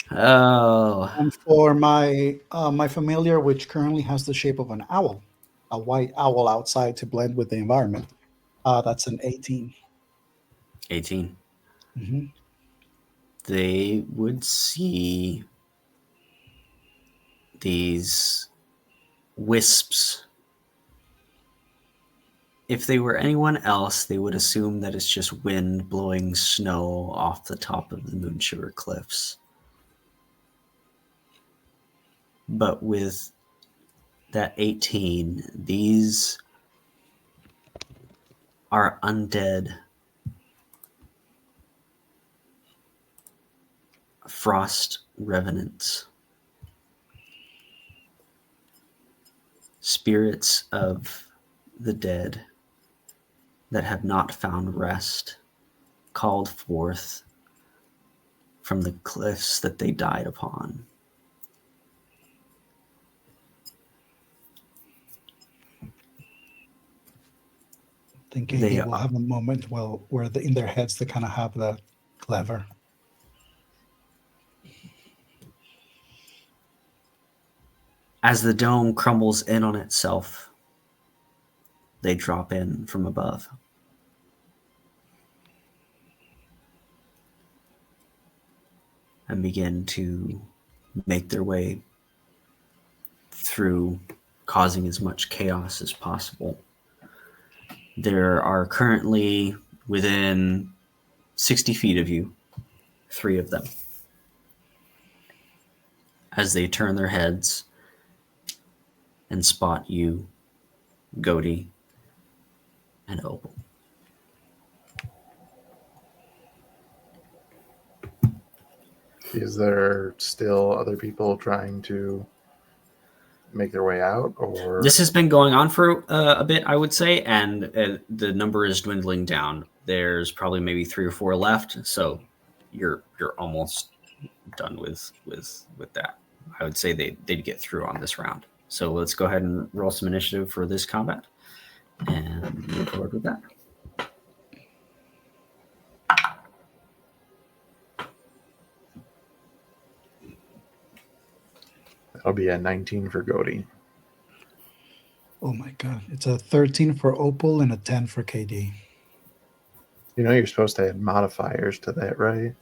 Oh, And for my familiar, which currently has the shape of an owl, a white owl outside to blend with the environment, that's an 18. 18. Mm-hmm. They would see these wisps. If they were anyone else, they would assume that it's just wind blowing snow off the top of the Moonshiver cliffs. But with that 18, these are undead frost revenants. Spirits of the dead that have not found rest, called forth from the cliffs that they died upon. think They AD will have a moment where in their heads they kind of have the clever. As the dome crumbles in on itself, they drop in from above. And begin to make their way through, causing as much chaos as possible. There are currently within 60 feet of you, 3 of them. As they turn their heads and spot you, Goaty, and Opal. Is there still other people trying to make their way out, or This has been going on for a bit, I would say, and the number is dwindling down. There's probably maybe 3 or 4 left, so you're almost done with that. I would say they'd get through on this round. So let's go ahead and roll some initiative for this combat and move forward with that. that'll be a 19 for Goaty. Oh my god. It's a 13 for Opal and a 10 for KD. You know you're supposed to add modifiers to that, right?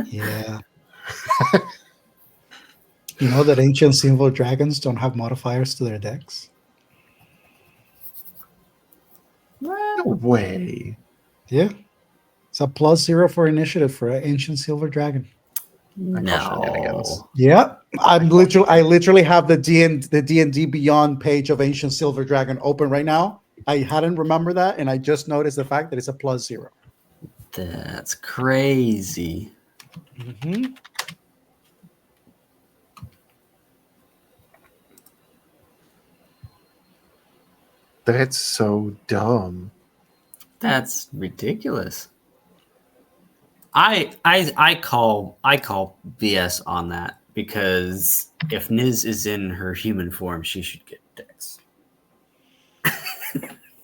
Yeah. You know that ancient silver dragons don't have modifiers to their decks? No way. Yeah. It's a +0 for initiative for an ancient silver dragon. shenanigans. No. Yeah. I literally have the D&D Beyond page of Ancient Silver Dragon open right now. I hadn't remembered that, and I just noticed the fact that it's a +0. That's crazy. Mm-hmm. That's so dumb. That's ridiculous. I call BS on that, because if Niz is in her human form, she should get Dex.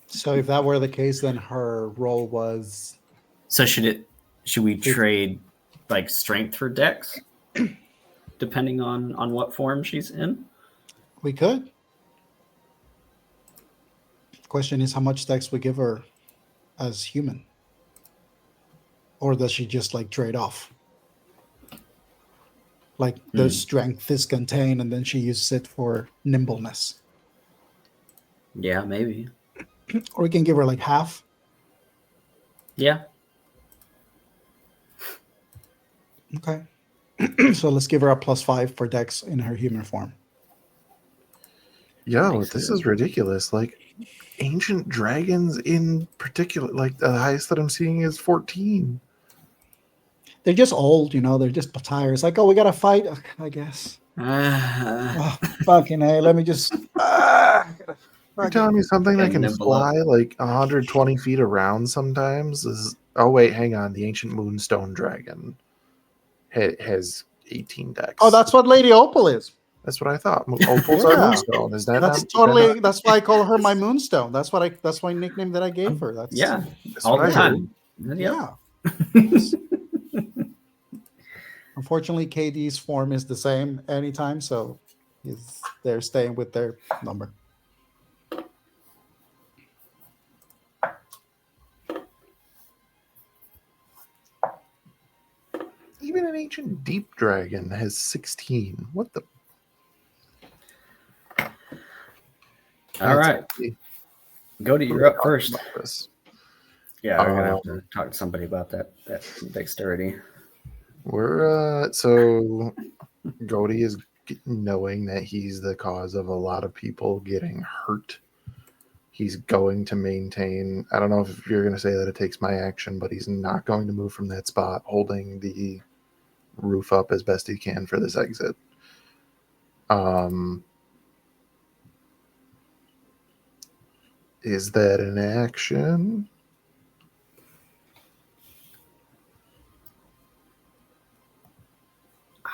So if that were the case, then her role was... So should we trade like strength for Dex, depending on what form she's in? We could. Question is how much Dex we give her as human. Or does she just like trade off? Like the strength is contained and then she uses it for nimbleness. Yeah, maybe. Or we can give her like half. Yeah. Okay. So let's give her a +5 for Dex in her human form. Yo, Makes this sense. is ridiculous. Like, ancient dragons in particular, like the highest that I'm seeing is 14. They're just old, you know, they're just tired. It's like, oh, we got to fight, I guess. Oh, fucking hey, let me just... You're telling me something that Gotta can nimble up. fly like 120 feet around sometimes is... Oh, wait, hang on. The ancient moonstone dragon has 18 decks. Oh, that's what Lady Opal is. That's what I thought. Opals are Yeah. moonstone. Is that That's not, totally... That's why I call her my moonstone. That's my nickname that I gave her. That's Yeah, That's all what the I time. Yeah. Unfortunately, KD's form is the same anytime, so they're staying with their number. Even an ancient deep dragon has 16. What the? All right, Goaty, you're up first. This. Yeah, we're gonna have to talk to somebody about that dexterity. We're so Goaty is knowing that he's the cause of a lot of people getting hurt. He's going to maintain. I don't know if you're going to say that it takes my action, but he's not going to move from that spot, holding the roof up as best he can for this exit. Is that an action?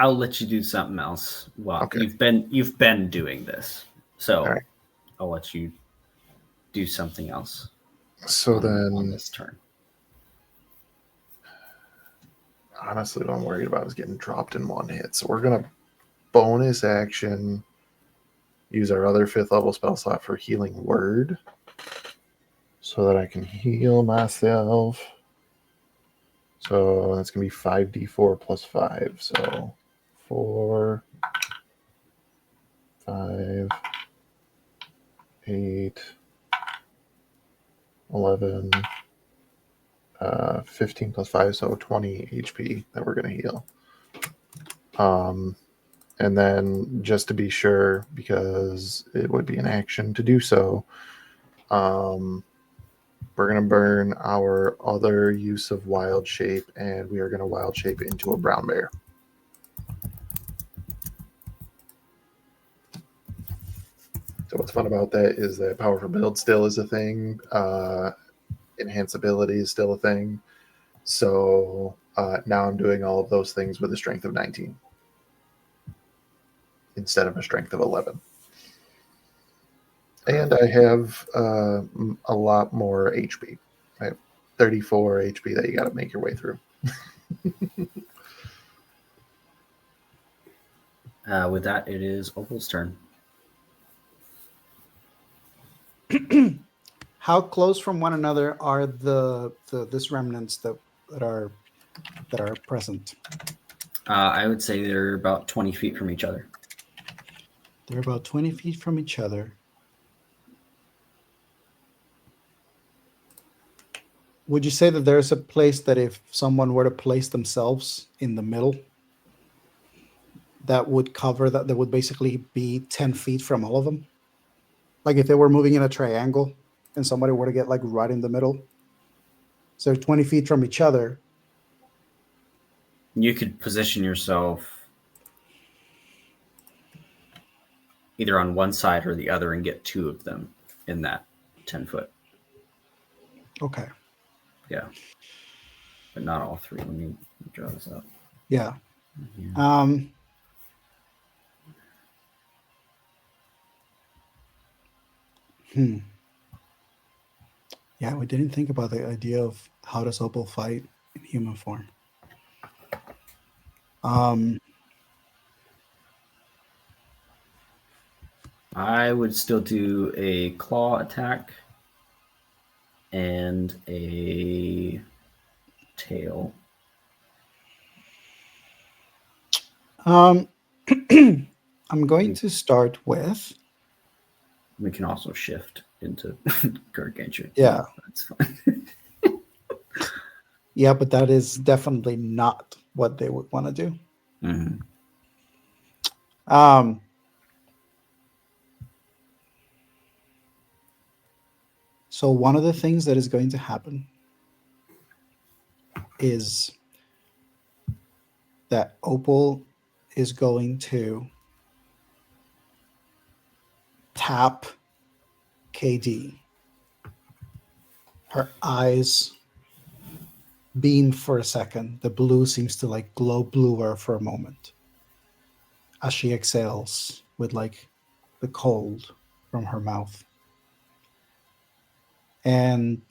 I'll let you do something else. Well, Okay. you've been doing this, so All right. I'll let you do something else. So on then, this turn. honestly, what I'm worried about is getting dropped in one hit. So we're going to bonus action, use our other 5th level spell slot for Healing Word so that I can heal myself. So that's going to be 5d4 plus 5. So 4, 5, 8, 11, 15 plus 5, so 20 HP that we're going to heal. And then just to be sure, because it would be an action to do so, we're going to burn our other use of Wild Shape, and we are going to Wild Shape into a brown bear. So what's fun about that is that Power for Build still is a thing. Enhanceability is still a thing. So now I'm doing all of those things with a strength of 19 instead of a strength of 11. And I have a lot more HP. I have 34 HP that you got to make your way through. With that, it is Opal's turn. How close from one another are this remnants that are present? I would say they're about 20 feet from each other. They're about 20 feet from each other. Would you say that there's a place that if someone were to place themselves in the middle, that would cover that would basically be 10 feet from all of them? Like if they were moving in a triangle and somebody were to get like right in the middle. So 20 feet from each other. You could position yourself either on one side or the other and get 2 of them in that 10 foot. Okay. Yeah. But not all 3. Let me draw this up. Yeah. Yeah. Yeah, we didn't think about the idea of how does Opal fight in human form. I would still do a claw attack and a tail. I'm going to start with. We can also shift into gargantuan. Yeah. That's fine. Yeah, but that is definitely not what they would want to do. Mm-hmm. So one of the things that is going to happen is that Opal is going to tap KD. Her eyes beam for a second. The blue seems to like glow bluer for a moment as she exhales with like the cold from her mouth. And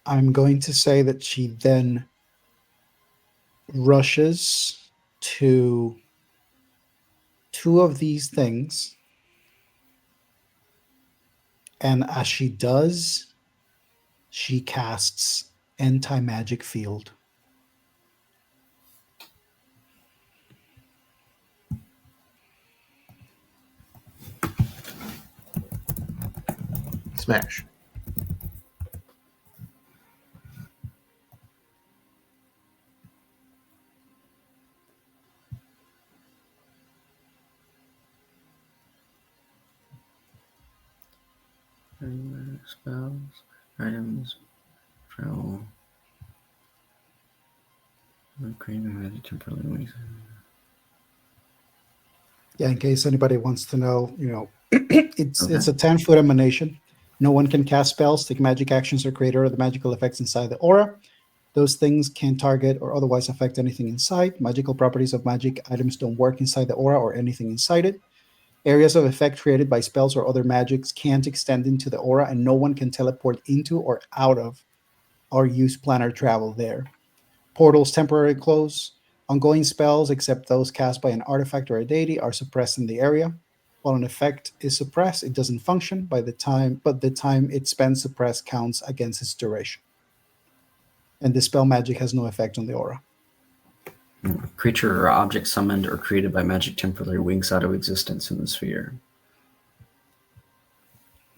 I'm going to say that she then rushes to 2 of these things. And as she does, she casts Anti-Magic Field. Smash. Spells, items, travel. Yeah, in case anybody wants to know, it's a 10-foot emanation. No one can cast spells, take magic actions, or create other magical effects inside the aura. Those things can target or otherwise affect anything inside. Magical properties of magic items don't work inside the aura or anything inside it. Areas of effect created by spells or other magics can't extend into the aura, and no one can teleport into or out of or use planar travel there. Portals temporarily close. Ongoing spells, except those cast by an artifact or a deity, are suppressed in the area. While an effect is suppressed, it doesn't function but the time it spends suppressed counts against its duration. And the spell magic has no effect on the aura. Creature or object summoned or created by magic temporarily winks out of existence in the sphere.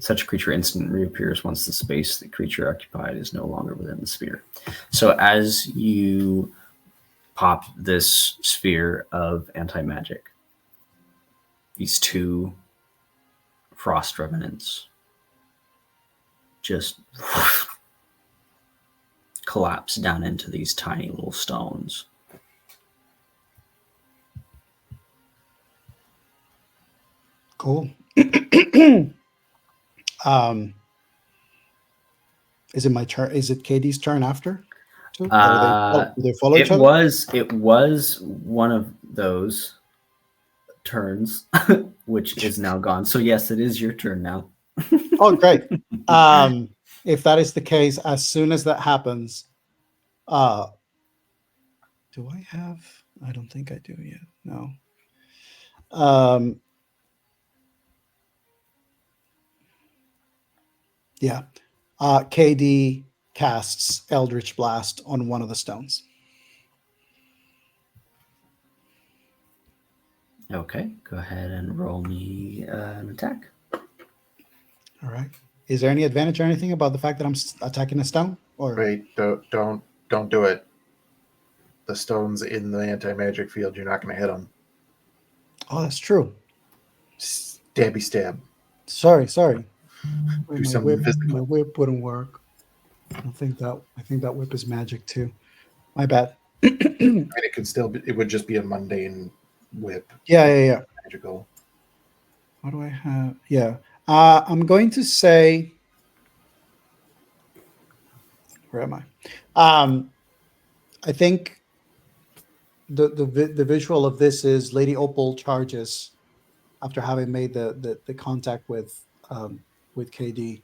Such creature instantly reappears once the space the creature occupied is no longer within the sphere. So as you pop this sphere of anti-magic, these two frost revenants just collapse down into these tiny little stones. Cool. Is it my turn? Is it KD's turn after? Do they follow each other? It was one of those turns, which is now gone. So yes, it is your turn now. Oh, great. If that is the case, as soon as that happens, do I have? I don't think I do yet. No. Yeah. KD casts Eldritch Blast on one of the stones. Okay, go ahead and roll me an attack. All right. Is there any advantage or anything about the fact that I'm attacking a stone? Or Wait, don't do it. The stone's in the anti-magic field. You're not going to hit them. Oh, that's true. Stabby stab. Sorry. Do something physical. My whip wouldn't work. I think that whip is magic too. My bad. And it could still be, it would just be a mundane whip. Yeah. Magical. What do I have? Yeah. I'm going to say, where am I? I think the visual of this is Lady Opal charges after having made the contact with KD.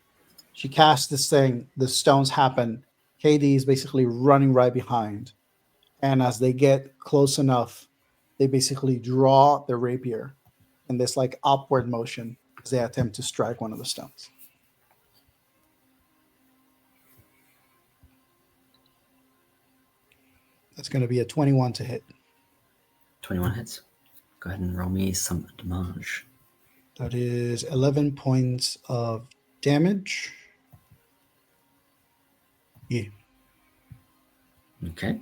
She casts this thing, the stones happen. KD is basically running right behind. And as they get close enough, they basically draw the rapier in this like upward motion as they attempt to strike one of the stones. That's going to be a 21 to hit. 21 hits. Go ahead and roll me some damage. That is 11 points of damage. Yeah. Okay.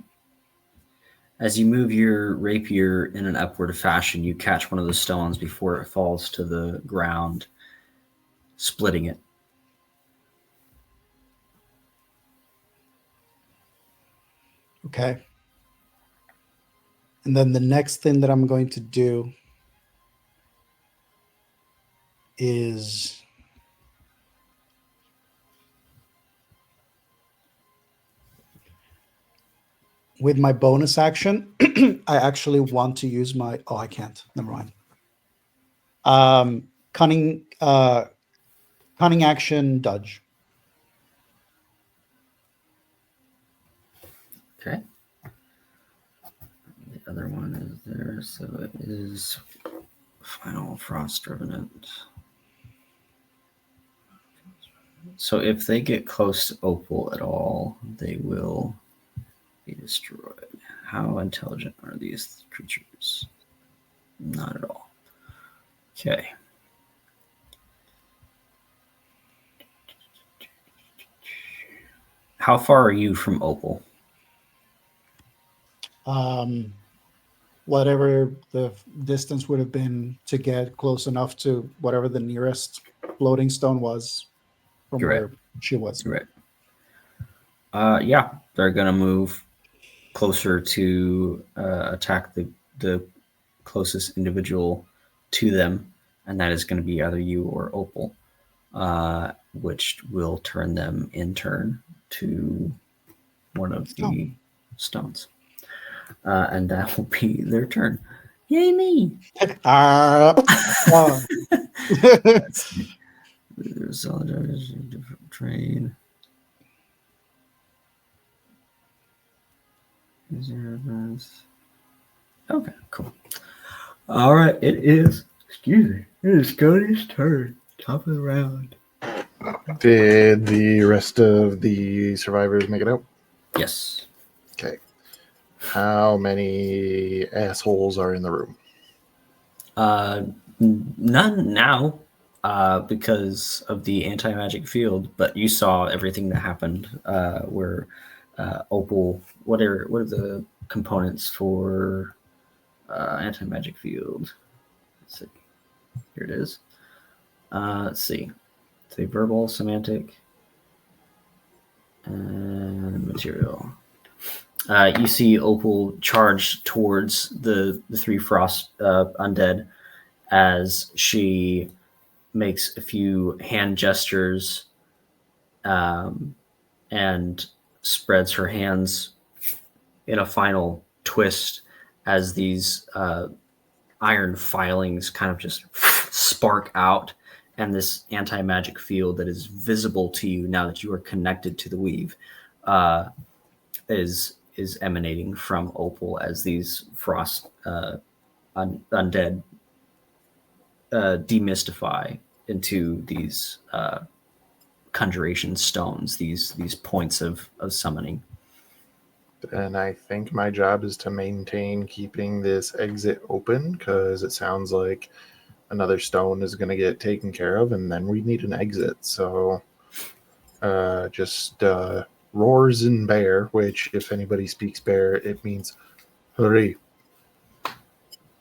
As you move your rapier in an upward fashion, you catch one of the stones before it falls to the ground, splitting it. Okay. And then the next thing that I'm going to do is with my bonus action, I actually want to use my... Oh, I can't. Never mind. Cunning action dodge. Okay. The other one is there, so it is Final Frost Revenant. So if they get close to Opal at all, they will be destroyed. How intelligent are these creatures? Not at all. Okay. How far are you from Opal? Whatever the distance would have been to get close enough to whatever the nearest floating stone was from You're where right. she was. You're right. Yeah, they're gonna move closer to attack the closest individual to them, and that is going to be either you or Opal, which will turn them in turn to one of the stones. And that will be their turn. Yay me! Oh. Different trade. Okay, cool. All right, it is. Excuse me. It is Cody's turn. Top of the round. Did the rest of the survivors make it out? Yes. Okay. How many assholes are in the room? None now, because of the anti-magic field. But you saw everything that happened. Where Opal. What are the components for anti-magic field? Let's see. Here it is. Let's see. Say verbal, semantic, and material. You see Opal charge towards the three frost undead as she makes a few hand gestures and spreads her hands in a final twist as these iron filings kind of just spark out, and this anti-magic field that is visible to you now that you are connected to the weave is emanating from Opal as these frost undead demystify into these conjuration stones, these points of summoning. And I think my job is to maintain keeping this exit open, because it sounds like another stone is going to get taken care of, and then we need an exit. So just roars in bear, which if anybody speaks bear, it means hurry.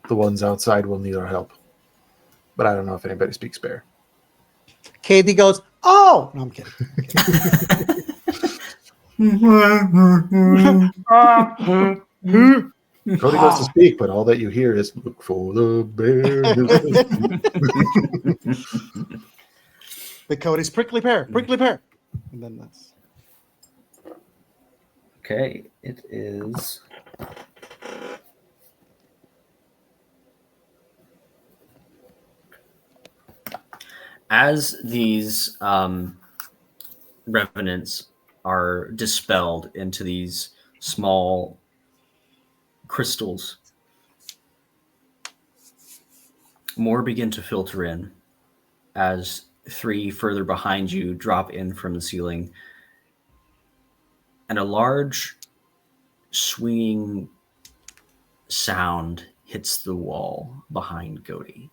The ones outside will need our help. But I don't know if anybody speaks bear. Katie goes, oh! No, I'm kidding. Cody goes to speak, but all that you hear is look for the bear. The Cody's prickly pear. And then that's. Okay, it is. As these revenants are dispelled into these small crystals, more begin to filter in as three further behind you drop in from the ceiling, and a large swinging sound hits the wall behind Godi.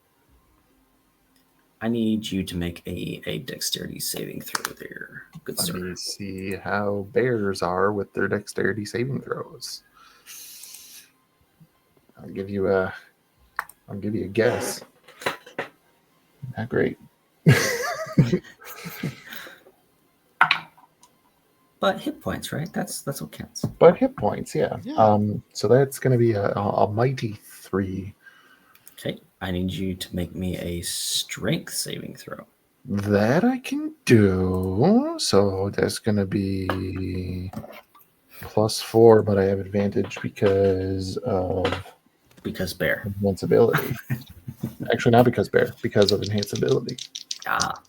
I need you to make a dexterity saving throw there. Good Let sir. me see how bears are with their dexterity saving throws. I'll give you a guess. Not great. But hit points, right? That's what counts. But hit points, yeah. Yeah. So that's going to be a mighty 3. Okay, I need you to make me a strength saving throw. That I can do. So that's going to be +4, but I have advantage because of bear. enhanceability. Actually, not because bear, because of enhanceability. Ah,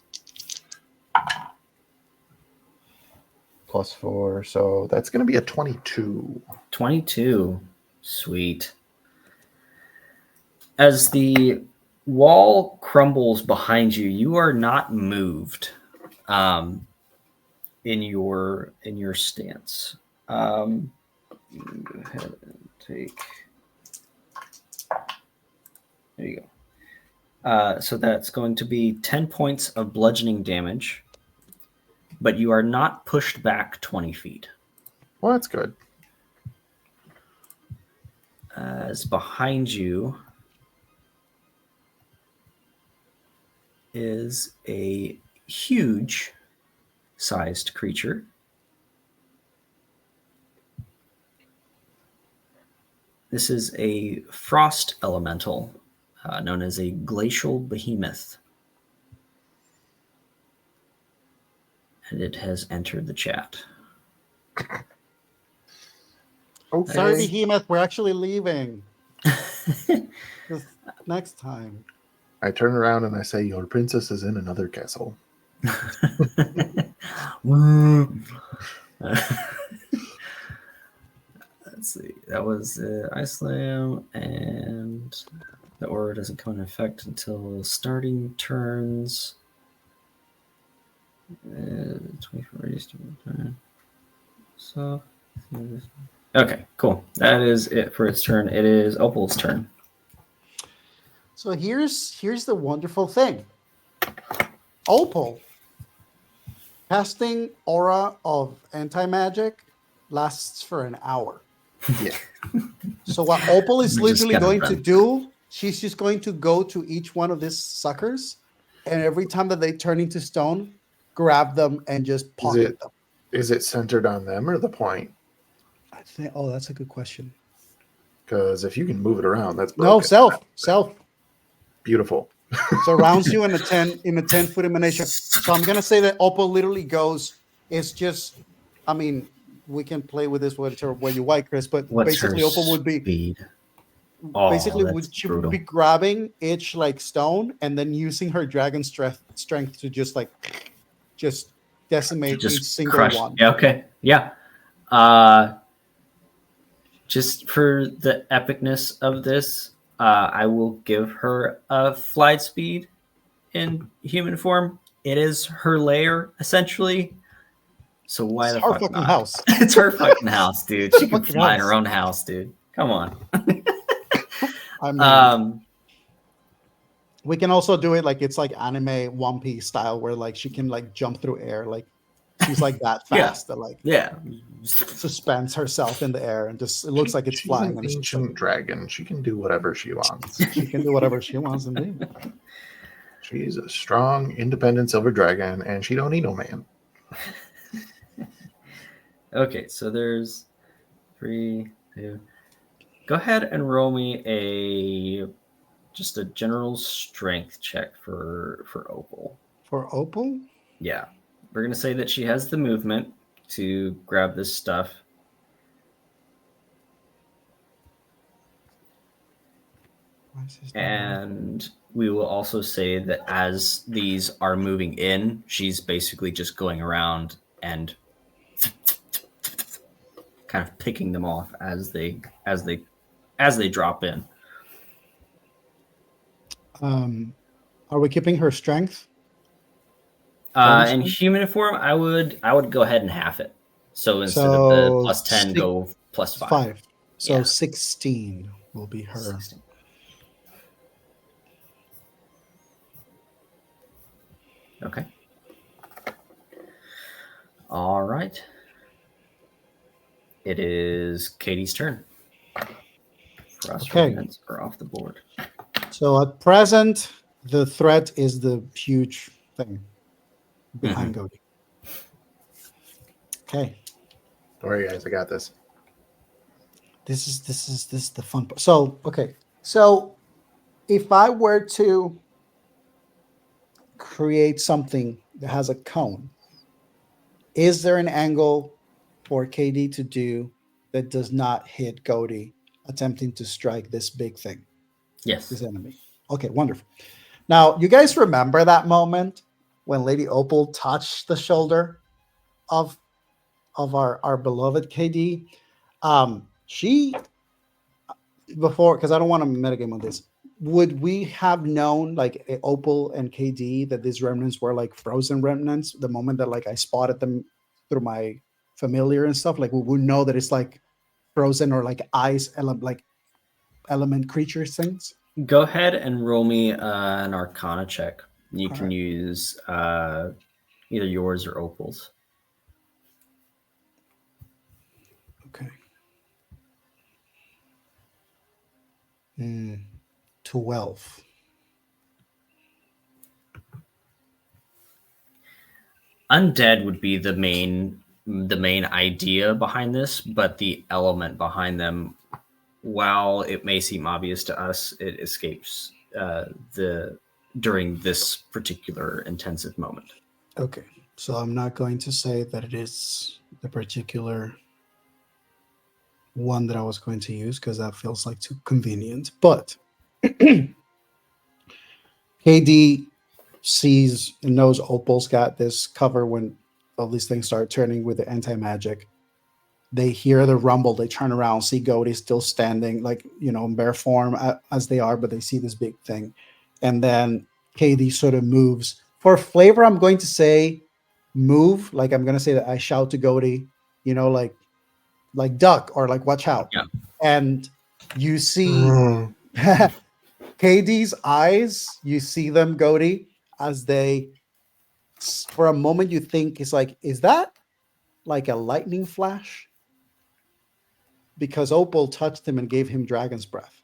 +4, so that's going to be a 22. 22. Sweet. As the wall crumbles behind you, you are not moved in your stance. Go ahead and take. There you go. So that's going to be 10 points of bludgeoning damage, but you are not pushed back 20 feet. Well, that's good. As behind you is a huge sized creature. This is a frost elemental known as a glacial behemoth. And it has entered the chat. Sorry, Okay. Behemoth, we're actually leaving. Just next time. I turn around and I say, "Your princess is in another castle." Woo. Let's see. That was Ice Slam, and the aura doesn't come into effect until starting turns. 24 radius to turn. So, okay, cool. That is it for its turn. It is Opal's turn. So here's the wonderful thing. Opal casting aura of anti-magic lasts for an hour. Yeah. So what Opal is We're just literally gonna going to run. do, she's just going to go to each one of these suckers, and every time that they turn into stone, grab them and just pocket them. Is it centered on them or the point? I think. Oh, that's a good question. Because if you can move it around, that's No, broken. self Beautiful. surrounds you in a 10-foot emanation. So I'm gonna say that Opal literally goes. It's just, I mean, we can play with this whichever way you like, Chris. But What's her basically, Opal would be speed? Oh, basically that's she brutal. would be grabbing each like stone and then using her dragon strength to just decimate each Just single crush. one. Yeah, okay. Yeah. Just for the epicness of this, I will give her a flight speed in human form. It is her lair, essentially. So why It's the her fuck fucking not? house. It's her fucking house, dude. She can Fucking fly in house. her own house, dude. Come on. I mean, we can also do it like it's like anime One Piece style, where like she can like jump through air, like she's like that Yeah. fast that like Yeah. suspends herself in the air and just it looks like it's She's flying. an And it's just like, ancient dragon. She can do whatever she wants. she can do whatever she wants indeed. She's a strong, independent silver dragon, and she don't need no man. Okay, so there's 3, 2. Go ahead and roll me just a general strength check for Opal. For Opal, Yeah, we're gonna say that she has the movement to grab this stuff. And we will also say that as these are moving in, she's basically just going around and kind of picking them off as they drop in. are we keeping her strength? In human form, I would go ahead and half it. So instead of the plus 10, go plus 5. So Yeah. 16 will be her. 16. Okay. All right. It is Katie's turn. Frost remnants are off the board. So at present, the threat is the huge thing behind Goaty. Okay. Don't worry, guys. I got this. This is the fun part. So okay. So if I were to create something that has a cone, is there an angle for KD to do that does not hit Goaty attempting to strike this big thing? Yes. This enemy. Okay, wonderful. Now, you guys remember that moment when Lady Opal touched the shoulder of our beloved KD? She before, because I don't want to metagame on this. Would we have known like Opal and KD that these remnants were like frozen remnants the moment that like I spotted them through my familiar and stuff? Like we would know that it's like frozen or like ice element creatures things. Go ahead and roll me an Arcana check. You can use either yours or Opal's. Okay. 12. Undead would be the main idea behind this, but the element behind them, while it may seem obvious to us, it escapes during this particular intensive moment. Okay, so I'm not going to say that it is the particular one that I was going to use because that feels like too convenient. But KD sees and knows Opal's got this cover when all these things start turning with the anti-magic. They hear the rumble, they turn around, see Goaty still standing, like, in bear form as they are, but they see this big thing. And then KD sort of moves. For flavor, I'm going to say move. Like, I'm going to say that I shout to Goaty, like duck or like watch out. Yeah. And you see KD's eyes, you see them, Goaty, as they, for a moment, you think it's like, is that like a lightning flash? Because Opal touched him and gave him dragon's breath.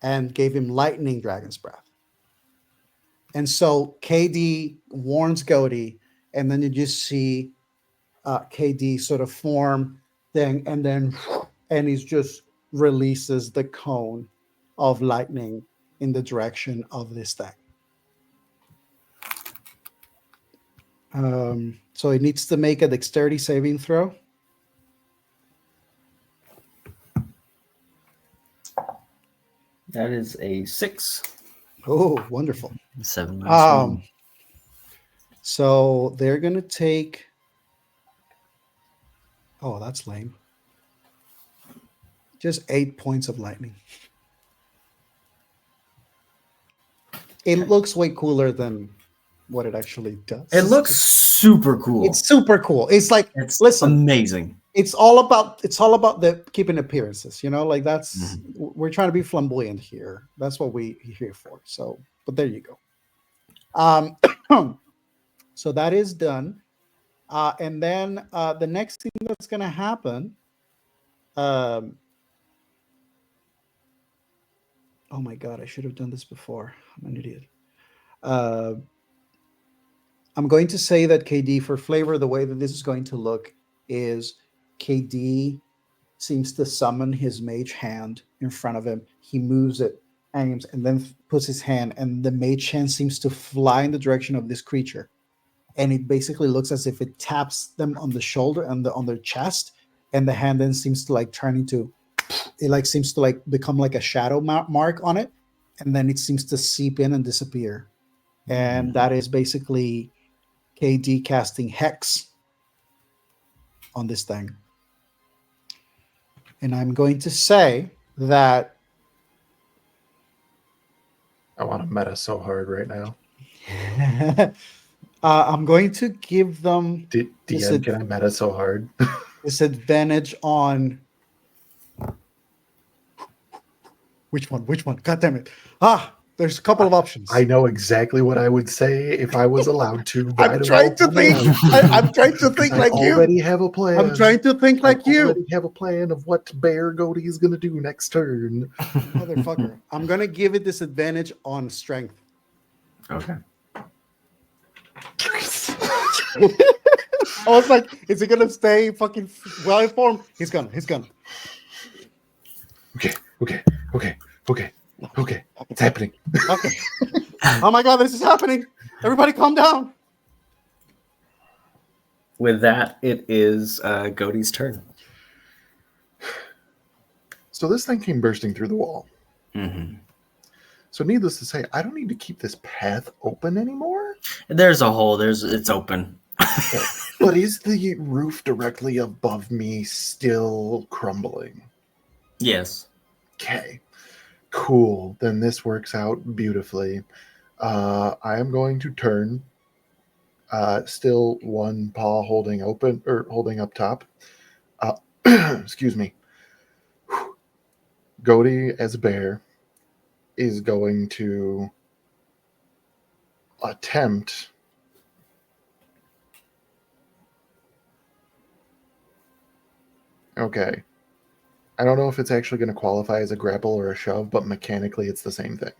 And gave him lightning dragon's breath. And so KD warns Goaty, and then you just see KD sort of form thing, and he just releases the cone of lightning in the direction of this thing. So it needs to make a dexterity saving throw. That is a 6. Oh, wonderful. 7 minus 1. So they're going to take... Oh, that's lame. Just 8 points of lightning. It looks way cooler than what it actually does. It looks super cool. It's super cool. It's like, It's listen, amazing. It's all about the keeping appearances, like that's we're trying to be flamboyant here. That's what we're here for. So, but there you go. So that is done. And then the next thing that's going to happen. Oh my God, I should have done this before. I'm an idiot. I'm going to say that KD, for flavor, the way that this is going to look is KD seems to summon his mage hand in front of him. He moves it, aims, and then puts his hand, and the mage hand seems to fly in the direction of this creature. And it basically looks as if it taps them on the shoulder and on their chest, and the hand then seems to like turn into, it like seems to like become like a shadow mark on it, and then it seems to seep in and disappear. And that is basically KD casting Hex on this thing. And I'm going to say that I want to meta so hard right now. I'm going to give them DM, can I meta so hard? disadvantage on which one? God damn it. There's a couple of options. I know exactly what I would say if I was allowed to. I'm trying to think. I'm trying to think like you. I already have a plan. I'm trying to think like you. I already have a plan of what Bear Goaty is going to do next turn. Motherfucker. I'm going to give it disadvantage on strength. Okay. I was like, is he going to stay fucking well informed? He's gonna. Okay. It's happening. Okay. Oh my God, this is happening. Everybody calm down. With that, it is Goaty's turn. So this thing came bursting through the wall. Mm-hmm. So needless to say, I don't need to keep this path open anymore. There's a hole. It's open. But is the roof directly above me still crumbling? Yes. Okay. Cool. Then this works out beautifully. I am going to turn. Still one paw holding open or holding up top. Excuse me. Goaty as a bear is going to attempt okay. I don't know if it's actually going to qualify as a grapple or a shove, but mechanically it's the same thing.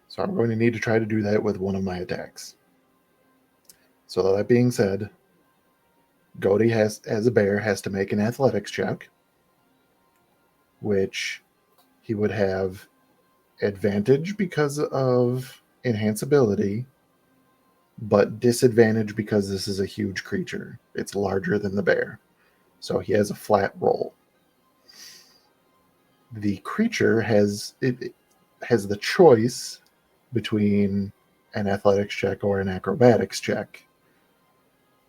So I'm going to need to try to do that with one of my attacks. So that being said, Goaty as a bear, has to make an athletics check, which he would have advantage because of enhance ability, but disadvantage because this is a huge creature. It's larger than the bear. So he has a flat roll. The creature has the choice between an athletics check or an acrobatics check.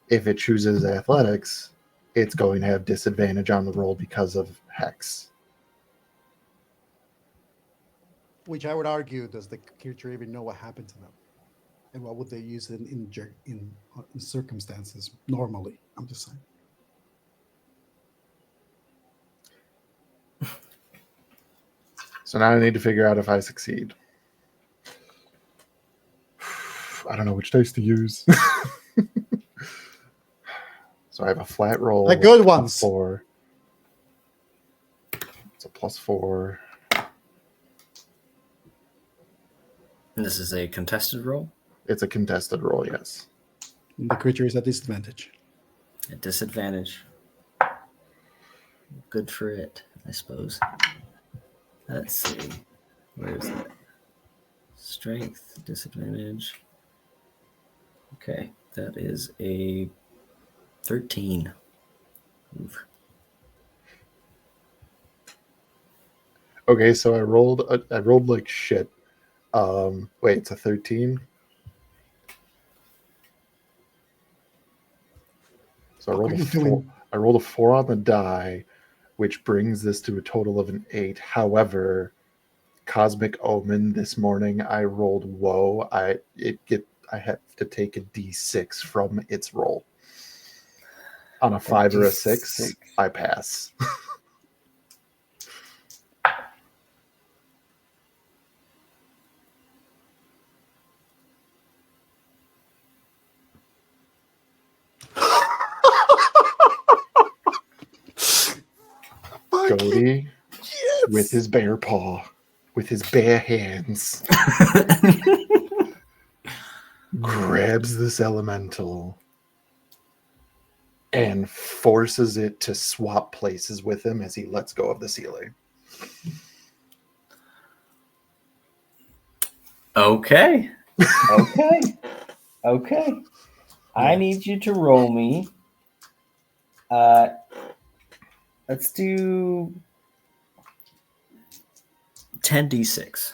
If it chooses athletics, it's going to have disadvantage on the roll because of Hex. Which I would argue, does the creature even know what happened to them? And what would they use in circumstances normally? I'm just saying. So now I need to figure out if I succeed. I don't know which dice to use. So I have a flat roll. The good ones. 4. It's a +4. And this is a contested roll? It's a contested roll, yes. The creature is at disadvantage. At disadvantage. Good for it, I suppose. Let's see. Where is that? Strength, disadvantage. Okay, that is a 13. Oof. Okay, so I rolled like shit. Wait, it's a 13. So I rolled a 4. I rolled a 4 on the die, which brings this to a total of an 8. However, Cosmic Omen this morning I rolled woe. I have to take a D6 from its roll. On a 5 or a 6, I pass. Cody, with his bear paw, with his bare hands, grabs this elemental and forces it to swap places with him as he lets go of the ceiling. Okay. I need you to roll me. Let's do 10d6.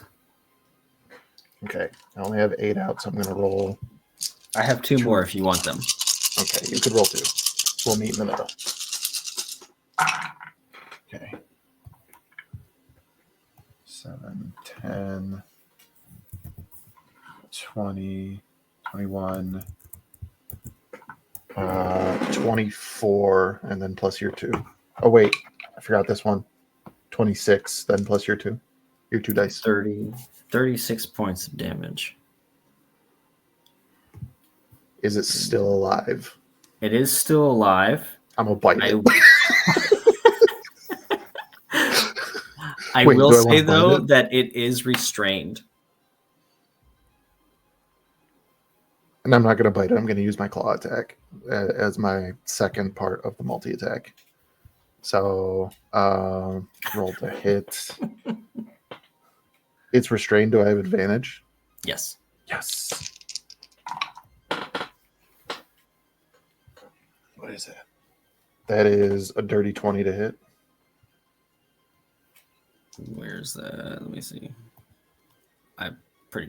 Okay, I only have 8 out, so I'm going to roll. I have 2 more if you want them. Okay, you could roll 2. We'll meet in the middle. Okay. 7, 10, 20, 21, 24, and then plus your 2. Oh, wait, I forgot this one. 26, then plus your 2. Your 2 dice. 36 points of damage. Is it still alive? It is still alive. I'm going to bite it. I Wait, will do I say, wanna bite though, it? that it is restrained. And I'm not going to bite it. I'm going to use my claw attack as my second part of the multi-attack. So, roll to hit. It's restrained. Do I have advantage? Yes. Yes. What is that? That is a dirty 20 to hit. Where's that? Let me see.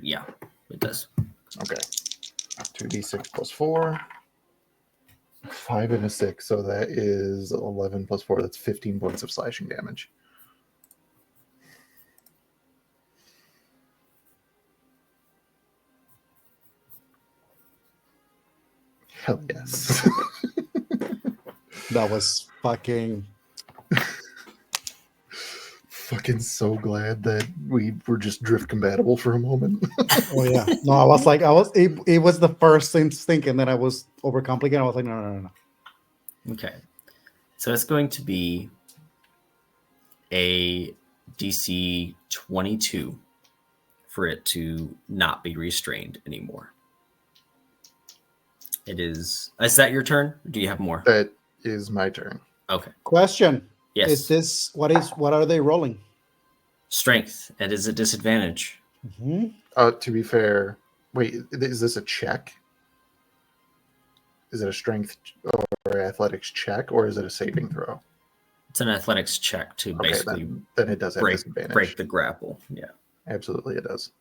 Yeah, it does. Okay. 2d6 plus 4. 5 and a 6. So that is 11 plus 4. That's 15 points of slashing damage. Hell yes. That was fucking. Fucking so glad that we were just drift compatible for a moment. Oh yeah. No, I was. It was the first instinct, and then I was overcomplicated. I was like, no. Okay. So it's going to be a DC 22 for it to not be restrained anymore. It is. Is that your turn? Or do you have more? That is my turn. Okay. Question. Yes. Is this what are they rolling? Strength. It is a disadvantage. Mm-hmm. To be fair, wait, is this a check? Is it a strength or athletics check, or is it a saving throw? It's an athletics check to Okay, basically then it does have disadvantage. break the grapple. Yeah. Absolutely, it does.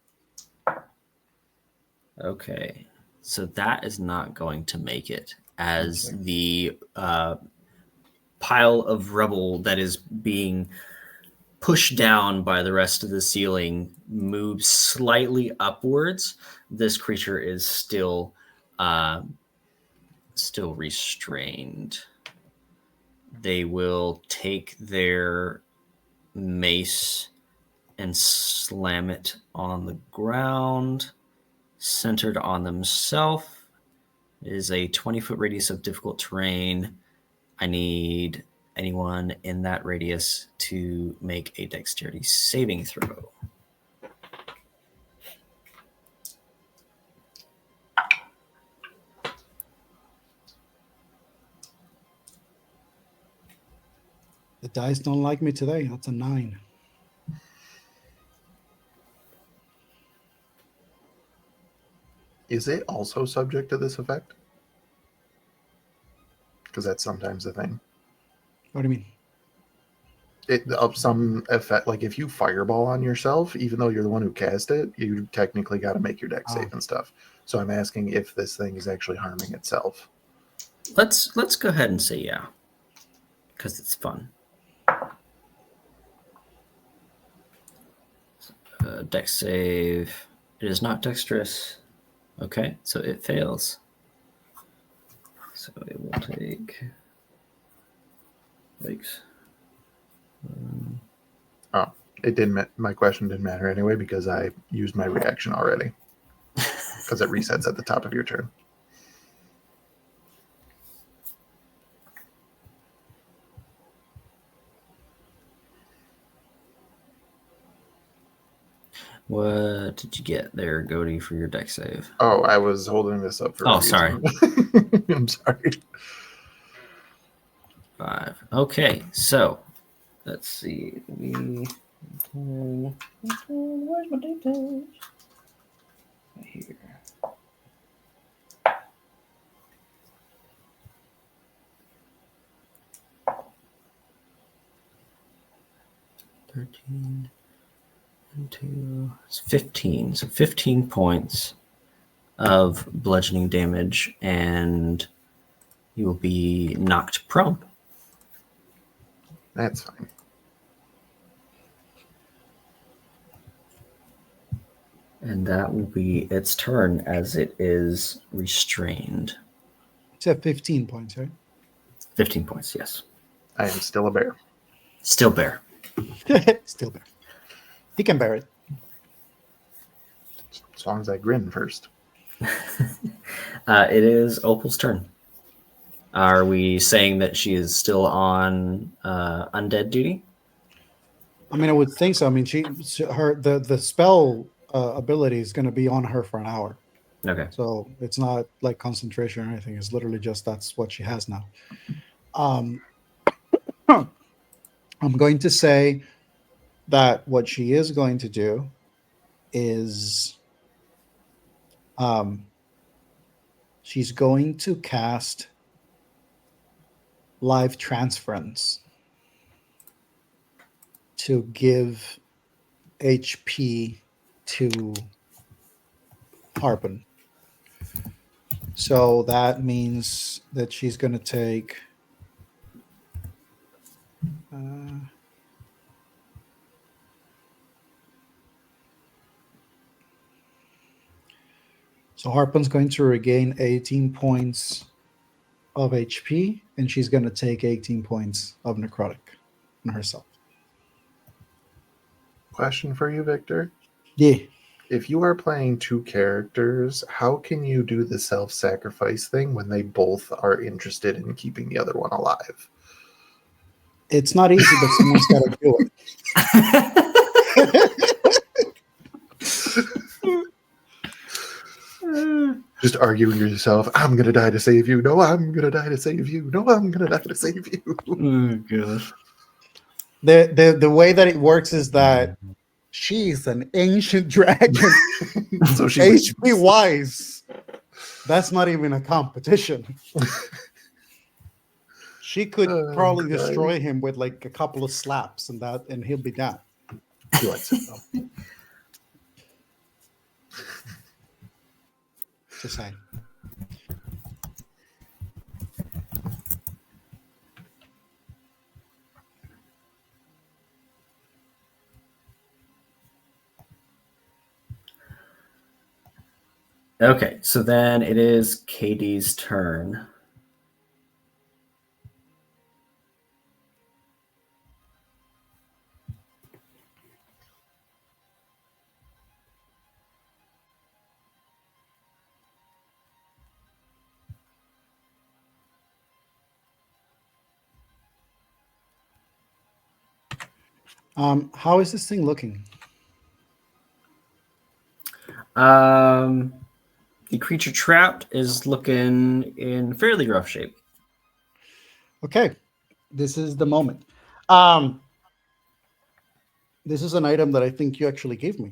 Okay. So that is not going to make it, as the pile of rubble that is being pushed down by the rest of the ceiling moves slightly upwards. This creature is still restrained. They will take their mace and slam it on the ground, centered on themselves. It is a 20-foot radius of difficult terrain. I need anyone in that radius to make a dexterity saving throw. The dice don't like me today. That's a 9. Is it also subject to this effect? Because that's sometimes the thing. What do you mean? Some effect, like if you fireball on yourself, even though you're the one who cast it, you technically got to make your dex save and stuff. So I'm asking if this thing is actually harming itself. Let's go ahead and say yeah, because it's fun. Dex save. It is not dexterous. Okay, so it fails. So it will take. Oh, it didn't. My question didn't matter anyway because I used my reaction already. Because it resets at the top of your turn. What did you get there, Goaty, for your dex save? Oh, I was holding this up for. Oh, sorry. I'm sorry. 5. Okay, so let's see. Where's my data? Right here. It's 15. So 15 points of bludgeoning damage, and you will be knocked prone. That's fine. And that will be its turn as it is restrained. It's at 15 points, right? 15 points, yes. I am still a bear. Still bear. Still bear. He can bear it. As long as I grin first. It is Opal's turn. Are we saying that she is still on undead duty? I mean, I would think so. I mean, the spell ability is going to be on her for an hour. Okay. So it's not like concentration or anything. It's literally just that's what she has now. I'm going to say that what she is going to do is she's going to cast live transference to give HP to Harpen. So that means that she's going to take so Harpen's going to regain 18 points of HP, and she's going to take 18 points of necrotic on herself. Question for you, Victor. Yeah. If you are playing two characters, how can you do the self-sacrifice thing when they both are interested in keeping the other one alive? It's not easy, but someone's got to do it. Just arguing with yourself, I'm going to die to save you. No, I'm going to die to save you. No, I'm going to die to save you. Oh, gosh. The way that it works is that she's an ancient dragon. So she HP wise. That's not even a competition. She could probably Okay. destroy him with like a couple of slaps and he'll be down. He likes it though. Just saying. Okay, so then it is KD's turn. How is this thing looking? The creature trapped is looking in fairly rough shape. Okay, this is the moment. This is an item that I think you actually gave me.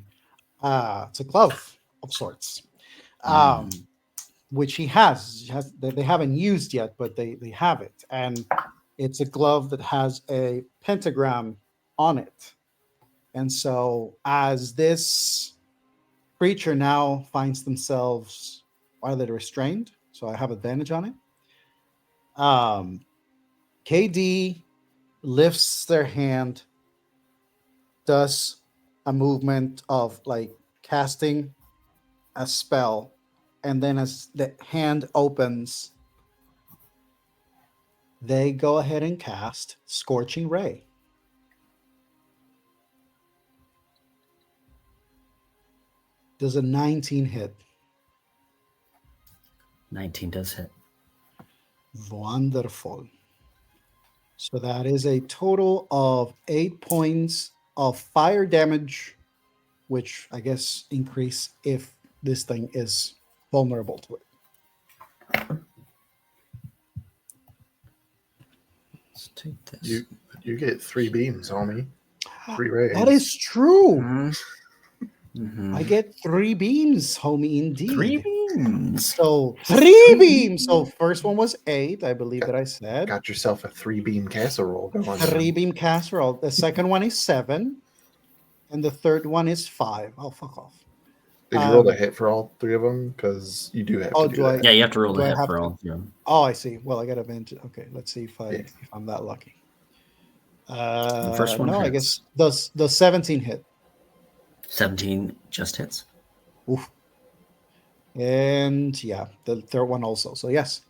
It's a glove of sorts, which he has. They haven't used yet, but they have it, and it's a glove that has a pentagram on it. And so, as this creature now finds themselves either restrained, so I have advantage on it. KD lifts their hand, does a movement of like casting a spell, and then as the hand opens, they go ahead and cast Scorching Ray. Does a 19 hit? 19 does hit. Wonderful. So that is a total of 8 points of fire damage, which I guess increase if this thing is vulnerable to it. Let's take this. You get 3 beams, homie. 3 rays. That is true. Mm-hmm. I get 3 beams, homie, indeed. 3 beams. So 3 beams. So first one was 8, I believe that I said. Got yourself a 3-beam casserole going. 3 beam casserole. The second one is 7. And the third one is 5. Oh, fuck off. Did you roll a hit for all 3 of them? Because you do have to do that. Yeah, you have to roll do the I hit have for to? all of them. Oh, I see. Well, I got advantage. Okay, let's see if I'm that lucky. The first one no, I hits. guess the 17 hit. 17 just hits. Oof. And yeah, the third one also. So yes.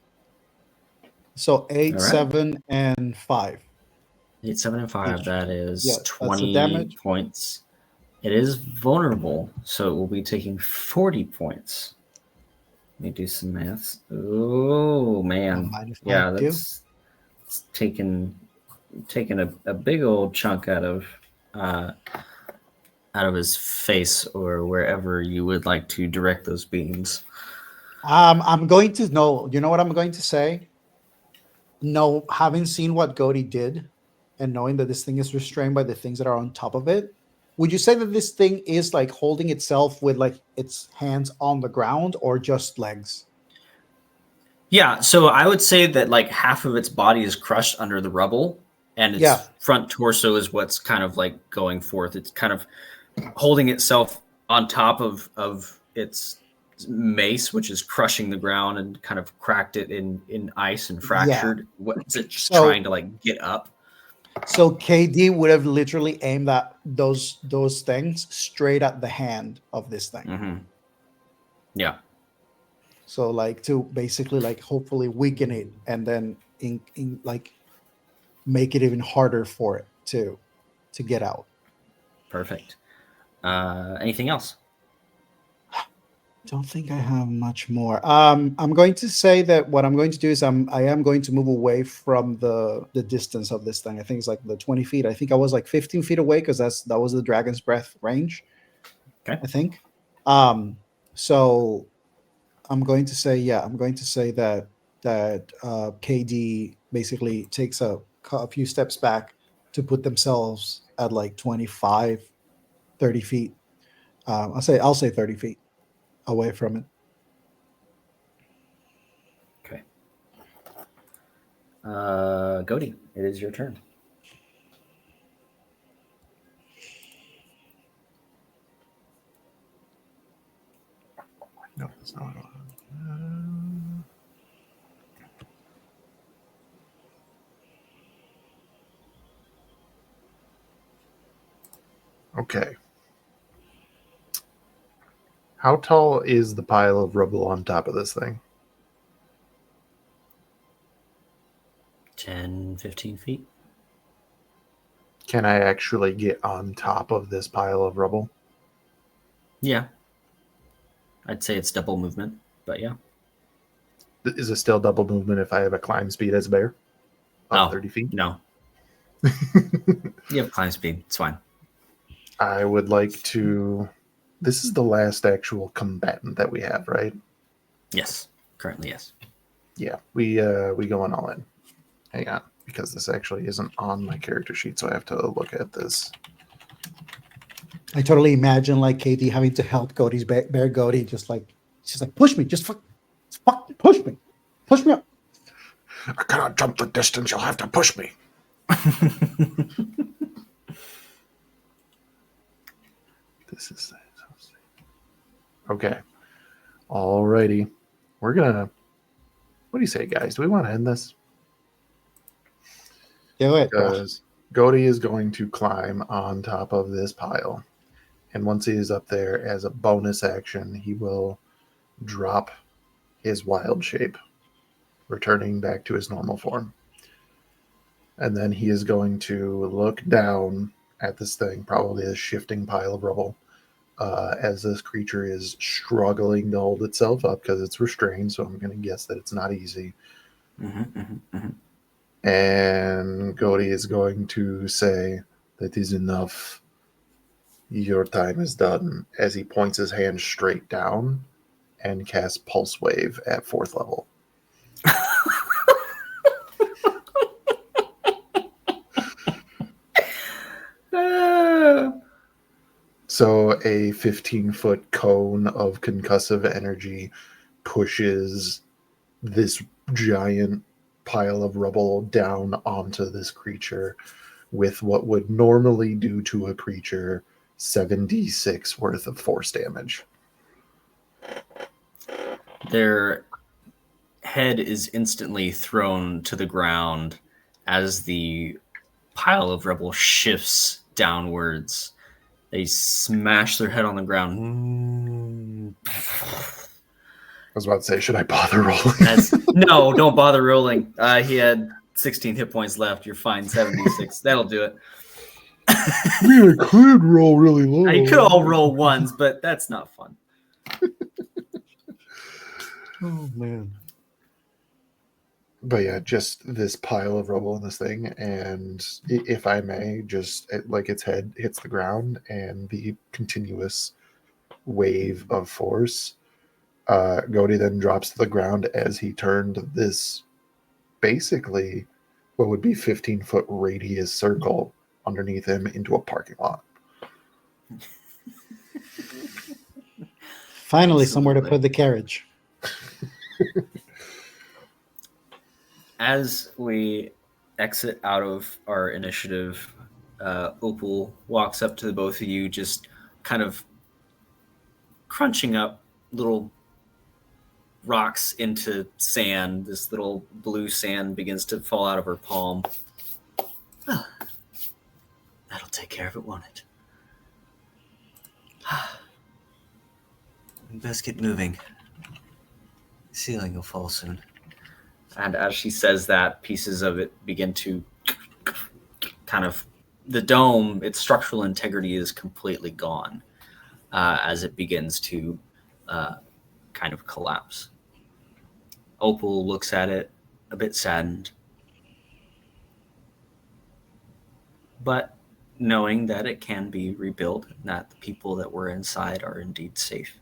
So 8, All right. 7, and 5. 8, 7, and 5. Each. That is Yeah, that's the 20 damage. points. It is vulnerable, so it will be taking 40 points. Let me do some maths. Oh man, yeah, that's taking a big old chunk out of his face or wherever you would like to direct those beams. I'm going to know. You know what I'm going to say? No, having seen what Godi did, and knowing that this thing is restrained by the things that are on top of it, would you say that this thing is like holding itself with like its hands on the ground or just legs? Yeah, so I would say that like half of its body is crushed under the rubble, and its front torso is what's kind of like going forth. It's kind of holding itself on top of its mace, which is crushing the ground and kind of cracked it in ice and fractured. Yeah. What is it just trying to like get up? So KD would have literally aimed at those things straight at the hand of this thing. Mm-hmm. Yeah. So like to basically like hopefully weaken it and then in like make it even harder for it to get out. Perfect. Anything else? Don't think I have much more. I'm going to say that what I'm going to do is I am going to move away from the distance of this thing. I think it's like the 20 feet. I think I was like 15 feet away because that was the dragon's breath range. Okay. I think. So I'm going to say that KD basically takes a few steps back to put themselves at like 25, 30 feet. I'll say 30 feet away from it. Cody, it is your turn. No, that's not what I want. Okay. How tall is the pile of rubble on top of this thing? 10, 15 feet. Can I actually get on top of this pile of rubble? Yeah. I'd say it's double movement, but yeah. Is it still double movement if I have a climb speed as a bear of 30 feet? No. You have climb speed. It's fine. I would like to. This is the last actual combatant that we have, right? Yes. Currently, yes. Yeah, we going all in. Hang on, because this actually isn't on my character sheet, so I have to look at this. I totally imagine like Katie having to help Cody's bear Cody, just like she's like, push me, just fuck push me up. I cannot jump the distance. You'll have to push me. This is okay. Alrighty, we're gonna. What do you say, guys? Do we want to end this? Do it, bro. Because Gody is going to climb on top of this pile. And once he is up there, as a bonus action, he will drop his wild shape, returning back to his normal form. And then he is going to look down at this thing, probably a shifting pile of rubble, as this creature is struggling to hold itself up because it's restrained. So I'm going to guess that it's not easy. And Gody is going to say, "That is enough. Your time is done," as he points his hand straight down and casts Pulse Wave at 4th level. So a 15-foot cone of concussive energy pushes this giant pile of rubble down onto this creature with what would normally do to a creature 7d6 worth of force damage. Their head is instantly thrown to the ground as the pile of rubble shifts downwards. They smash their head on the ground. I was about to say, should I bother rolling? No, don't bother rolling. He had 16 hit points left. You're fine. 76. That'll do it. I mean, I could roll really low. You could all roll ones, but that's not fun. Oh man. But yeah, just this pile of rubble in this thing, and if I may, just like its head hits the ground, and the continuous wave of force, Gody then drops to the ground as he turned this basically what would be 15-foot radius circle underneath him into a parking lot. Finally, somewhere to put the carriage. As we exit out of our initiative, Opal walks up to the both of you, just kind of crunching up little rocks into sand. This little blue sand begins to fall out of her palm. Oh, that'll take care of it, won't it? We best get moving. The ceiling will fall soon. And as she says that, pieces of it begin to kind of, the dome, its structural integrity is completely gone as it begins to kind of collapse. Opal looks at it, a bit saddened, but knowing that it can be rebuilt and that the people that were inside are indeed safe.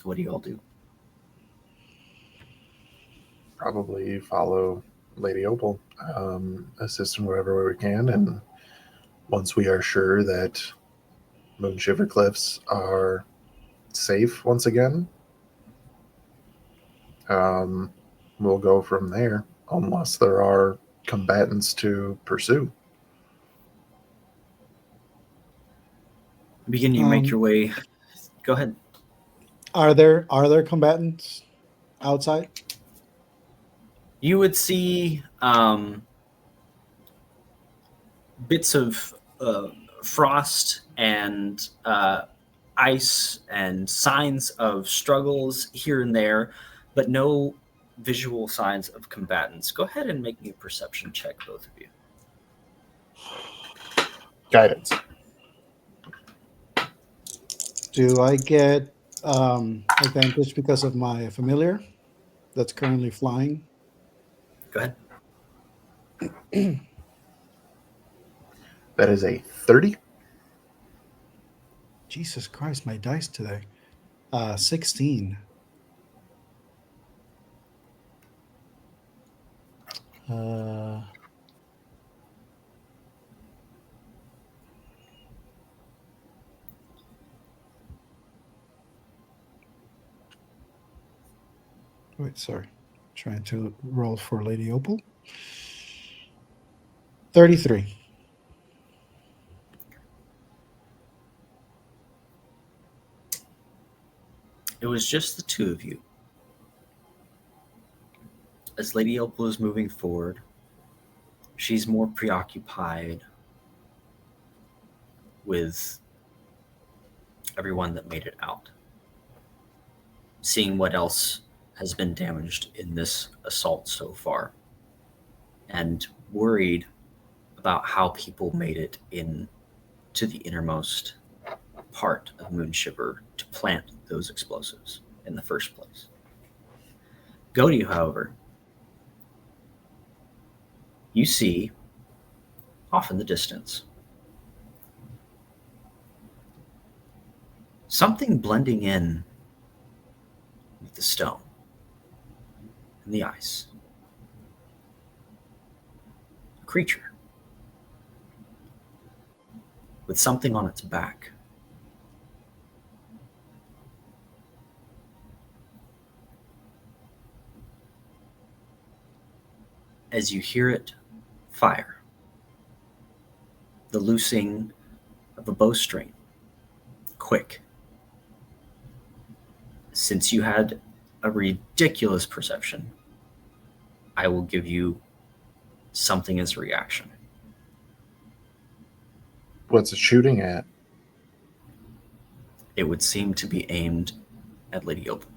What do you all do? Probably follow Lady Opal, assist in wherever way we can, and once we are sure that Moonshiver Cliffs are safe once again, we'll go from there. unless there are combatants to pursue. Begin you make your way. Go ahead. Are there combatants outside? You would see bits of frost and ice and signs of struggles here and there, but no visual signs of combatants. Go ahead and make me a perception check, both of you. Guidance. Do I get advantage because of my familiar that's currently flying? Go ahead. That is a 30. Jesus Christ, my dice today. 16. Wait, sorry. Trying to roll for Lady Opal. 33. It was just the two of you. As Lady Opal is moving forward, she's more preoccupied with everyone that made it out, seeing what else has been damaged in this assault so far, and worried about how people made it in to the innermost part of Moonshiver to plant those explosives in the first place. Godi, however, you see off in the distance something blending in with the stone and the ice. A creature with something on its back. As you hear it fire, the loosing of a bowstring, quick. Since you had a ridiculous perception, I will give you something as a reaction. What's it shooting at? It would seem to be aimed at Lady Opal.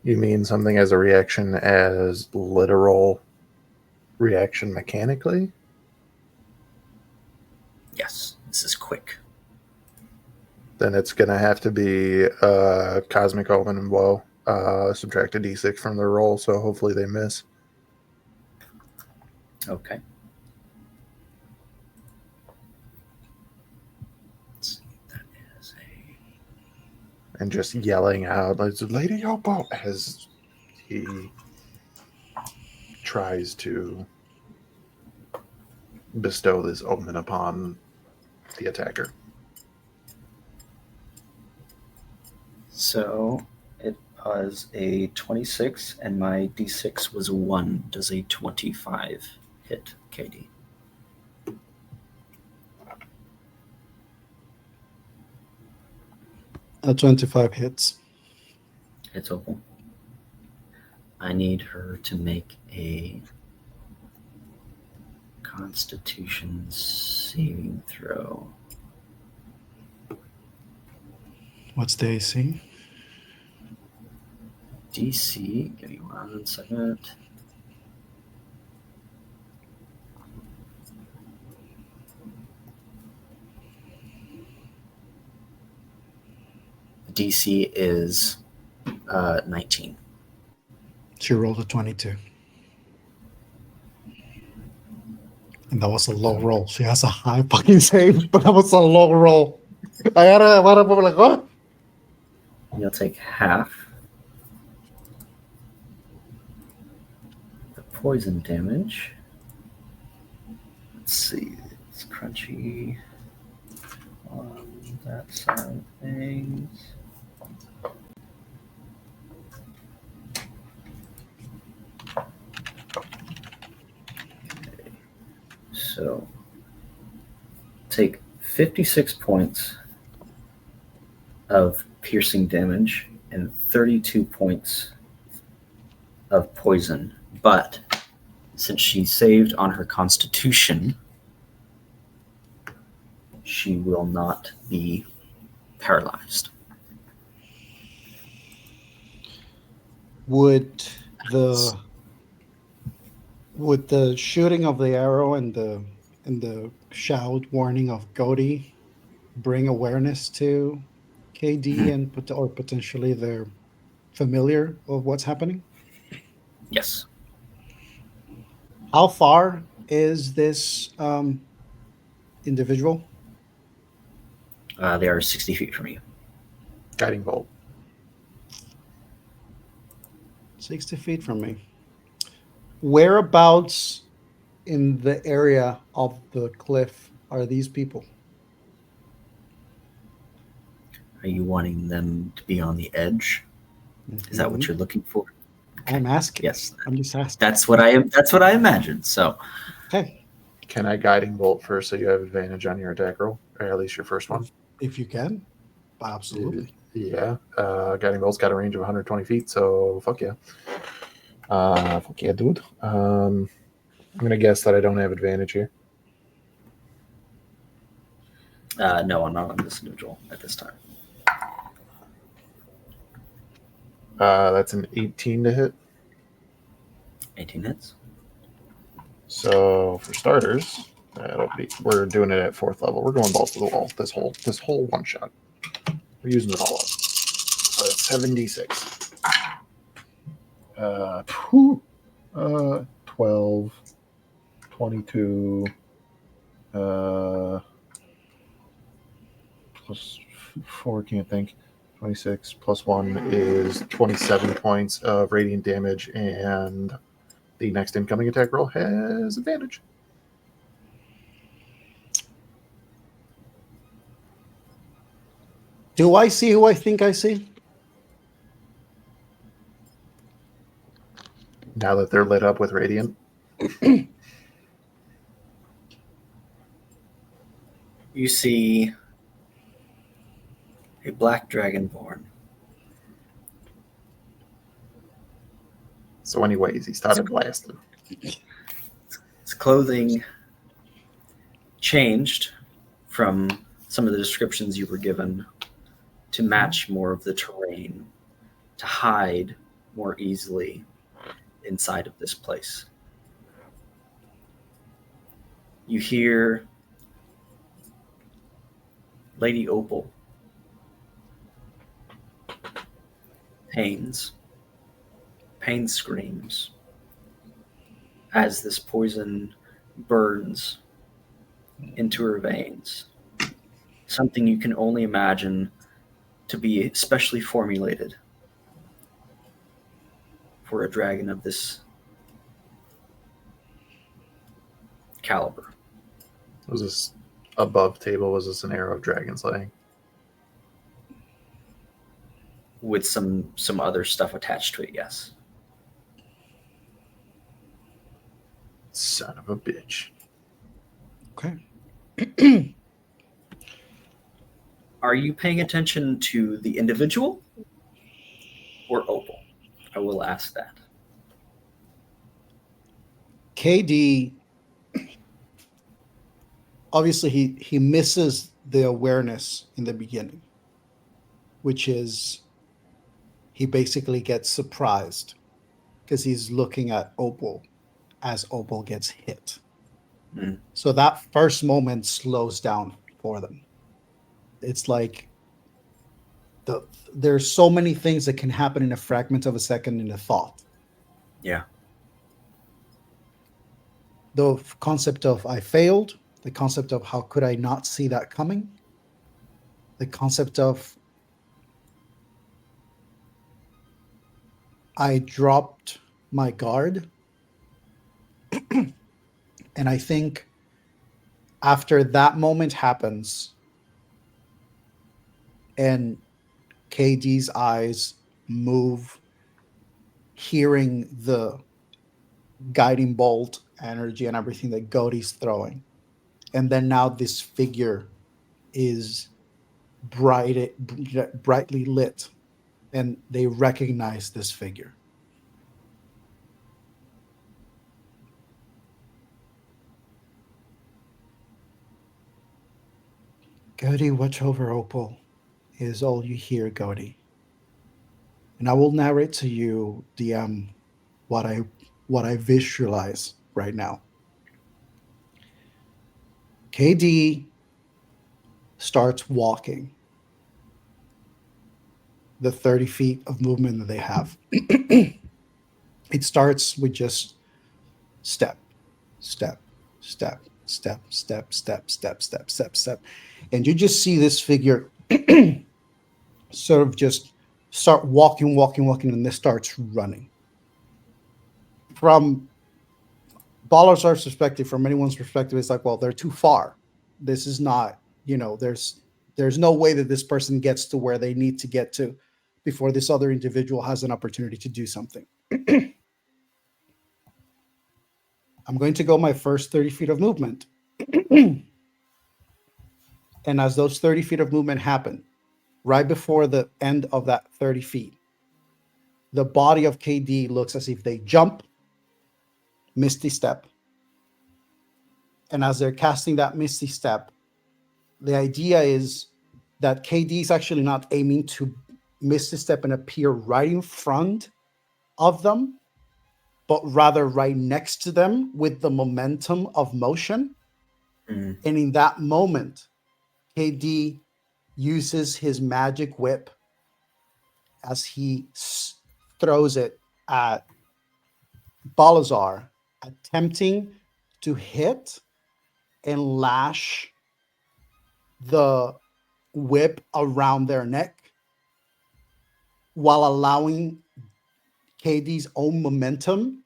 You mean something as a reaction as literal reaction mechanically? Yes, this is quick. Then it's going to have to be Cosmic Omen and Woe. Subtract a d6 from their roll, so hopefully they miss. Okay. Let's see, that is a... And just yelling out, like, Lady Opal, as he tries to bestow this omen upon the attacker. So it was a 26, and my d6 was a 1. Does a 25 hit, KD? A 25 hits. It's Opal. I need her to make a Constitution saving throw. What's the AC? DC, give me 1 second. DC is 19. She rolled a 22. And that was a low roll. She has a high fucking save, but that was a low roll. I gotta like, what? You'll take half the poison damage. Let's see, it's crunchy. that side of things. Okay. So take 56 points of piercing damage and 32 points of poison. But since she saved on her constitution, she will not be paralyzed. Would the shooting of the arrow and the shout warning of Godi bring awareness to KD and or potentially their familiar of what's happening? Yes. How far is this individual? They are 60 feet from you. Guiding bolt. 60 feet from me. Whereabouts in the area of the cliff are these people? Are you wanting them to be on the edge? Is that what you're looking for? Okay. I'm asking. Yes. I'm just asking. That's what I imagined. So Okay. Can I guiding bolt first so you have advantage on your attack roll? Or at least your first one? If you can. Absolutely. Yeah. Guiding bolt's got a range of 120 feet, so fuck yeah. Fuck yeah, dude. I'm going to guess that I don't have advantage here. no, I'm not on this individual at this time. That's an 18 to hit. 18 hits. So for starters, we're doing it at 4th level. We're going balls to the wall. This whole one shot. We're using it all up. So it's 76. 12, 22, plus 4, can't think. 26 plus 1 is 27 points of radiant damage, and the next incoming attack roll has advantage. Do I see who I think I see? Now that they're lit up with radiant. You see a black dragonborn. So anyways, he started blasting. His clothing changed from some of the descriptions you were given to match more of the terrain, to hide more easily inside of this place. You hear Lady Opal, Pain screams as this poison burns into her veins. Something you can only imagine to be specially formulated for a dragon of this caliber. Was this above table? Was this an arrow of dragon slaying? With some other stuff attached to it, yes. Son of a bitch. Okay. Are you paying attention to the individual or Opal? I will ask that. KD, obviously he misses the awareness in the beginning, which is he basically gets surprised because he's looking at Opal as Opal gets hit. Mm. So that first moment slows down for them. It's like there's so many things that can happen in a fragment of a second in a thought. Yeah. The concept of I failed, the concept of how could I not see that coming, the concept of I dropped my guard. And I think after that moment happens, and KD's eyes move, hearing the guiding bolt energy and everything that Godey's throwing. And then now this figure is brightly lit, and they recognize this figure. Godey, watch over Opal, is all you hear, Godey. And I will narrate to you, DM, what I visualize right now. KD starts walking the 30 feet of movement that they have. It starts with just step, step, step, step, step, step, step, step, step, step. And you just see this figure sort of just start walking, walking, walking, and this starts running. From Balazar's perspective, from anyone's perspective, it's like, well, they're too far. This is not, there's no way that this person gets to where they need to get to before this other individual has an opportunity to do something. I'm going to go my first 30 feet of movement. And as those 30 feet of movement happen, right before the end of that 30 feet, the body of KD looks as if they jump, misty step. And as they're casting that misty step, the idea is that KD is actually not aiming to misty step and appear right in front of them, but rather right next to them with the momentum of motion. Mm. And in that moment, KD uses his magic whip as he throws it at Balazar, attempting to hit and lash the whip around their neck while allowing KD's own momentum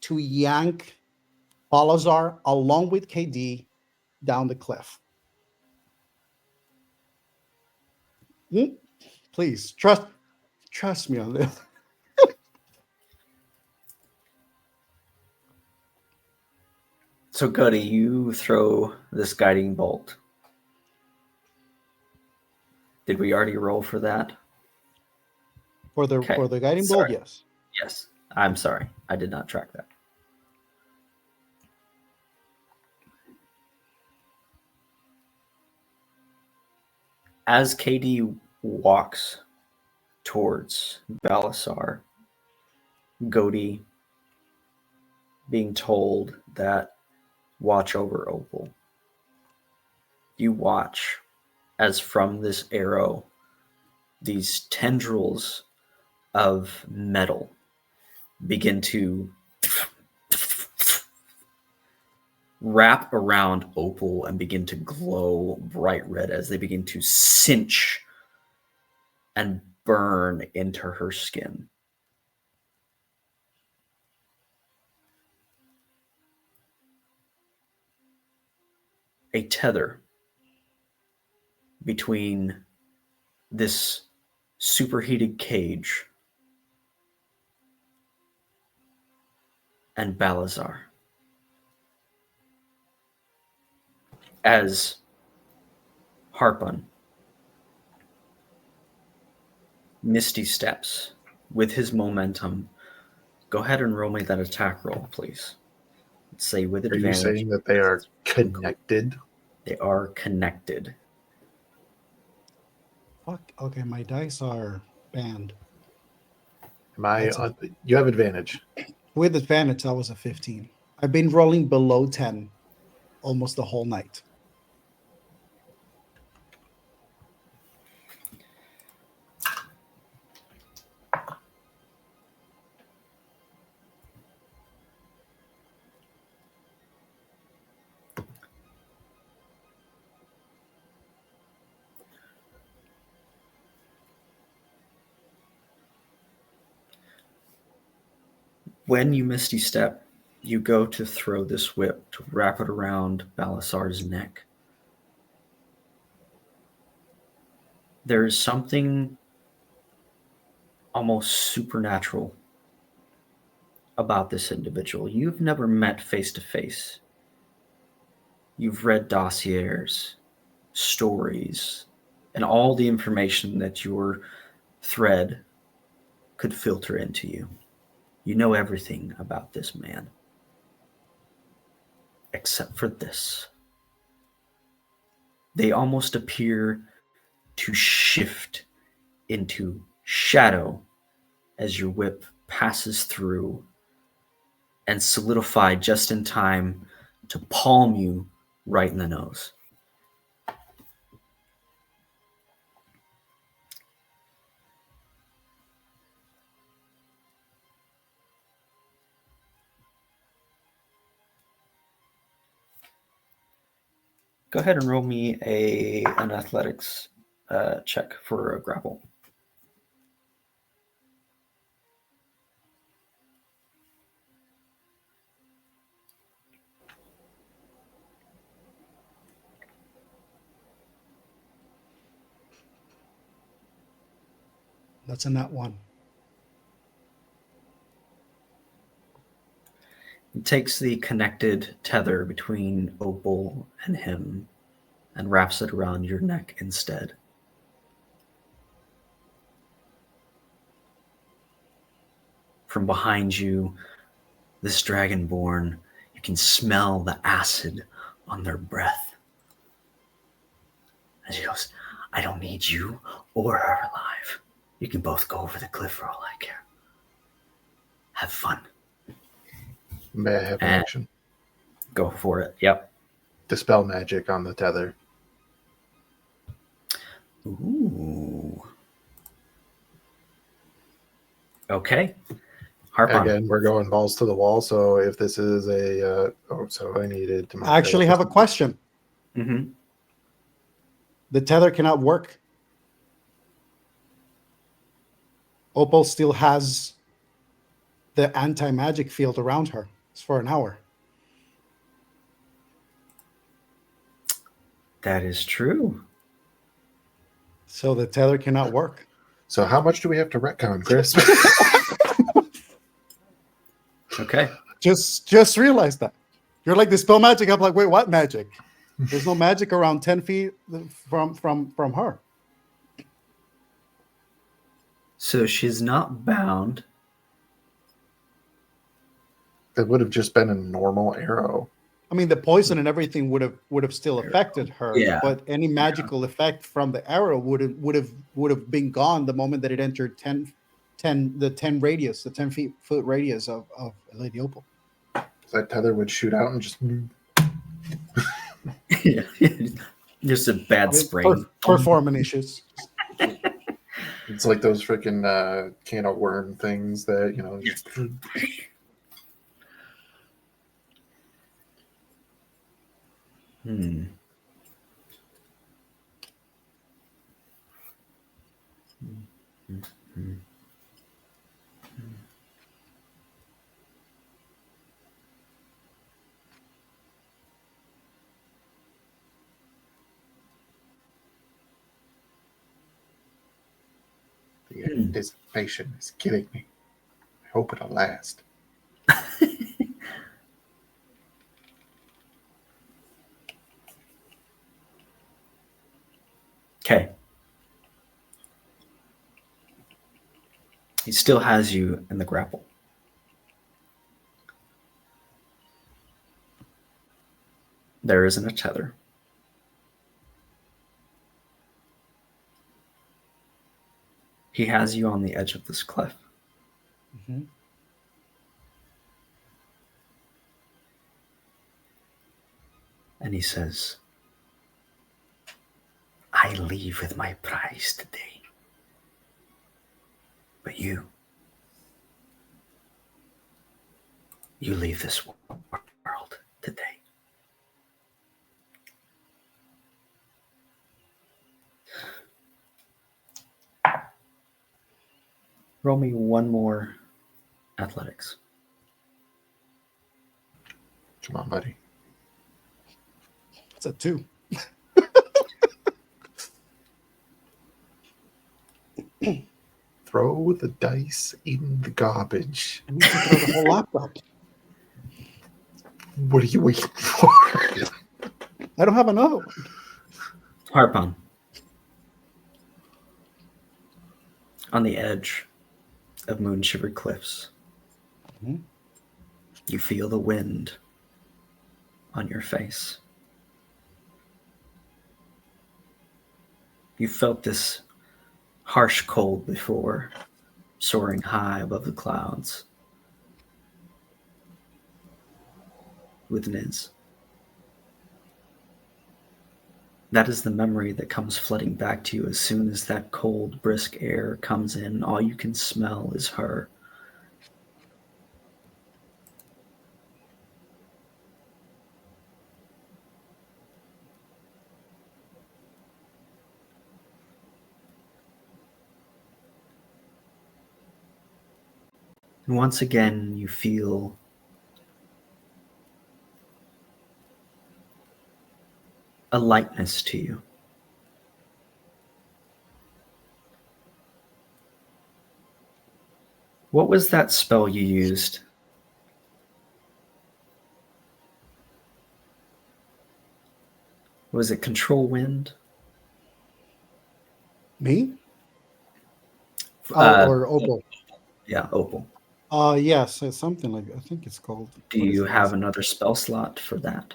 to yank Balazar along with KD down the cliff. Please trust me on this. So, Gutty, you throw this guiding bolt. Did we already roll for that? For the guiding bolt, yes. Yes. I'm sorry. I did not track that. As KD walks towards Balasar, Godi being told that watch over Opal. You watch as from this arrow, these tendrils of metal begin to wrap around Opal and begin to glow bright red as they begin to cinch and burn into her skin. A tether between this superheated cage and Balazar. As Harpun misty steps with his momentum. Go ahead and roll me that attack roll, please. Let's say with advantage. Are you saying that they are connected? They are connected. Fuck. Okay, my dice are banned. You have advantage. With advantage, that was a 15. I've been rolling below 10 almost the whole night. When you misty step, you go to throw this whip to wrap it around Balasar's neck. There's something almost supernatural about this individual. You've never met face to face. You've read dossiers, stories, and all the information that your thread could filter into you. You know everything about this man, except for this. They almost appear to shift into shadow as your whip passes through and solidify just in time to palm you right in the nose. Go ahead and roll me an athletics check for a grapple. That's a nat one. He takes the connected tether between Opal and him and wraps it around your neck instead. From behind you, this dragonborn, you can smell the acid on their breath. And she goes, I don't need you or her alive. You can both go over the cliff for all I care. Have fun. May I have an action? Go for it. Yep. Dispel magic on the tether. Ooh. Okay. Harpon. Again, we're going balls to the wall. So if this is so I needed to. I actually have a question. Mm-hmm. The tether cannot work. Opal still has the anti-magic field around her. It's for an hour. That is true. So the tether cannot work. So how much do we have to retcon, Chris? Okay. Just realize that. You're like, dispel magic. I'm like, wait, what magic? There's no magic around 10 feet from her. So she's not bound. It would have just been a normal arrow. I mean, the poison and everything would have still affected her, Yeah. but any magical effect from the arrow would have been gone the moment that it entered 10 radius, the 10-foot radius of Lady Opal. So that tether would shoot out and just. Yeah. Just a bad spring. Performance issues. It's like those freaking can of worm things that Just... Hmm. Mm-hmm. The anticipation is killing me. I hope it'll last. Okay. He still has you in the grapple. There isn't a tether. He has you on the edge of this cliff. Mm-hmm. And he says, I leave with my prize today. But you leave this world today. Roll me one more athletics. Come on, buddy. It's a 2. Throw the dice in the garbage. I need to throw the whole laptop. What are you waiting for? I don't have another one. Harpon. On the edge of Moonshiver Cliffs, Mhm. you feel the wind on your face. You felt this harsh cold before, soaring high above the clouds with Niz. That is the memory that comes flooding back to you as soon as that cold, brisk air comes in. All you can smell is her. And once again, you feel a lightness to you. What was that spell you used? Was it Control Wind? Me? Uh, Or Opal? yeah, Opal. Yes, it's something like I think it's called. Do what is you it? have another spell slot for that?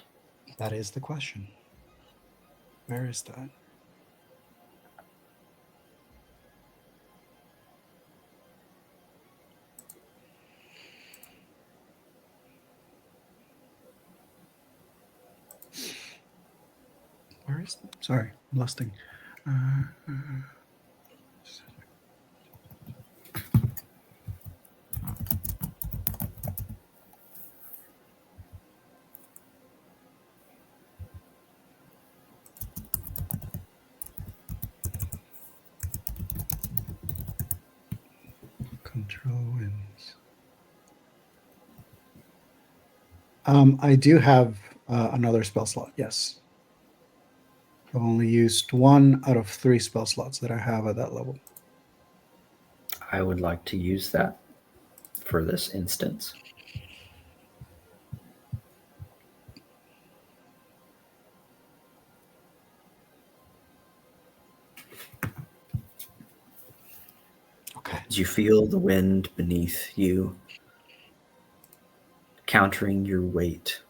That is the question. Where is that? Where is? Sorry, I'm lusting. Control winds. I do have another spell slot. Yes, I've only used 1 out of 3 spell slots that I have at that level. I would like to use that for this instance. Okay. As you feel the wind beneath you, countering your weight,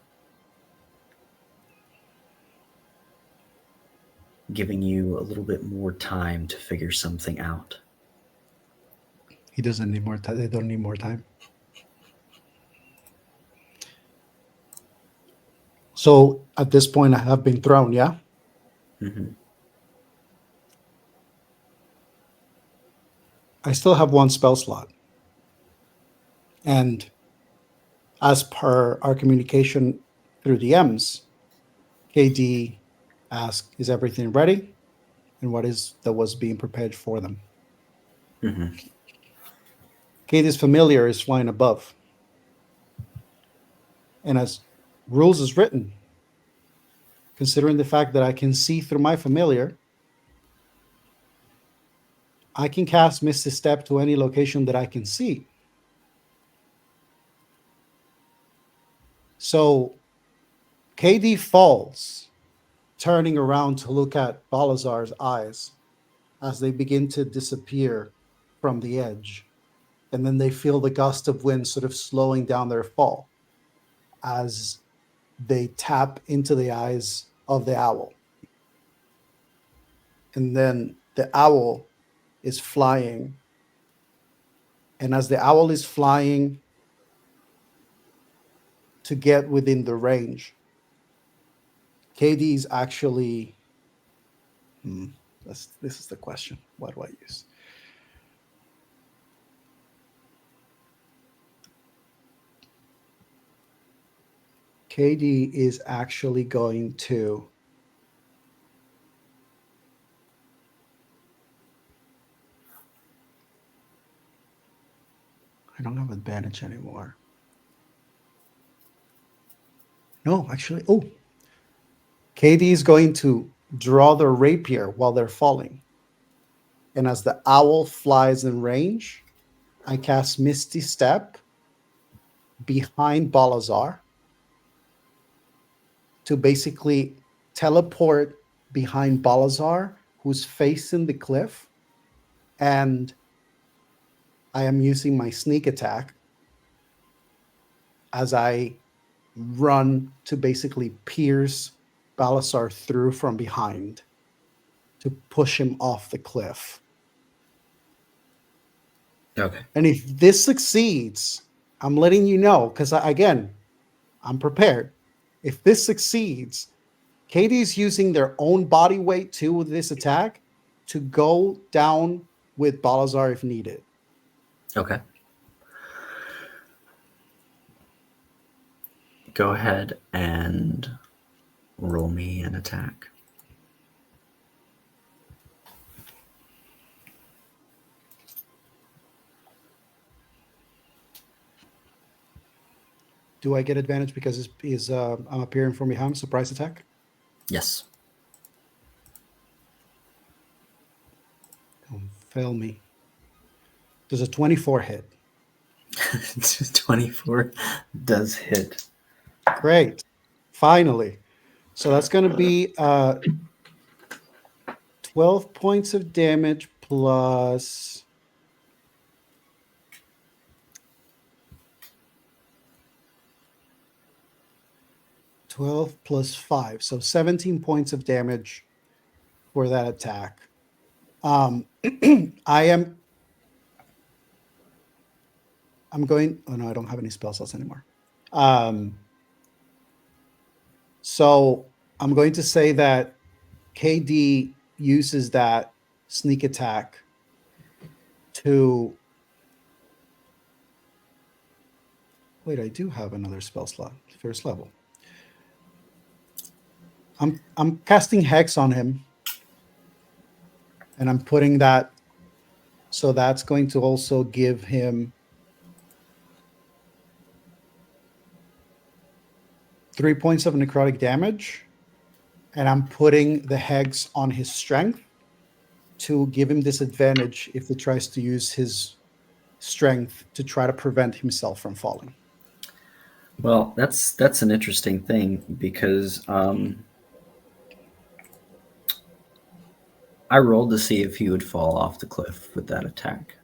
giving you a little bit more time to figure something out. He doesn't need more time. They don't need more time. So at this point, I have been thrown. Yeah. Mm-hmm. I still have 1 spell slot. And as per our communication through DMs, KD asked, "Is everything ready? And what is that was being prepared for them?" Mm-hmm. KD's familiar is flying above. And as rules is written, considering the fact that I can see through my familiar, I can cast Misty Step to any location that I can see. So KD falls, turning around to look at Balazar's eyes as they begin to disappear from the edge. And then they feel the gust of wind sort of slowing down their fall as they tap into the eyes of the owl. And then the owl is flying. And as the owl is flying to get within the range, KD is actually. This is the question. What do I use? KD is actually going to. I don't have advantage anymore. No, actually. Oh, KD is going to draw the rapier while they're falling And as the owl flies in range, I cast Misty Step behind Balazar to basically teleport behind Balazar, who's facing the cliff. And I am using my sneak attack as I run to basically pierce Balazar through from behind to push him off the cliff. Okay. And if this succeeds, I'm letting you know, because again, I'm prepared. If this succeeds, Katie's using their own body weight too with this attack to go down with Balazar if needed. Okay. Go ahead and roll me an attack. Do I get advantage because I'm appearing from behind? Surprise attack? Yes. Don't fail me. Does a 24 hit? 24 does hit. Great. Finally. So that's going to be 12 points of damage plus 12 plus 5. So 17 points of damage for that attack. I'm going, oh no, I don't have any spell slots anymore. So I'm going to say that KD uses that sneak attack to, wait, I do have another spell slot, first level. I'm casting Hex on him, and I'm putting that, so that's going to also give him 3 points of necrotic damage, and I'm putting the Hex on his strength to give him disadvantage if he tries to use his strength to try to prevent himself from falling. Well, that's an interesting thing because I rolled to see if he would fall off the cliff with that attack.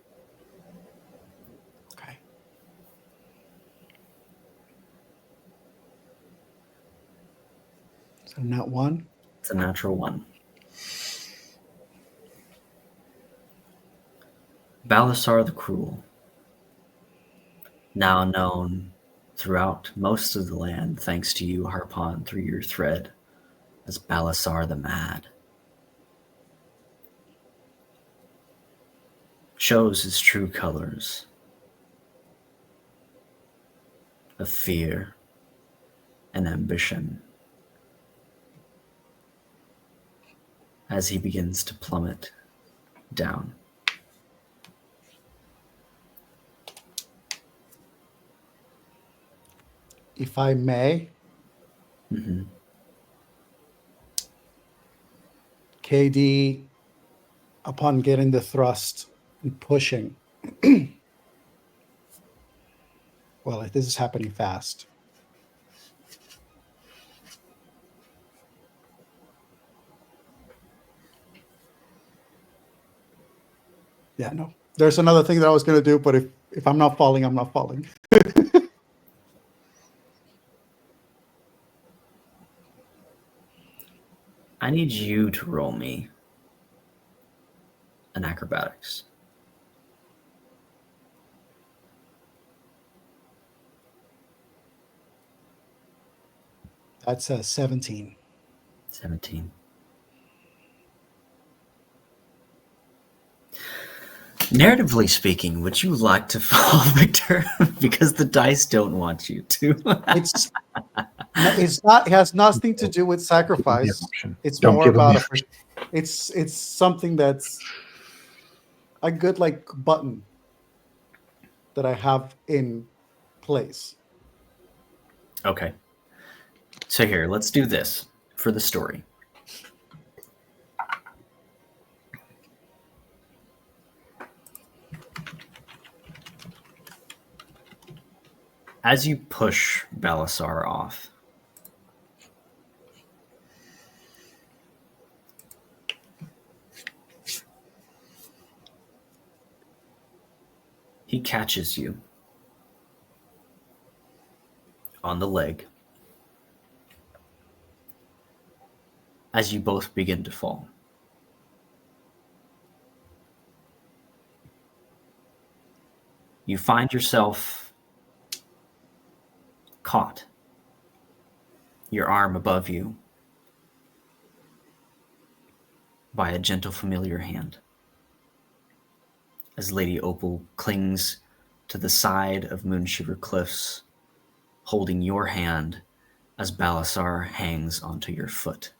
Okay. So not one. It's a natural one. Balasar the Cruel, now known throughout most of the land thanks to you, Harpon, through your thread, as Balasar the Mad, shows his true colors of fear and ambition as he begins to plummet down. If I may, Mm-hmm. KD, upon getting the thrust and pushing, well, this is happening fast. Yeah, no. There's another thing that I was going to do, but if I'm not falling, I'm not falling. I need you to roll me an acrobatics. That's a 17. 17. Narratively speaking, would you like to fall, Victor? Because the dice don't want you to. It's not. It has nothing to do with sacrifice. It's Don't more give him about the a. option. It's something that's a good like button that I have in place. Okay. So here, let's do this for the story. As you push Balasar off, he catches you on the leg as you both begin to fall. You find yourself caught, your arm above you, by a gentle, familiar hand, as Lady Opal clings to the side of Moonshiver Cliffs, holding your hand as Balasar hangs onto your foot.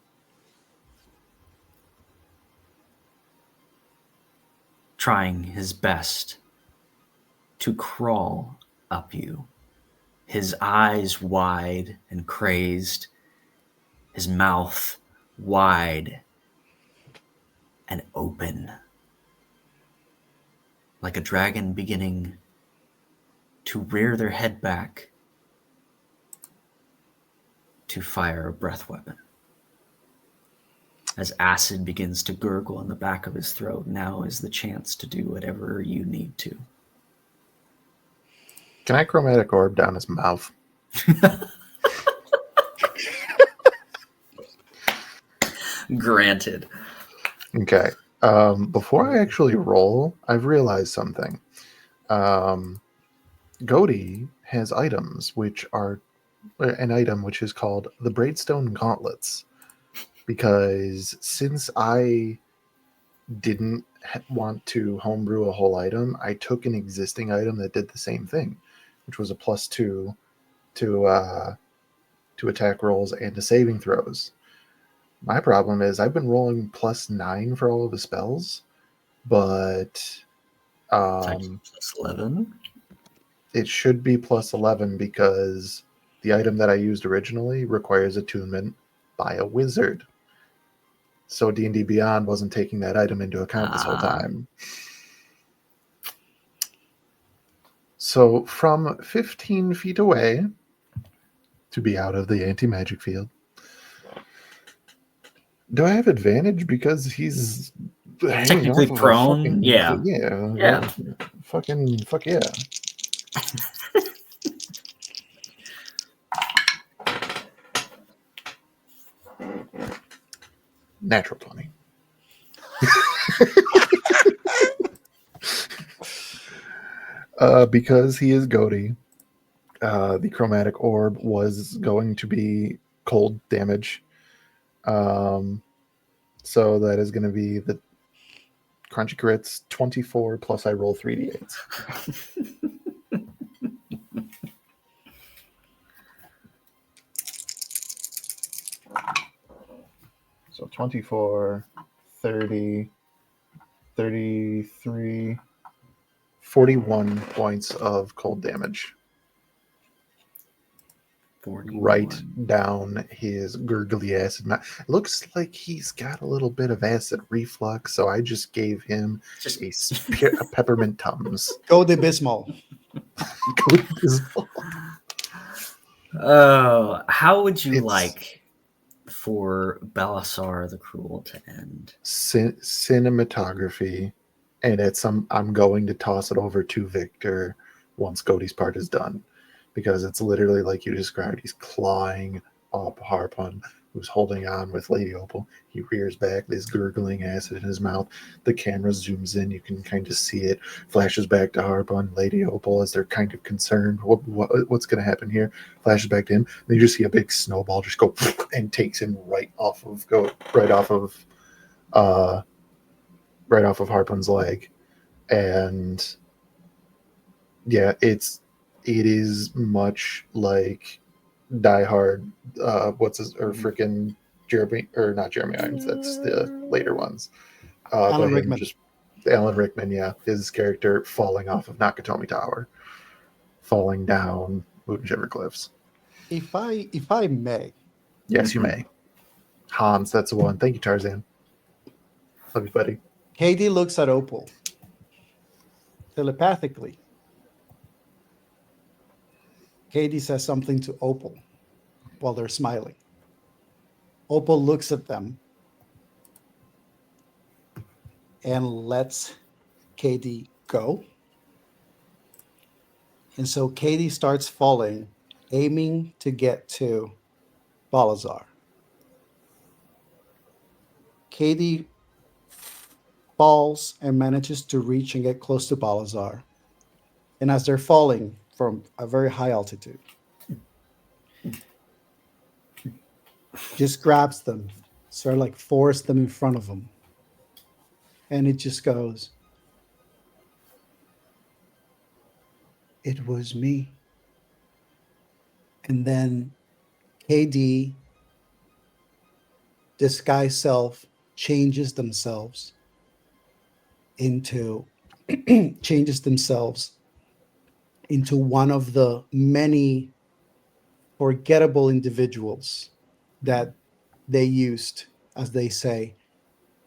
Trying his best to crawl up you, his eyes wide and crazed, his mouth wide and open, like a dragon beginning to rear their head back to fire a breath weapon. As acid begins to gurgle in the back of his throat, now is the chance to do whatever you need to. Can I chromatic orb down his mouth? Granted. Okay. Before I actually roll, I've realized something. Godi has items which are an item which is called the Braidstone Gauntlets, because since I didn't want to homebrew a whole item, I took an existing item that did the same thing, which was a +2 to attack rolls and to saving throws. My problem is I've been rolling +9 for all of the spells, but +11. it should be +11 because the item that I used originally requires attunement by a wizard. So D&D Beyond wasn't taking that item into account this whole time. So from 15 feet away, to be out of the anti-magic field, do I have advantage because he's technically prone? Yeah. Fuck yeah. Natural 20. Because he is Godi, the chromatic orb was going to be cold damage. So that is going to be the crunchy crits 24 plus I roll 3d8s. So 24, 30, 33, 41 points of cold damage. 41. Right down his gurgly acid mouth. Looks like he's got a little bit of acid reflux, so I just gave him a peppermint Tums. Go the Bismol. Oh, how would you like for Balasar the Cruel to end? Cinematography, and I'm going to toss it over to Victor once Cody's part is done, because it's literally like you described. He's clawing up Harpun, who's holding on with Lady Opal. He rears back, this gurgling acid in his mouth. The camera zooms in, you can kind of see it, flashes back to Harpun, Lady Opal, as they're kind of concerned. What's going to happen here? Flashes back to him. Then you just see a big snowball just go and takes him right off of Harpun's leg. And yeah, it is much like Die Hard. Freaking Jeremy, or not Jeremy Irons? That's the later ones. Alan Rickman. Alan Rickman, yeah, his character falling off of Nakatomi Tower, falling down Moonshiver Cliffs. If I may. Yes, you may. Hans, that's the one. Thank you, Tarzan. Love you, buddy. Katie looks at Opal telepathically. Katie says something to Opal while they're smiling. Opal looks at them and lets Katie go. And so Katie starts falling, aiming to get to Balazar. Katie falls and manages to reach and get close to Balazar. And as they're falling from a very high altitude, just grabs them, sort of like force them in front of him. And it just goes, "It was me." And then KD, disguised self, changes themselves into changes themselves into one of the many forgettable individuals that they used, as they say.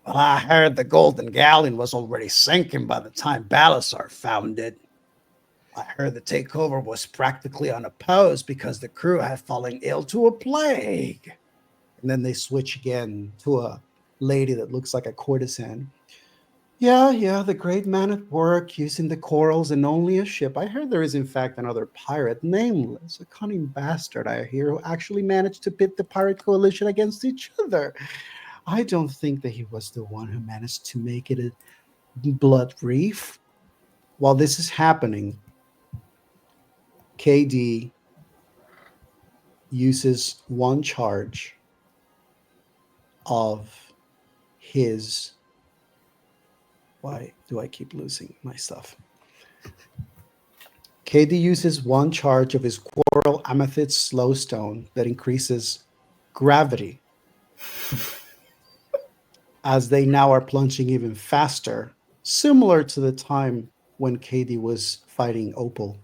"Well, I heard the Golden Galleon was already sinking by the time Balasar found it. I heard the takeover was practically unopposed because the crew had fallen ill to a plague." And then they switch again to a lady that looks like a courtesan. "Yeah, the great man at work using the corals and only a ship. I heard there is, in fact, another pirate, nameless, a cunning bastard, I hear, who actually managed to pit the pirate coalition against each other. I don't think that he was the one who managed to make it a blood reef." While this is happening, KD uses one charge of his. Why do I keep losing my stuff? KD uses one charge of his coral amethyst slowstone that increases gravity as they now are plunging even faster, similar to the time when KD was fighting Opal.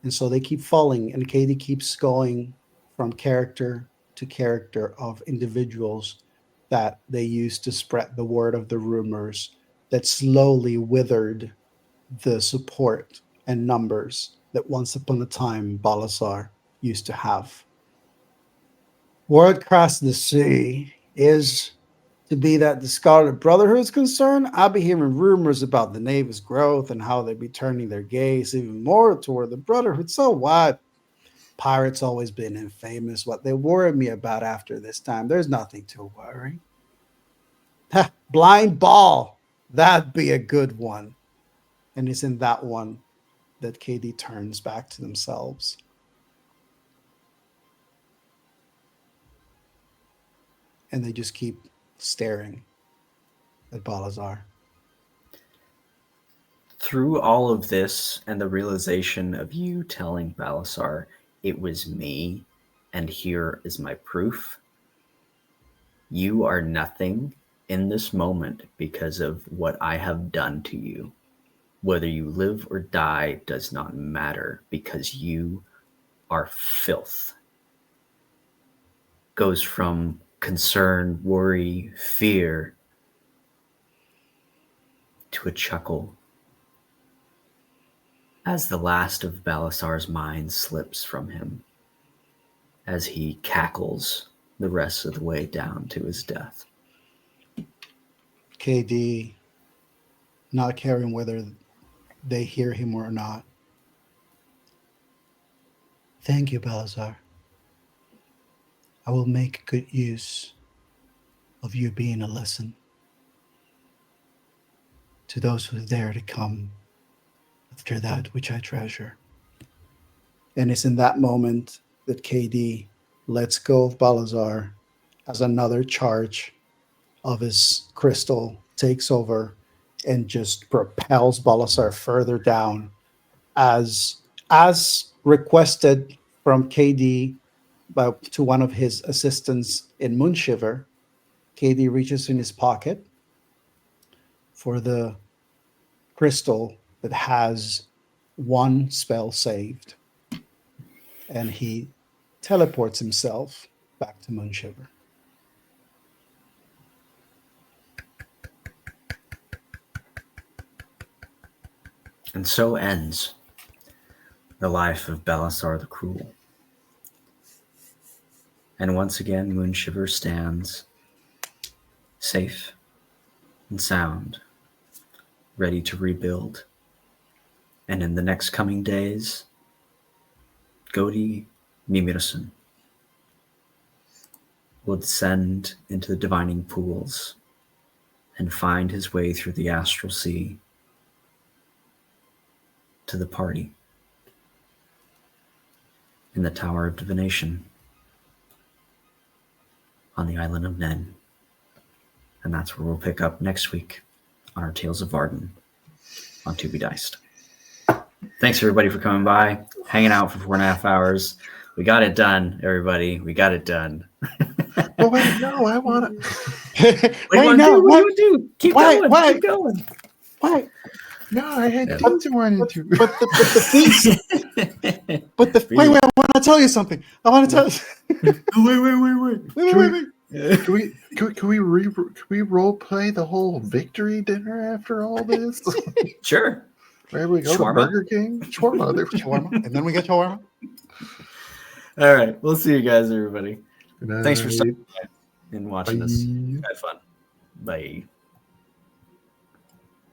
And so they keep falling, and KD keeps going from character to character of individuals that they used to spread the word of the rumors that slowly withered the support and numbers that once upon a time Balasar used to have. Word across the sea is to be that the Scarlet Brotherhood is concerned. I'll be hearing rumors about the Navy's growth and how they'll be turning their gaze even more toward the Brotherhood. So what? Pirates always been infamous. What they worry me about after this time, there's nothing to worry. Ha, blind ball. That'd be a good one. And it's in that one that KD turns back to themselves. And they just keep staring at Balazar. Through all of this and the realization of you telling Balasar it was me and here is my proof, you are nothing in this moment because of what I have done to you. Whether you live or die does not matter because you are filth. Goes from concern, worry, fear to a chuckle as the last of Balasar's mind slips from him, as he cackles the rest of the way down to his death. KD, not caring whether they hear him or not. "Thank you, Balazar. I will make good use of you being a lesson to those who dare to come after that which I treasure." And it's in that moment that KD lets go of Balazar as another charge of his crystal takes over and just propels Balazar further down as requested from KD to one of his assistants in Moonshiver. KD reaches in his pocket for the crystal that has one spell saved, and he teleports himself back to Moonshiver. And so ends the life of Belisar the Cruel. And once again, Moonshiver stands safe and sound, ready to rebuild. And in the next coming days, Godi Mimirson will descend into the divining pools and find his way through the astral sea to the party in the Tower of Divination on the island of Nen. And that's where we'll pick up next week on our Tales of Vardin on To Be Diced. Thanks everybody for coming by, hanging out for 4.5 hours. We got it done, everybody. We got it done. Oh wait, no, I want to. What do you want to do? What do you want to do? Keep going. Keep going. Why? No, I had things I wanted to. But the things. Wait, I want to tell you something. I want to tell you. Wait. Can we role play the whole victory dinner after all this? Sure. Where we go Shawarma. to Burger King? Shawarma. And then we get shawarma. All right. We'll see you guys, everybody. Good Thanks for night. stopping by and watching this. Bye. Had fun. Bye.